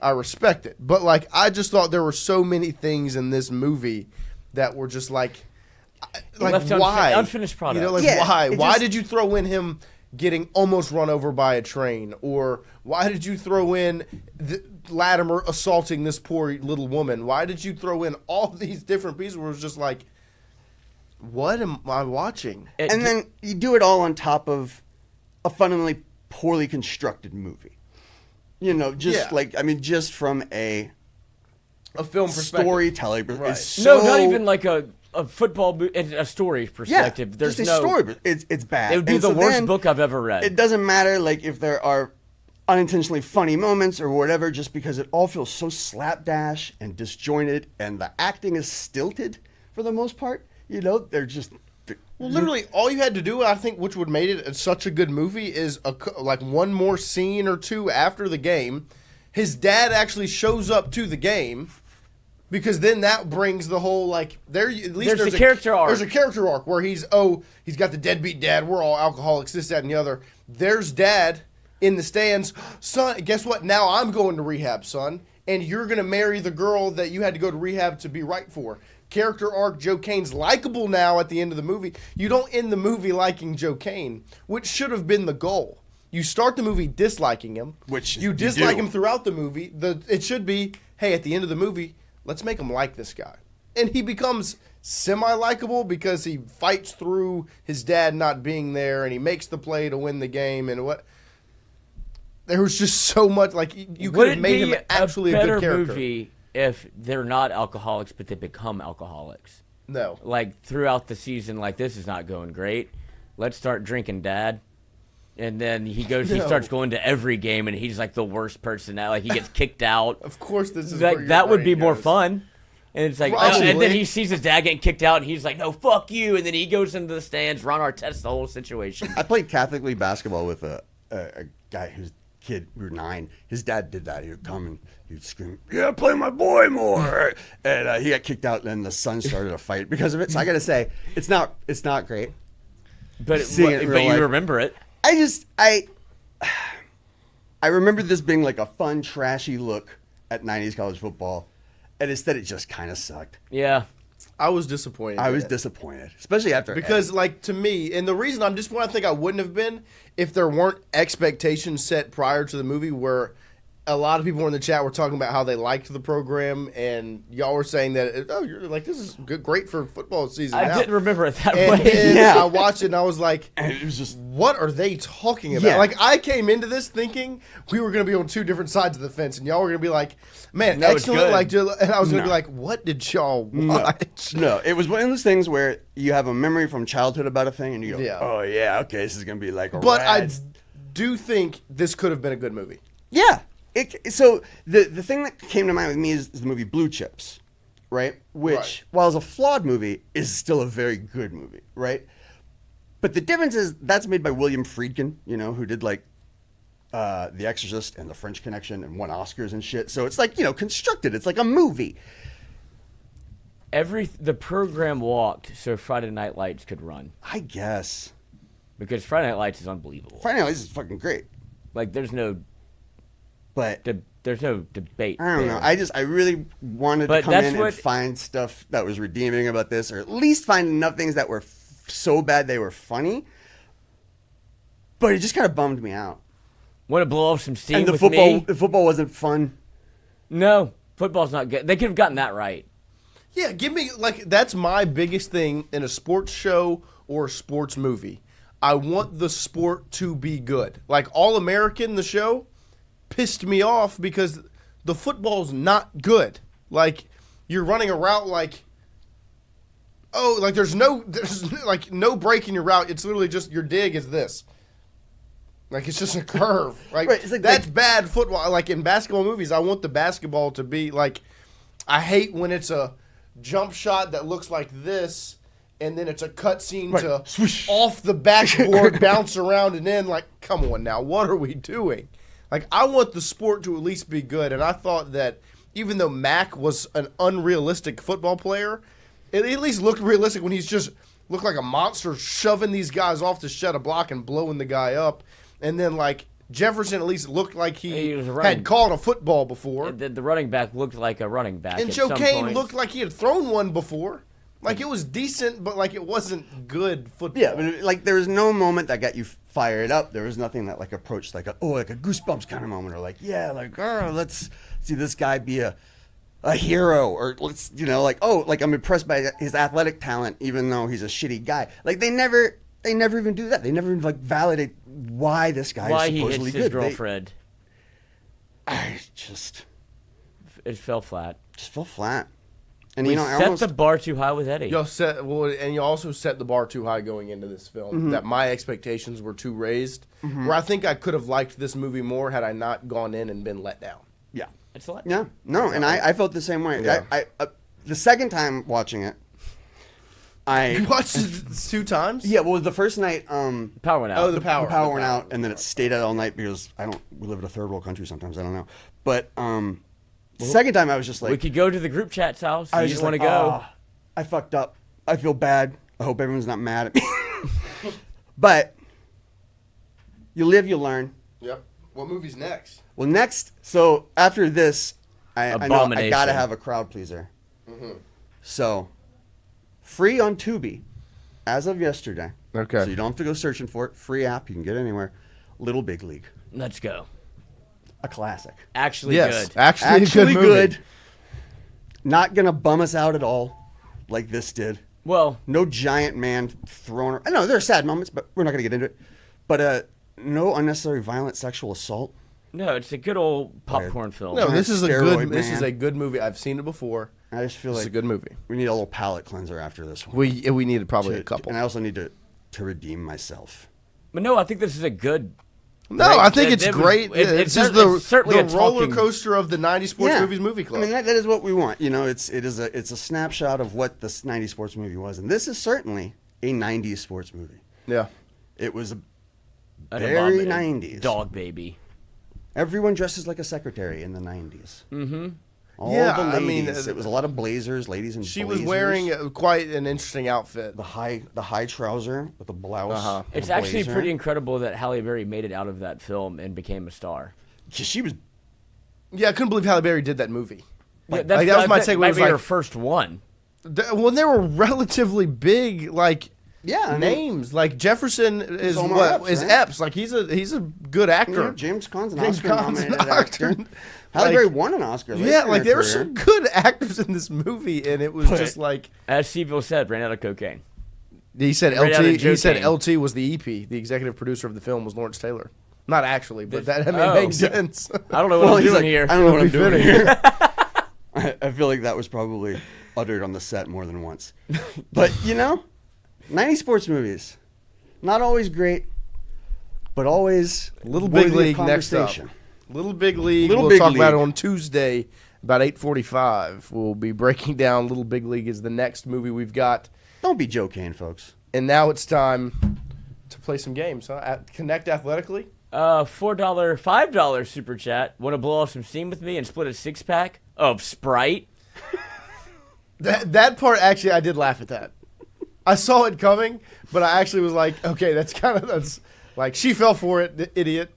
I respect it, but like I just thought there were so many things in this movie that were just like Left why unfinished product. You know, like Yeah, why? it Why just- did you throw in him getting almost run over by a train, or why did you throw in Latimer assaulting this poor little woman? Why did you throw in all these different pieces where it was just like, what am I watching? And then you do it all on top of a fundamentally poorly constructed movie. Just from a film perspective. storytelling. Right. Is so, No, not even like a a football, a story perspective, there's just no a story. But it's bad. It would be And the so worst then, book I've ever read. It doesn't matter like if there are unintentionally funny moments or whatever, just because it all feels so slapdash and disjointed, and the acting is stilted for the most part. You know, they're just. Well, literally, all you had to do, I think, which would made it such a good movie, is like one more scene or two after the game. His dad actually shows up to the game, because then that brings the whole like there. At least there's a character arc. There's a character arc where he's got the deadbeat dad. We're all alcoholics. This, that, and the other. There's dad in the stands. Son, guess what? Now I'm going to rehab, son, and you're gonna marry the girl that you had to go to rehab to be right for. Character arc, Joe Kane's likable now at the end of the movie. You don't end the movie liking Joe Kane, which should have been the goal. You start the movie disliking him, which you dislike him throughout the movie. It should be, hey, at the end of the movie, let's make him like this guy. And he becomes semi-likable because he fights through his dad not being there, and he makes the play to win the game. And there was just so much, like, you could have made him actually a good character. Movie if they're not alcoholics, but they become alcoholics. No. Like, throughout the season, like, this is not going great. Let's start drinking, Dad. And then he starts going to every game, and he's, like, the worst person. Like, he gets kicked out. Of course this is like, where that would be brain more goes. fun. And it's like, and then he sees his dad getting kicked out, and he's like, no, fuck you. And then he goes into the stands. Ron Artest's the whole situation. I played Catholic League basketball with a guy whose kid, we were 9. His dad did that. He would come and he'd scream, "Yeah, play my boy more!" And he got kicked out, and then the son started a fight because of it. So I got to say, it's not great. But you remember it. I remember this being like a fun, trashy look at 90s college football, and instead it just kind of sucked. Yeah. I was disappointed. I was disappointed, especially after because, like, to me, and the reason I'm disappointed, I think I wouldn't have been if there weren't expectations set prior to the movie, where a lot of people in the chat were talking about how they liked the program, and y'all were saying that, you're like, this is great for football season. I didn't remember it that and way. Then I watched it and I was like, and it was just, what are they talking about? Yeah. Like, I came into this thinking we were going to be on two different sides of the fence, and y'all were going to be like, man, No, it's excellent. good. Like, and I was going to be like, what did y'all watch? No, it was one of those things where you have a memory from childhood about a thing, and you go, oh, yeah, okay, this is going to be like a But rad. I do think this could have been a good movie. Yeah. So the thing that came to mind with me is the movie Blue Chips, right? Which, while it's a flawed movie, is still a very good movie, right? But the difference is that's made by William Friedkin, who did like The Exorcist and The French Connection and won Oscars and shit. So it's like, constructed. It's like a movie. The program walked so Friday Night Lights could run. I guess. Because Friday Night Lights is unbelievable. Friday Night Lights is fucking great. Like, there's no debate. I don't know. I really wanted to come in and find stuff that was redeeming about this, or at least find enough things that were so bad they were funny. But it just kind of bummed me out. Want to blow off some steam and with me? The football wasn't fun. No, football's not good. They could have gotten that right. Yeah, give me, like, that's my biggest thing in a sports show or a sports movie. I want the sport to be good. Like, All American, the show, pissed me off because the football's not good. Like, you're running a route like, there's no break in your route. It's literally just your dig is this. Like, it's just a curve. Like, right, it's like that's bad football. Like, in basketball movies, I want the basketball to be like, I hate when it's a jump shot that looks like this, and then it's a cut scene to swoosh off the backboard, bounce around, and then, like, come on now, what are we doing? Like, I want the sport to at least be good, and I thought that even though Mac was an unrealistic football player, it at least looked realistic when he's just looked like a monster shoving these guys off to shed a block and blowing the guy up. And then, like, Jefferson at least looked like he had caught a football before. The running back looked like a running back. And Joe Kane looked like he had thrown one before. Like, it was decent, but, like, it wasn't good football. Yeah, but, like, there was no moment that got you fired up. There was nothing that, like, approached, like, a goosebumps kind of moment. Or, like, yeah, like, let's see this guy be a hero. Or, let's, I'm impressed by his athletic talent, even though he's a shitty guy. Like, they never even do that. They never even, like, validate why this guy is supposedly he hits good. His girlfriend. It fell flat. Just fell flat. And We you know, I set almost the bar too high with Eddie. And you also set the bar too high going into this film. That my expectations were too raised. Where I think I could have liked this movie more had I not gone in and been let down. yeah. It's a lot. Yeah, no, and I felt the same way. Yeah. I the second time watching it, You watched it 2 times? yeah, well, the first night, Power went out. Oh, the power. the power went out, and then it stayed out all night because we live in a third world country sometimes. I don't know, but the second time I was just like, We could go to the group chat's house. I You was just just want to like, go. "Oh, I fucked up. I feel bad. I hope everyone's not mad at me. But you live, you learn. Yep. What movie's next? Well, next, so after this, I know I Abomination. gotta have a crowd pleaser. So, free on Tubi, as of yesterday. Okay. So you don't have to go searching for it. Free app, you can get it anywhere. Little Big League, Let's go. a classic. Actually Yes. good. Actually a good movie. Not gonna bum us out at all, like this did. Well, No giant man thrown. I know there are sad moments, but we're not gonna get into it. But no unnecessary violent sexual assault. no, it's a good old popcorn film. No, Giant this is a steroid good. This man. is a good movie. I've seen it before. I just feel It's like a good movie. we need a little palate cleanser after this one. We needed probably a couple. And I also need to redeem myself. But no, I think this is a good. No, Like, I think it- it's it was- great. It's just it's certainly the a roller talking- coaster of the 90 Sports Yeah. Movies Movie Club. I mean, that is what we want. You know, it's a snapshot of what the 90s sports movie was. And this is certainly a 90s sports movie. yeah. It was an very abomination. 90s. Dog baby. Everyone dresses like a secretary in the 90s. Mm-hmm. All Yeah, the I mean, ladies. It was a lot of blazers, ladies in She blazers. was wearing quite an interesting outfit. the high trouser with the blouse. Uh-huh. and It's a actually blazer. pretty incredible that Halle Berry made it out of that film and became a star. She was. Yeah, I couldn't believe Halle Berry did that movie. Yeah, Like, that was my takeaway. Might Was be her like, first one. when they were relatively big, like Yeah, I mean, names, like Jefferson is Omar what Epps, is right? Epps. Like he's a good actor. Yeah, James Caan's an James Caan's an Oscar-nominated actor. actor. Halle Like- Berry won an Oscar. later Yeah, in like her there were career. some good actors in this movie, and it was But- just like As Seville said, ran out of cocaine. he said. Right out of LT. He said Joking. LT was the EP. The executive producer of the film was Lawrence Taylor. Not actually, but that Oh. makes sense. I don't know what Well, I'm he's doing like, here. I don't know what I'm It'll be doing here. I feel like that was probably uttered on the set more than once. But, 90 sports movies. Not always great, but always Little worthy Big of League next up. conversation. Little Big League. Little we'll Big talk about it League. on Tuesday about 8:45. We'll be breaking down Little Big League is the next movie we've got. Don't be Joe Kane, folks. And now it's time to play some games. Huh? Connect athletically. $4, $5 super chat. Want to blow off some steam with me and split a 6-pack of Sprite? That part actually, I did laugh at that. I saw it coming, but I actually was like, okay, that's like she fell for it, the idiot.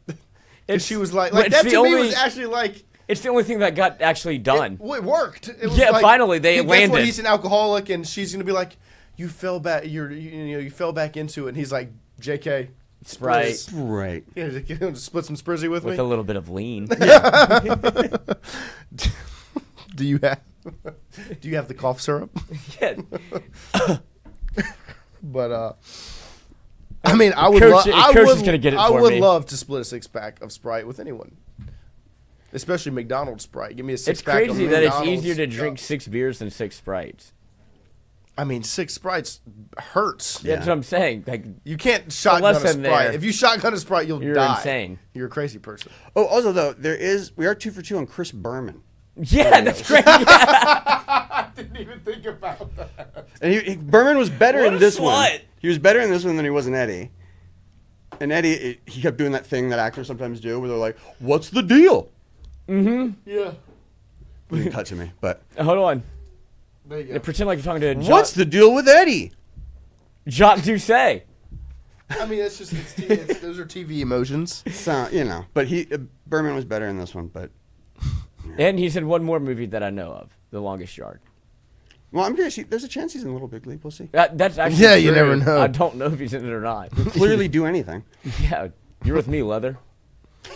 And she was like it's that the to me only- was actually like. It's the only thing that got actually done. It worked. It was Yeah, like, finally, they guess landed. what? He's an alcoholic, and she's gonna be like, "You fell back. You fell back into it." And he's like, "JK, Sprite. Right. Yeah, split some Sprizzy with me." With a little bit of lean. Do you have the cough syrup? Yeah. But I mean, I would. Coach is gonna get it I for would me. love to split a 6-pack of Sprite with anyone, especially McDonald's Sprite. Give me a 6-pack. It's crazy of that it's McDonald's easier to drink stuff. 6 beers than 6 Sprites. I mean, 6 Sprites hurts. Yeah. That's what I'm saying. Like, You can't shotgun a lesson Sprite. there. If you shotgun a Sprite, you'll You're die. insane. You're a crazy person. Oh, also, though, we are 2 for 2 on Chris Berman. yeah, that's great. I didn't even think about that. And Berman was better What in a this one. slut. He was better in this one than he was in Eddie. And Eddie, he kept doing that thing that actors sometimes do, where they're like, "What's the deal?" Yeah. Didn't cut to me, but Hold on. There you They pretend like you're talking to what's the deal with Eddie? Jacques Doucet. I mean, those are TV emotions. So but Berman was better in this one. But And he's in one more movie that I know of, The Longest Yard. well, I'm curious. There's a chance he's in Little Big League. We'll see. That's actually Yeah, you true. never know. I don't know if he's in it or not. Clearly, do anything. Yeah, you're with me, Leather.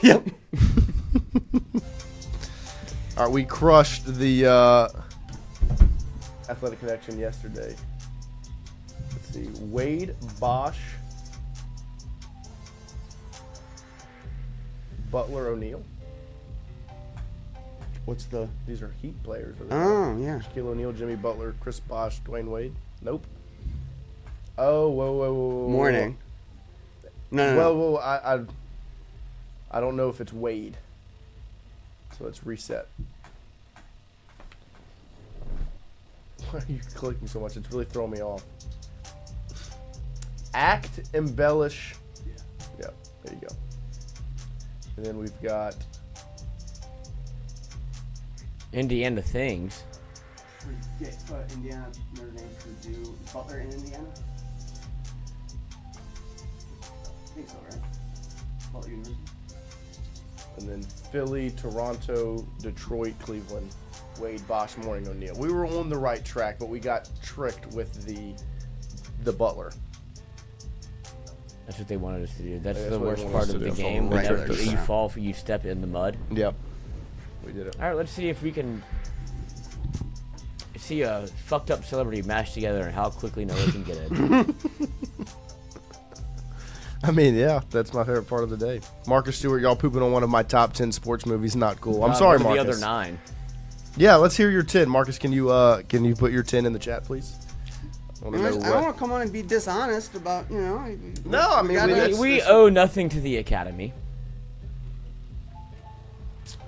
Yep. All right, we crushed the Athletic Connection yesterday. Let's see, Wade, Bosch, Butler, O'Neal. What's the? These are Heat players. Are they Oh, not? yeah. Shaquille O'Neal, Jimmy Butler, Chris Bosh, Dwayne Wade. Nope. Oh, whoa. Morning. No. Well, I don't know if it's Wade. So let's reset. Why are you clicking so much? It's really throwing me off. Act, embellish. Yeah, there you go. And then we've got Indiana things. Indiana, Notre Dame, Purdue, Butler in Indiana. I think so, right? Butler University. and then Philly, Toronto, Detroit, Cleveland, Wade, Bosh, Morning, O'Neal. We were on the right track, but we got tricked with the Butler. That's what they wanted us to do. That's Yeah, the what they worst want part us of to the do. game. Right. Whenever you Right. fall, you step in the mud. Yep. We did it. All right, let's see if we can see a fucked up celebrity mashed together and how quickly Noah can get it. I mean, yeah, that's my favorite part of the day. Marcus Stewart, y'all pooping on one of my top 10 sports movies. Not cool. I'm sorry, what are Marcus. the other 9? Yeah, let's hear your 10. Marcus, can you put your 10 in the chat, please? I don't want to come on and be dishonest about, you know. No, I mean, we owe nothing to the Academy.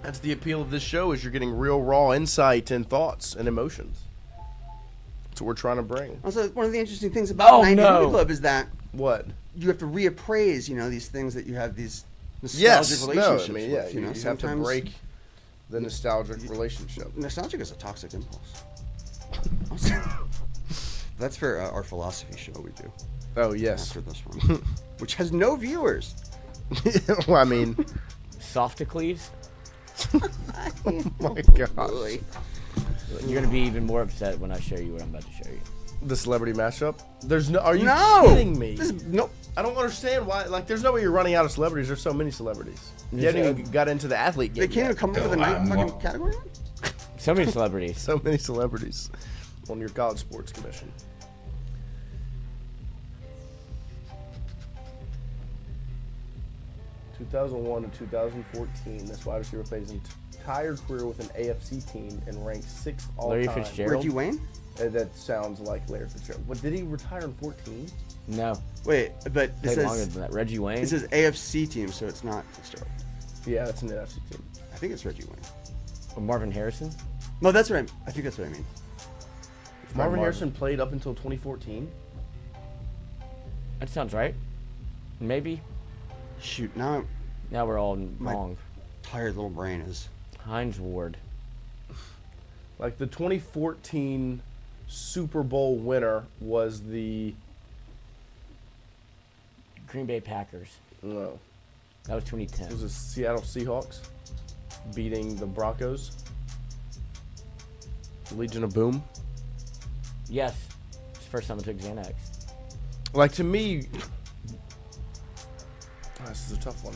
That's the appeal of this show, is you're getting real, raw insight and thoughts and emotions. That's what we're trying to bring. Also, one of the interesting things about 90 Movie Club is that what you have to reappraise, you know, these things that you have these nostalgic yes, relationships no, I mean, yeah, with. you know, have to sometimes break the nostalgic relationship. Nostalgic is a toxic impulse. That's for our philosophy show we do. Oh, yes. After this one, which has no viewers. Well, I mean, Sophocles. Oh my gosh. You're gonna be even more upset when I show you what I'm about to show you. The celebrity mashup? There's no. Are you No! kidding me? Nope. I don't understand why. Like, there's no way you're running out of celebrities. There's so many celebrities. You haven't even got into the athlete game. They can't even come up with a fucking category. So many celebrities. So many celebrities on your college sports commission. (2001 to 2014). This wide receiver plays an entire career with an AFC team and ranks 6th all Larry time. Fitzgerald? Reggie Wayne? That sounds like Larry Fitzgerald. But did he retire in 14? No. Wait, but it Played longer says than that. Reggie Wayne. it says AFC team, so it's not Fitzgerald. Yeah, that's an AFC team. I think it's Reggie Wayne. Or Marvin Harrison. No, that's what I think that's what I mean. Marvin Harrison played up until 2014. That sounds right. Maybe. Shoot, now we're all my wrong. tired little brain is. Hines Ward. Like, the 2014 Super Bowl winner was the Green Bay Packers. no, That was 2010. it was the Seattle Seahawks beating the Broncos. Legion of Boom. Yes. It's the first time I took Xanax. Like, to me, this is a tough one.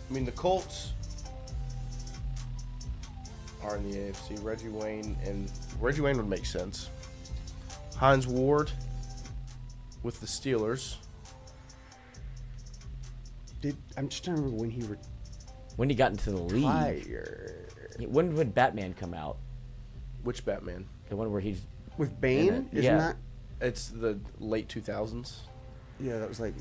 I mean, the Colts are in the AFC. Reggie Wayne would make sense. Hines Ward with the Steelers. I'm just trying to remember when he When he got into the league. retired. When would Batman come out? Which Batman? The one where he's With Bane? in it. Isn't Yeah. that? It's the late 2000s. Yeah, that was like.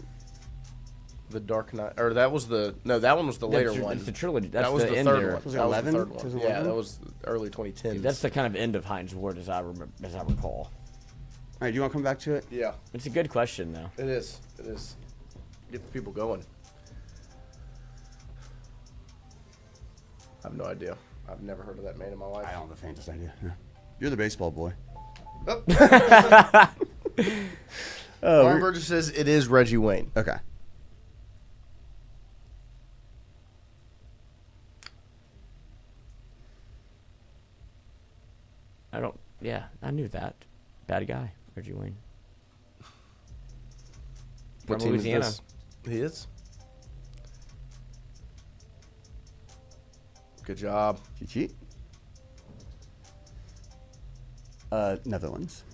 The Dark Knight, or that was the that one was the later one. It's the trilogy. That's that was the the end third there. one. Was it That was 11? the third one. 2011? Yeah, that was early 2010s. That's the kind of end of Hines Ward as I recall. All right, do you want to come back to it? yeah. It's a good question though. It is. It is. Get the people going. I have no idea. I've never heard of that man in my life. I don't have the faintest idea. Yeah. You're the baseball boy. Warren Burgess says it is Reggie Wayne. Okay. Yeah, I knew that. Bad guy, Reggie Wayne. What From team Louisiana. is this? He is. Good job. Cheat. Netherlands.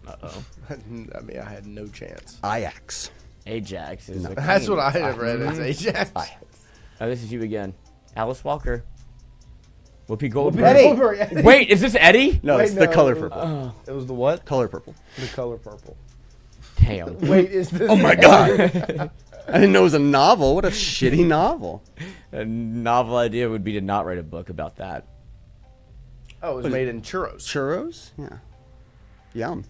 Uh-oh. I mean, I had no chance. Ajax. Ajax is the That's king. what I had read. It's Ajax. Oh, this is you again. Alice Walker. Whoopi Goldberg. Eddie. Wait, is this Eddie? No, it's Wait, the no, color it was- purple. It was the what? Color purple. The color purple. Damn. Wait, is this? Oh my god! I didn't know it was a novel. What a shitty novel. A novel idea would be to not write a book about that. Oh, it was made in churros. Churros? Yeah. Yum.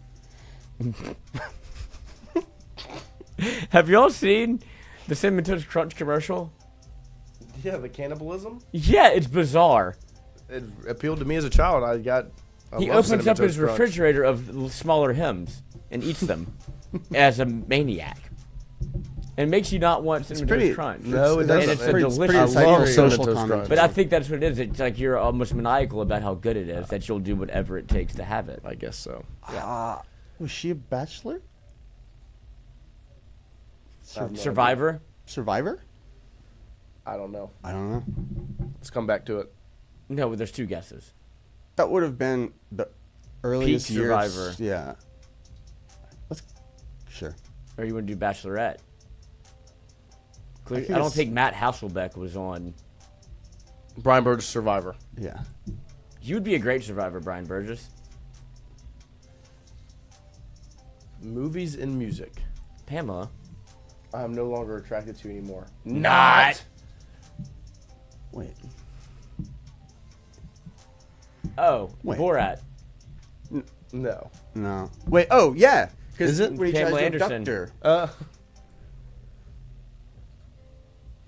Have y'all seen the Cinnamon Toast Crunch commercial? Yeah, the cannibalism. Yeah, it's bizarre. It appealed to me as a child. I He love opens Cinnamon up Toast his Crunch. refrigerator of smaller Hims and eats them as a maniac. And makes you not want Cinnamon pretty- Toast Crunch. No, it And doesn't. it's a Pretty delicious. insightful love social Cinnamon Toast comment. Crunch. But I think that's what it is. It's like you're almost maniacal about how good it is that you'll do whatever it takes to have it. I guess so. Was she a bachelor? Survivor? Survivor? I don't know. I don't know. Let's come back to it. No, there's two guesses. That would have been the earliest Peak years. Survivor. Yeah. Let's. Sure. Or you want to do Bachelorette? I think don't it's- think Matt Hasselbeck was on. Brian Burgess, Survivor. Yeah. You'd be a great survivor, Brian Burgess. Movies and music. Pamela. I'm no longer attracted to anymore. Not. Wait. Oh, Wait. Borat. No. No. Wait. Oh yeah. Because Is it? when he Pamela tries to Anderson. abduct her.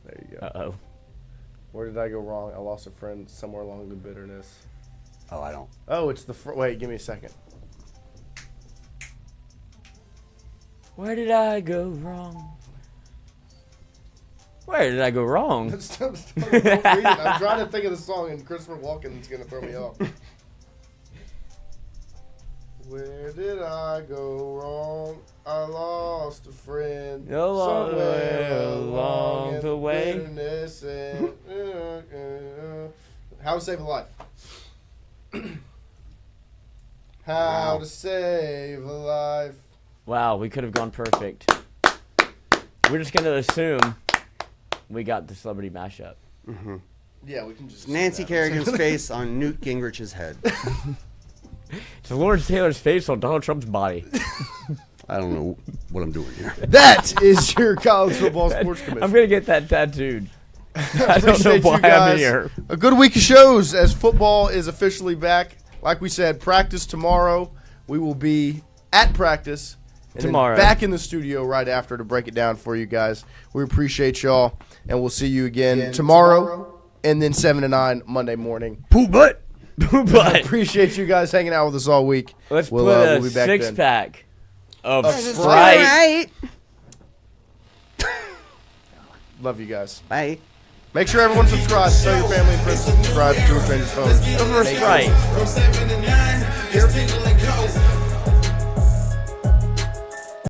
There you go. Uh-oh. Where did I go wrong? I lost a friend somewhere along the bitterness. Oh, I don't. Oh, it's the wait. Give me a second. Where did I go wrong? Where did I go wrong? I'm trying to think of the song, and Christopher Walken's gonna throw me off. Where did I go wrong? I lost a friend somewhere along the way. bitterness and, How to Save a Life. How to Save a Life. Wow, we could have gone perfect. We're just going to assume we got the celebrity mashup. Mm-hmm. Yeah, we can just. Nancy Kerrigan's face on Newt Gingrich's head. It's Lawrence Taylor's face on Donald Trump's body. I don't know what I'm doing here. That is your college football sports commission. I'm going to get that tattooed. I don't know Appreciate why you guys. I'm here. A good week of shows as football is officially back. Like we said, practice tomorrow. We will be at practice and Tomorrow. then back in the studio right after to break it down for you guys. We appreciate y'all, and we'll see you again tomorrow and then 7 to 9 Monday morning. Pooh butt. But Appreciate you guys hanging out with us all week. let's We'll put a be back then. six-pack of Of Sprite. Love you guys. Bye. Make sure everyone subscribes. Tell your family and friends to subscribe to a Stranger's Phone. Over Sprite. From 7 to 9, it's Tingle